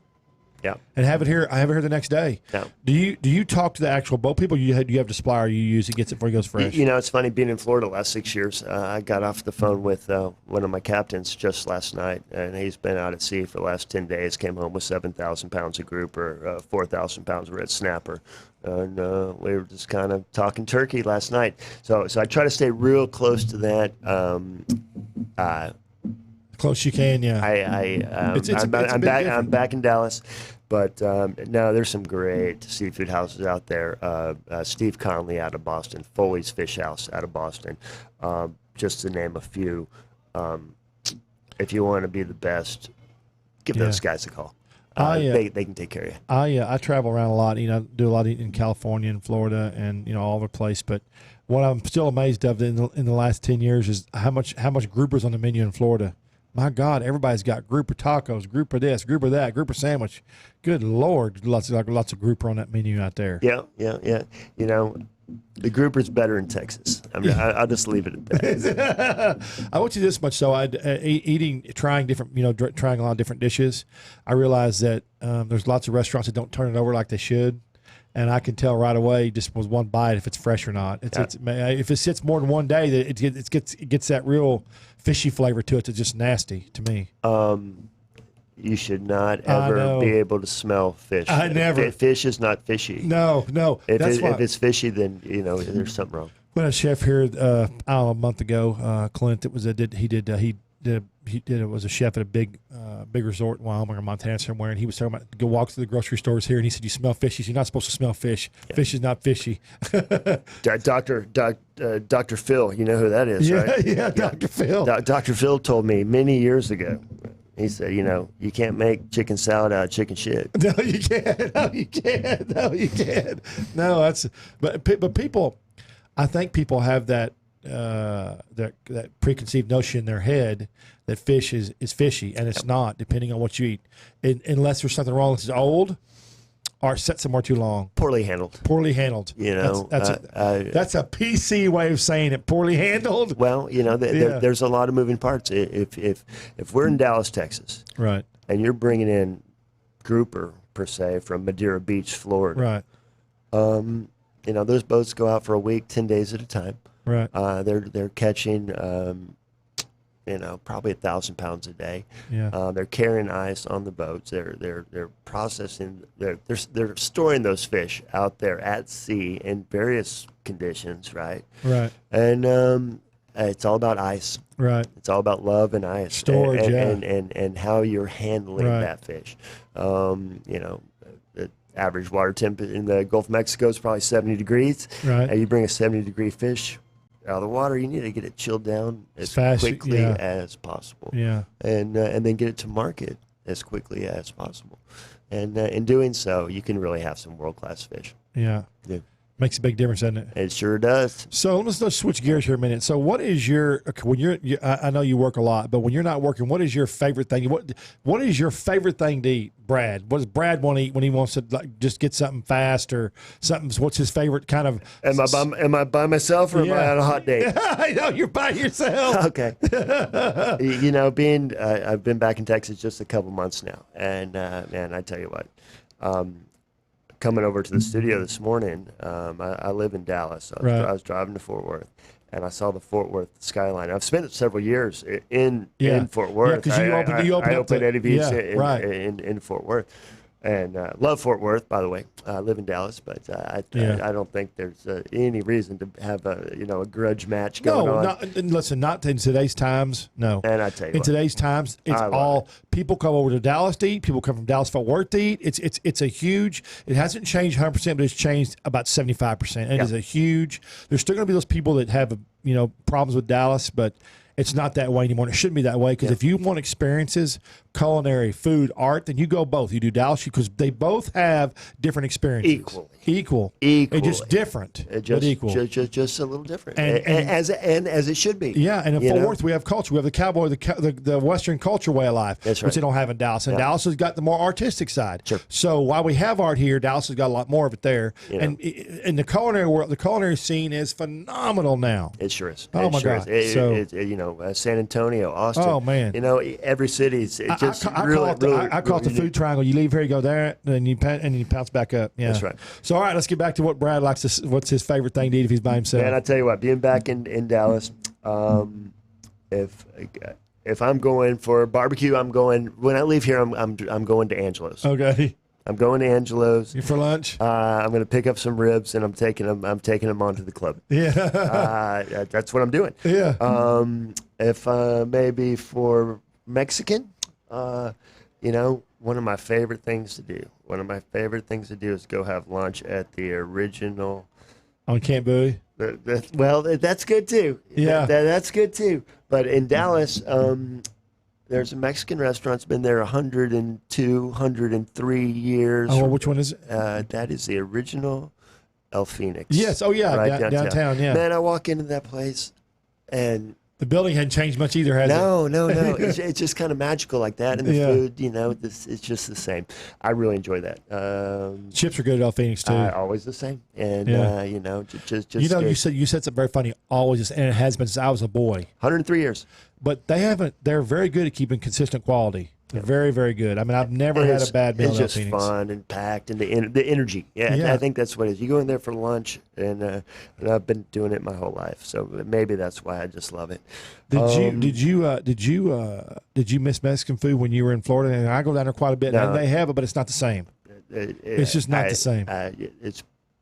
Speaker 18: Yeah.
Speaker 3: And have it here. I have it here the next day.
Speaker 18: Yeah.
Speaker 3: Do you talk to the actual boat people? You have the supplier you use. It gets it before it goes fresh.
Speaker 18: It's funny being in Florida the last 6 years. I got off the phone with one of my captains just last night, and he's been out at sea for the last 10 days. Came home with 7,000 pounds of grouper, 4,000 pounds of red snapper, and we were just kind of talking turkey last night. So I try to stay real close to that.
Speaker 3: Close you can, yeah.
Speaker 18: I'm back in Dallas, but no, there's some great seafood houses out there. Steve Conley out of Boston, Foley's Fish House out of Boston, just to name a few. If you want to be the best, give those guys a call. They can take care of you.
Speaker 3: I travel around a lot. Do a lot in California and Florida and all over the place. But what I'm still amazed of in the last 10 years is how much groupers on the menu in Florida. My God, everybody's got grouper tacos, grouper this, grouper that, grouper sandwich. Good Lord, lots of grouper on that menu out there.
Speaker 18: Yeah. The grouper's better in Texas. I'll just leave it at that.
Speaker 3: I want you this much. So trying a lot of different dishes. I realize that there's lots of restaurants that don't turn it over like they should. And I can tell right away just with one bite if it's fresh or not. If it sits more than one day, it gets that real fishy flavor to it. It's just nasty to me.
Speaker 18: You should not ever be able to smell fish.
Speaker 3: I never.
Speaker 18: Fish is not fishy.
Speaker 3: No.
Speaker 18: If it's fishy, then there's something wrong.
Speaker 3: We had a chef here a month ago, Clint. It was was a chef at a big resort in Wyoming or Montana somewhere, and he was talking about go walk through the grocery stores here, and he said, "You smell fish." He said, "You're not supposed to smell fish. Yeah. Fish is not fishy."
Speaker 18: Dr. Phil, you know who that is, right?
Speaker 3: Yeah, Dr. Phil.
Speaker 18: Dr. Phil told me many years ago. He said, you can't make chicken salad out of chicken shit.
Speaker 3: No, you can't. No, you can't. No, but people, I think people have that preconceived notion in their head that fish is fishy, and it's not, depending on what you eat. Unless there's something wrong, it's old or set somewhere too long.
Speaker 18: Poorly handled.
Speaker 3: That's a PC way of saying it. Poorly handled.
Speaker 18: Well, there's a lot of moving parts. If we're in Dallas, Texas,
Speaker 3: right,
Speaker 18: and you're bringing in grouper per se from Madeira Beach, Florida,
Speaker 3: right,
Speaker 18: those boats go out for a week, 10 days at a time.
Speaker 3: Right.
Speaker 18: They're catching, probably 1,000 pounds a day.
Speaker 3: Yeah.
Speaker 18: They're carrying ice on the boats. They're processing. They're storing those fish out there at sea in various conditions. Right.
Speaker 3: Right.
Speaker 18: And it's all about ice.
Speaker 3: Right.
Speaker 18: It's all about love and ice.
Speaker 3: Storage.
Speaker 18: And how you're handling that fish. The average water temp in the Gulf of Mexico is probably 70 degrees.
Speaker 3: Right.
Speaker 18: And you bring a 70-degree fish out of the water, you need to get it chilled down as quickly as possible.
Speaker 3: Yeah.
Speaker 18: And then get it to market as quickly as possible. And in doing so, you can really have some world-class fish.
Speaker 3: Yeah.
Speaker 18: Yeah.
Speaker 3: Makes a big difference, doesn't it?
Speaker 18: It sure does.
Speaker 3: So let's switch gears here a minute. So what is I know you work a lot, but when you're not working, what is your favorite thing? What is your favorite thing to eat, Brad? What does Brad want to eat when he wants to just get something fast or something? What's his favorite kind of?
Speaker 18: Am I by myself or am I on a hot date?
Speaker 3: I know you're by yourself.
Speaker 18: Okay. I've been back in Texas just a couple months now, and man, I tell you what. Coming over to the studio this morning, I live in Dallas. So I was driving to Fort Worth, and I saw the Fort Worth skyline. I've spent several years in Fort Worth.
Speaker 3: Yeah, because you opened
Speaker 18: Eddie V's in Fort Worth, and love Fort Worth, by the way. I live in Dallas, but I don't think there's any reason to have a grudge match going on.
Speaker 3: No, listen, not in today's times. No,
Speaker 18: and I tell you,
Speaker 3: in today's times, it's all people come over to Dallas to eat. People come from Dallas Fort Worth to eat. It's a huge. It hasn't changed 100%, but it's changed about 75%. It is a huge. There's still going to be those people that have problems with Dallas, but it's not that way anymore. It shouldn't be that way because if you want experiences, culinary, food, art, then you go both. You do Dallas because they both have different experiences. Equal. It's just different, but equal.
Speaker 18: Just a little different, and as it should be.
Speaker 3: Yeah, and in Fort Worth we have culture. We have the cowboy, the Western culture way of life,
Speaker 18: That's right.
Speaker 3: which they don't have in Dallas. And Dallas has got the more artistic side.
Speaker 18: Sure.
Speaker 3: So while we have art here, Dallas has got a lot more of it there. And in the culinary world, the culinary scene is phenomenal now.
Speaker 18: It sure is.
Speaker 3: Oh my God!
Speaker 18: San Antonio, Austin.
Speaker 3: Oh man!
Speaker 18: Every city's
Speaker 3: I call it the food triangle. You leave here, you go there, and you bounce back up. Yeah,
Speaker 18: that's right.
Speaker 3: So all right, let's get back to what Brad likes. What's his favorite thing to eat if he's by himself?
Speaker 18: Man, I tell you what, being back in Dallas, if I'm going for barbecue, when I leave here, I'm going to Angelo's.
Speaker 3: Okay.
Speaker 18: I'm going to Angelo's.
Speaker 3: You for lunch?
Speaker 18: I'm going to pick up some ribs, and I'm taking them onto the club.
Speaker 3: Yeah.
Speaker 18: That's what I'm doing.
Speaker 3: Yeah.
Speaker 18: If maybe for Mexican, one of my favorite things to do. One of my favorite things to do is go have lunch at the original.
Speaker 3: On Camp Bowie?
Speaker 18: Well, that's good too.
Speaker 3: Yeah.
Speaker 18: That's good too. But in Dallas, there's a Mexican restaurant that's been there 102, 103 years.
Speaker 3: Oh, which one is it?
Speaker 18: That is the original El Phoenix.
Speaker 3: Yes. Oh, yeah.
Speaker 18: Right
Speaker 3: downtown. Yeah.
Speaker 18: Man, I walk into that place, and
Speaker 3: the building hadn't changed much either, has it?
Speaker 18: No. It's just kind of magical like that, and the food, it's just the same. I really enjoy that.
Speaker 3: Chips are good at El Phoenix too.
Speaker 18: Always the same, and just
Speaker 3: you said something very funny. Always, and it has been since I was a boy.
Speaker 18: 103 years.
Speaker 3: But they haven't. They're very good at keeping consistent quality. They're very, very good. I mean, I've never had a bad meal.
Speaker 18: It's just fun and packed, and the energy. Yeah, I think that's what it is. You go in there for lunch, and I've been doing it my whole life, so maybe that's why I just love it.
Speaker 3: Did you miss Mexican food when you were in Florida? And I go down there quite a bit, and they have it, but it's not the same. It's just not the same.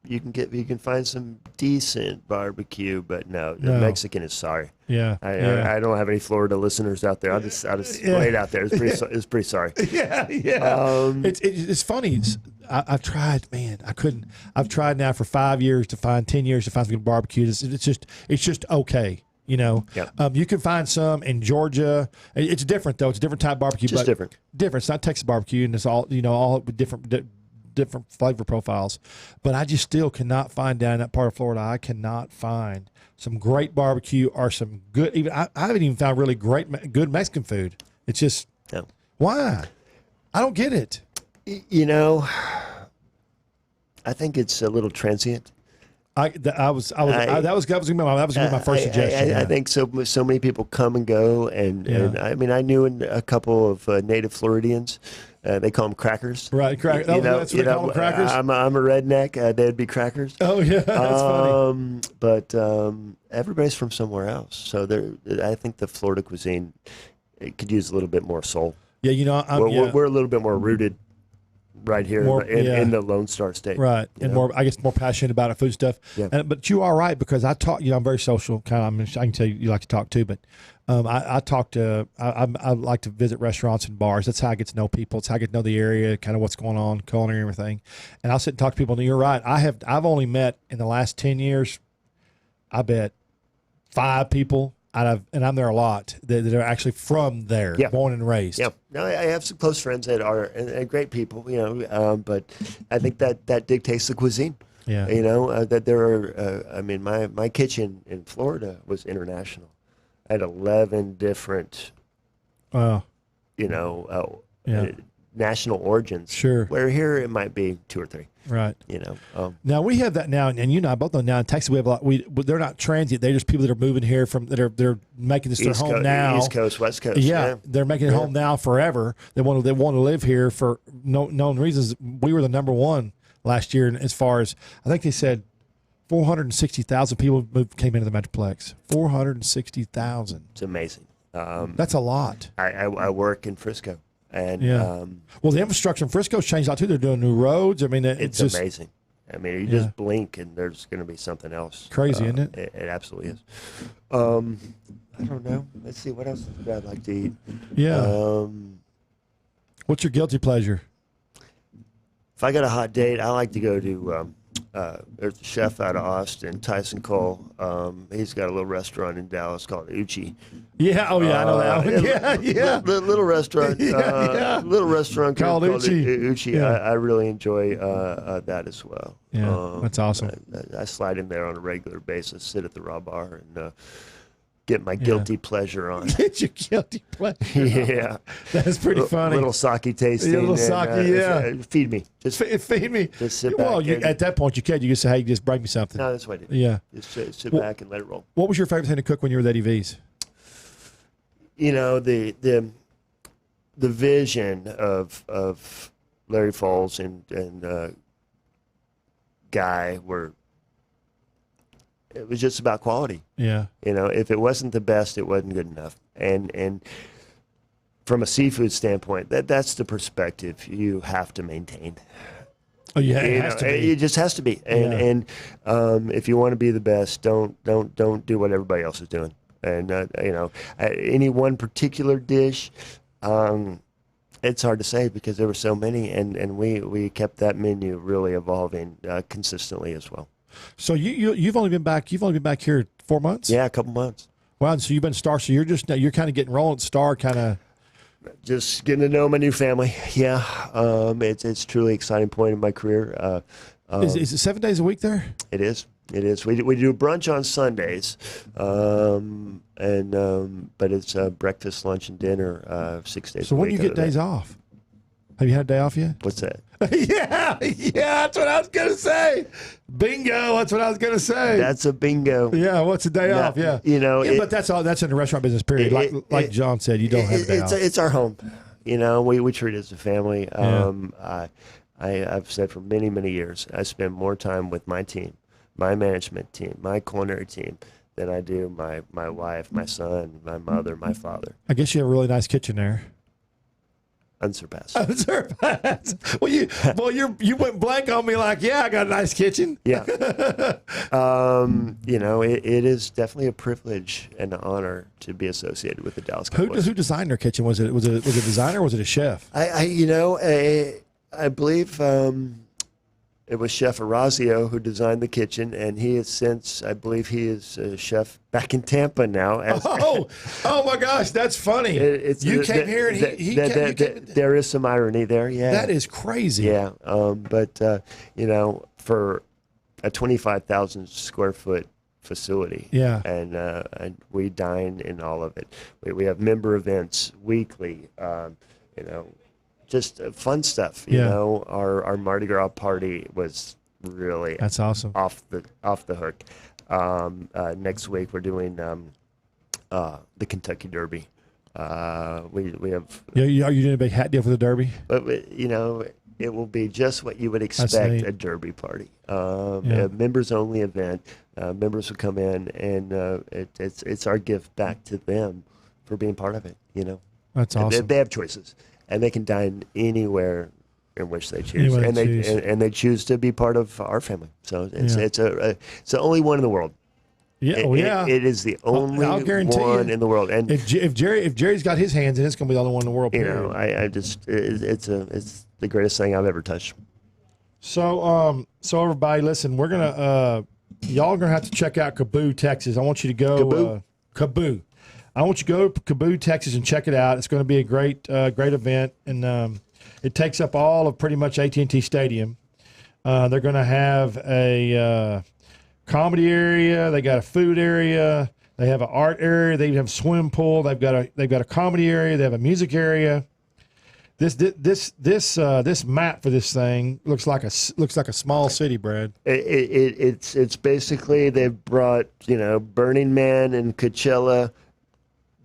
Speaker 18: You can find some decent barbecue, but no, the Mexican is sorry.
Speaker 3: Yeah,
Speaker 18: I don't have any Florida listeners out there. I'll just lay it out there. It's pretty sorry.
Speaker 3: Yeah. It's funny. I've tried, man. I couldn't. I've tried now for 5 years to find 10 years to find some good barbecue. It's just okay. You can find some in Georgia. It's different though. It's a different type of barbecue.
Speaker 18: Just different.
Speaker 3: Different. It's not Texas barbecue, and it's all all different flavor profiles, but I just still cannot find down in that part of Florida. I cannot find some great barbecue or some good. Even I haven't even found really good Mexican food. It's just why? I don't get it.
Speaker 18: I think it's a little transient.
Speaker 3: That was going to be my first suggestion.
Speaker 18: I think so many people come and go, and I mean I knew a couple of native Floridians. They call them crackers.
Speaker 3: Right, crackers. That's what they call them, crackers?
Speaker 18: I'm a redneck. They'd be crackers.
Speaker 3: Oh, yeah, that's funny.
Speaker 18: But everybody's from somewhere else. So I think the Florida cuisine could use a little bit more soul.
Speaker 3: Yeah,
Speaker 18: we're a little bit more rooted right here in the Lone Star State.
Speaker 3: Right, and more, I guess, more passionate about food stuff.
Speaker 18: Yeah.
Speaker 3: But you are right, because I talk, I'm very social, kind of. I can tell you like to talk too, but I like to visit restaurants and bars. That's how I get to know people. It's how I get to know the area, kind of what's going on, culinary and everything. And I'll sit and talk to people, and you're right. I've only met in the last 10 years, I bet 5 people and I'm there a lot that are actually from there, born and raised.
Speaker 18: Yeah, no, I have some close friends that are and great people, but I think that dictates the cuisine.
Speaker 3: Yeah,
Speaker 18: that there are. I mean, my kitchen in Florida was international. I had 11 different, national origins.
Speaker 3: Sure.
Speaker 18: Where here it might be 2 or 3.
Speaker 3: Right. Now we have that now, and you and I both know now in Texas we have a lot. They're not transient; they're just people that are moving here they're making this their home now.
Speaker 18: East Coast, West Coast.
Speaker 3: Yeah, they're making it home now forever. They want to live here for known reasons. We were the number one last year, as far as I think they said 460,000 people came into the Metroplex. 460,000.
Speaker 18: It's amazing.
Speaker 3: That's a lot.
Speaker 18: I work in Frisco.
Speaker 3: And well, the infrastructure in Frisco's changed a lot too. They're doing new roads. I mean,
Speaker 18: it's
Speaker 3: just
Speaker 18: amazing. I mean, you just blink and there's going to be something else.
Speaker 3: Crazy, isn't it?
Speaker 18: It absolutely is. I don't know. Let's see, what else would I like to eat?
Speaker 3: Yeah. What's your guilty pleasure?
Speaker 18: If I got a hot date, I like to go to there's a chef out of Austin, Tyson Cole. He's got a little restaurant in Dallas called Uchi.
Speaker 3: Yeah, I know that one. Yeah.
Speaker 18: Little restaurant. Little restaurant
Speaker 3: called
Speaker 18: Uchi.
Speaker 3: Yeah.
Speaker 18: I really enjoy that as well.
Speaker 3: Yeah, that's awesome.
Speaker 18: I slide in there on a regular basis, sit at the raw bar, and get my guilty pleasure on.
Speaker 3: Get your guilty pleasure.
Speaker 18: Yeah,
Speaker 3: that's pretty funny.
Speaker 18: Little sake tasting.
Speaker 3: A little sake,
Speaker 18: feed me. Just
Speaker 3: feed me.
Speaker 18: Just sit back.
Speaker 3: Well, at that point, you can just say, "Hey, just bring me something."
Speaker 18: No, that's what I do.
Speaker 3: Yeah.
Speaker 18: Just sit back and let it roll.
Speaker 3: What was your favorite thing to cook when you were at Eddie V's?
Speaker 18: You know, the vision of Larry Foles and Guy were. It was just about quality.
Speaker 3: Yeah.
Speaker 18: You know, if it wasn't the best, it wasn't good enough. And from a seafood standpoint, that's the perspective you have to maintain.
Speaker 3: Oh yeah, it has to be.
Speaker 18: It just has to be. And if you want to be the best, don't do what everybody else is doing. And any one particular dish, it's hard to say because there were so many, and we kept that menu really evolving consistently as well.
Speaker 3: So you've only been back here 4 months?
Speaker 18: Yeah, a couple months.
Speaker 3: Wow, so you've been Star. So you're kind of getting rolling Star, kind of
Speaker 18: just getting to know my new family. Yeah, it's truly exciting point in my career.
Speaker 3: Is it 7 days a week there?
Speaker 18: It is. It is. We do brunch on Sundays, but it's breakfast, lunch, and dinner 6 days a week.
Speaker 3: So when do you get days off? Have you had a day off yet?
Speaker 18: What's that?
Speaker 3: yeah, that's what I was going to say. Bingo, that's what I was going to say.
Speaker 18: That's a bingo.
Speaker 3: Yeah, what's a day off? Yeah.
Speaker 18: You know,
Speaker 3: but that's all. That's in the restaurant business, period. Like John said, you don't have a day off.
Speaker 18: It's our home. You know, we treat it as a family. I've said for many, many years, I spend more time with my team, my management team, my culinary team, than I do my wife, my son, my mother, my father.
Speaker 3: I guess you have a really nice kitchen there.
Speaker 18: Unsurpassed.
Speaker 3: Well, you went blank on me like, yeah, I got a nice kitchen.
Speaker 18: Yeah. You know, it is definitely a privilege and an honor to be associated with the Dallas Cowboys.
Speaker 3: Who designed their kitchen? Was it a designer or was it a chef?
Speaker 18: I believe it was Chef Orazio who designed the kitchen, and he has since, I believe he is a chef back in Tampa now.
Speaker 3: Oh my gosh, that's funny. You came here and he
Speaker 18: there is some irony there, yeah.
Speaker 3: That is crazy.
Speaker 18: Yeah, but you know, for a 25,000 square foot facility,
Speaker 3: yeah,
Speaker 18: and we dine in all of it. We have member events weekly, you know, just fun stuff. You know, our Mardi Gras party was really
Speaker 3: that's awesome.
Speaker 18: Off the hook. Next week we're doing the Kentucky Derby. We have.
Speaker 3: Yeah, are you doing a big hat deal for the Derby?
Speaker 18: But you know, it will be just what you would expect a Derby party. A members only event. Members will come in, and it's our gift back to them for being part of it. You know,
Speaker 3: that's awesome.
Speaker 18: They have choices. And they can dine anywhere in which they choose, and they choose to be part of our family. So it's the only one in the world.
Speaker 3: Yeah,
Speaker 18: it is the only
Speaker 3: I'll guarantee
Speaker 18: one
Speaker 3: you,
Speaker 18: in the world. And
Speaker 3: if Jerry's got his hands in, it's going to be the only one in the world.
Speaker 18: You know, it's the greatest thing I've ever touched.
Speaker 3: So everybody, listen, we're gonna y'all are gonna have to check out Kaboo, Texas. I want you to go Kaboo. I want you to go to Kaboo, Texas, and check it out. It's going to be a great event, and it takes up all of pretty much AT&T Stadium. They're going to have a comedy area. They got a food area. They have an art area. They have a swim pool. They've got a comedy area. They have a music area. This map for this thing looks like a small city, Brad.
Speaker 18: It's basically they've brought Burning Man and Coachella,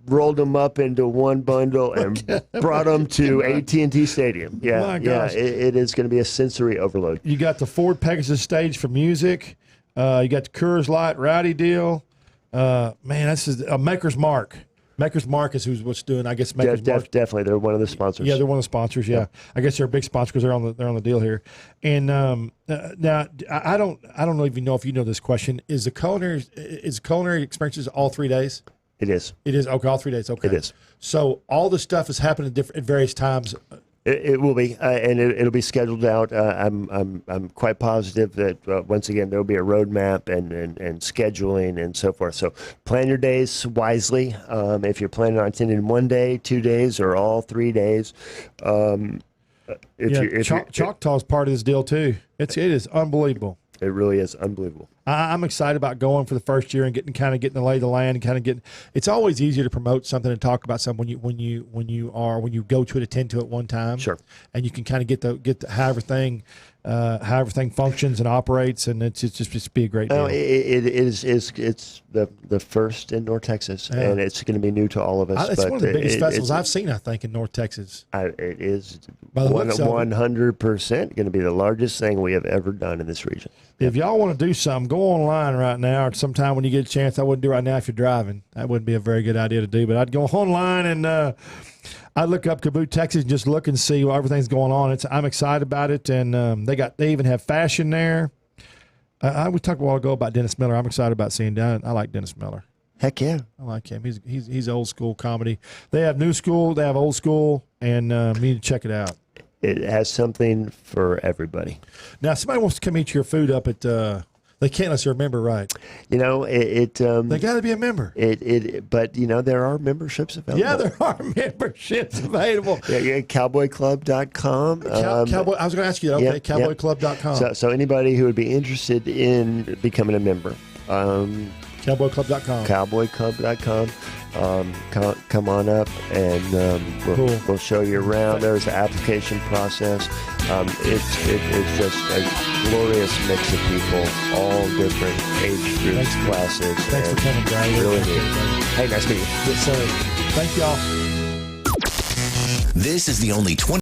Speaker 18: rolled them up into one bundle and brought them to AT&T Stadium. Yeah, it is going to be a sensory overload.
Speaker 3: You got the Ford Pegasus stage for music. You got the Coors Light Rowdy deal. Man, this is a Maker's Mark. Maker's Mark is what's doing. I guess Maker's Mark.
Speaker 18: Definitely, they're one of the sponsors.
Speaker 3: Yeah, they're one of the sponsors. Yeah, I guess they're a big sponsor because they're on the deal here. And now I don't even know if you know this question. Is culinary experiences all 3 days?
Speaker 18: It is.
Speaker 3: It is. Okay, all 3 days. Okay,
Speaker 18: it is.
Speaker 3: So all the stuff is happening at various times.
Speaker 18: It will be, and it'll be scheduled out. I'm quite positive that once again there will be a roadmap and scheduling and so forth. So plan your days wisely. If you're planning on attending 1 day, 2 days, or all 3 days.
Speaker 3: Choctaw is part of this deal too. It is unbelievable.
Speaker 18: It really is unbelievable.
Speaker 3: I'm excited about going for the first year and getting the lay of the land and kind of getting. It's always easier to promote something and talk about something when you go to it, attend to it one time.
Speaker 18: Sure.
Speaker 3: And you can kind of get how everything functions and operates, and it's just be a great deal.
Speaker 18: It's the first in North Texas, and it's going to be new to all of us.
Speaker 3: It's one of the biggest festivals I've seen, I think, in North Texas.
Speaker 18: It is 100% going to be the largest thing we have ever done in this region.
Speaker 3: If y'all want to do something, go online right now or sometime when you get a chance. I wouldn't do it right now if you're driving. That wouldn't be a very good idea to do, but I'd go online and I'd look up Cabot, Texas, and just look and see what everything's going on. I'm excited about it, and they even have fashion there. We talked a while ago about Dennis Miller. I'm excited about seeing that. I like Dennis Miller.
Speaker 18: Heck yeah,
Speaker 3: I like him. He's old school comedy. They have new school, they have old school, and you need to check it out.
Speaker 18: It has something for everybody.
Speaker 3: Now, if somebody wants to come eat your food up at. They can't unless they're a member, right?
Speaker 18: They
Speaker 3: got to be a member.
Speaker 18: But there are memberships available.
Speaker 3: Yeah, there are memberships available.
Speaker 18: Yeah, cowboyclub.com.
Speaker 3: Cowboy. I was going to ask you. Okay, cowboyclub.com.
Speaker 18: So anybody who would be interested in becoming a member,
Speaker 3: cowboyclub.com.
Speaker 18: Cowboyclub.com. Come on up, and we'll show you around. There's an application process. It's just a glorious mix of people, all different age groups, classes.
Speaker 3: Thanks for coming, guys.
Speaker 18: Really neat. Hey, nice to meet you.
Speaker 3: Yes, sir. Thank y'all.
Speaker 8: This is the only 20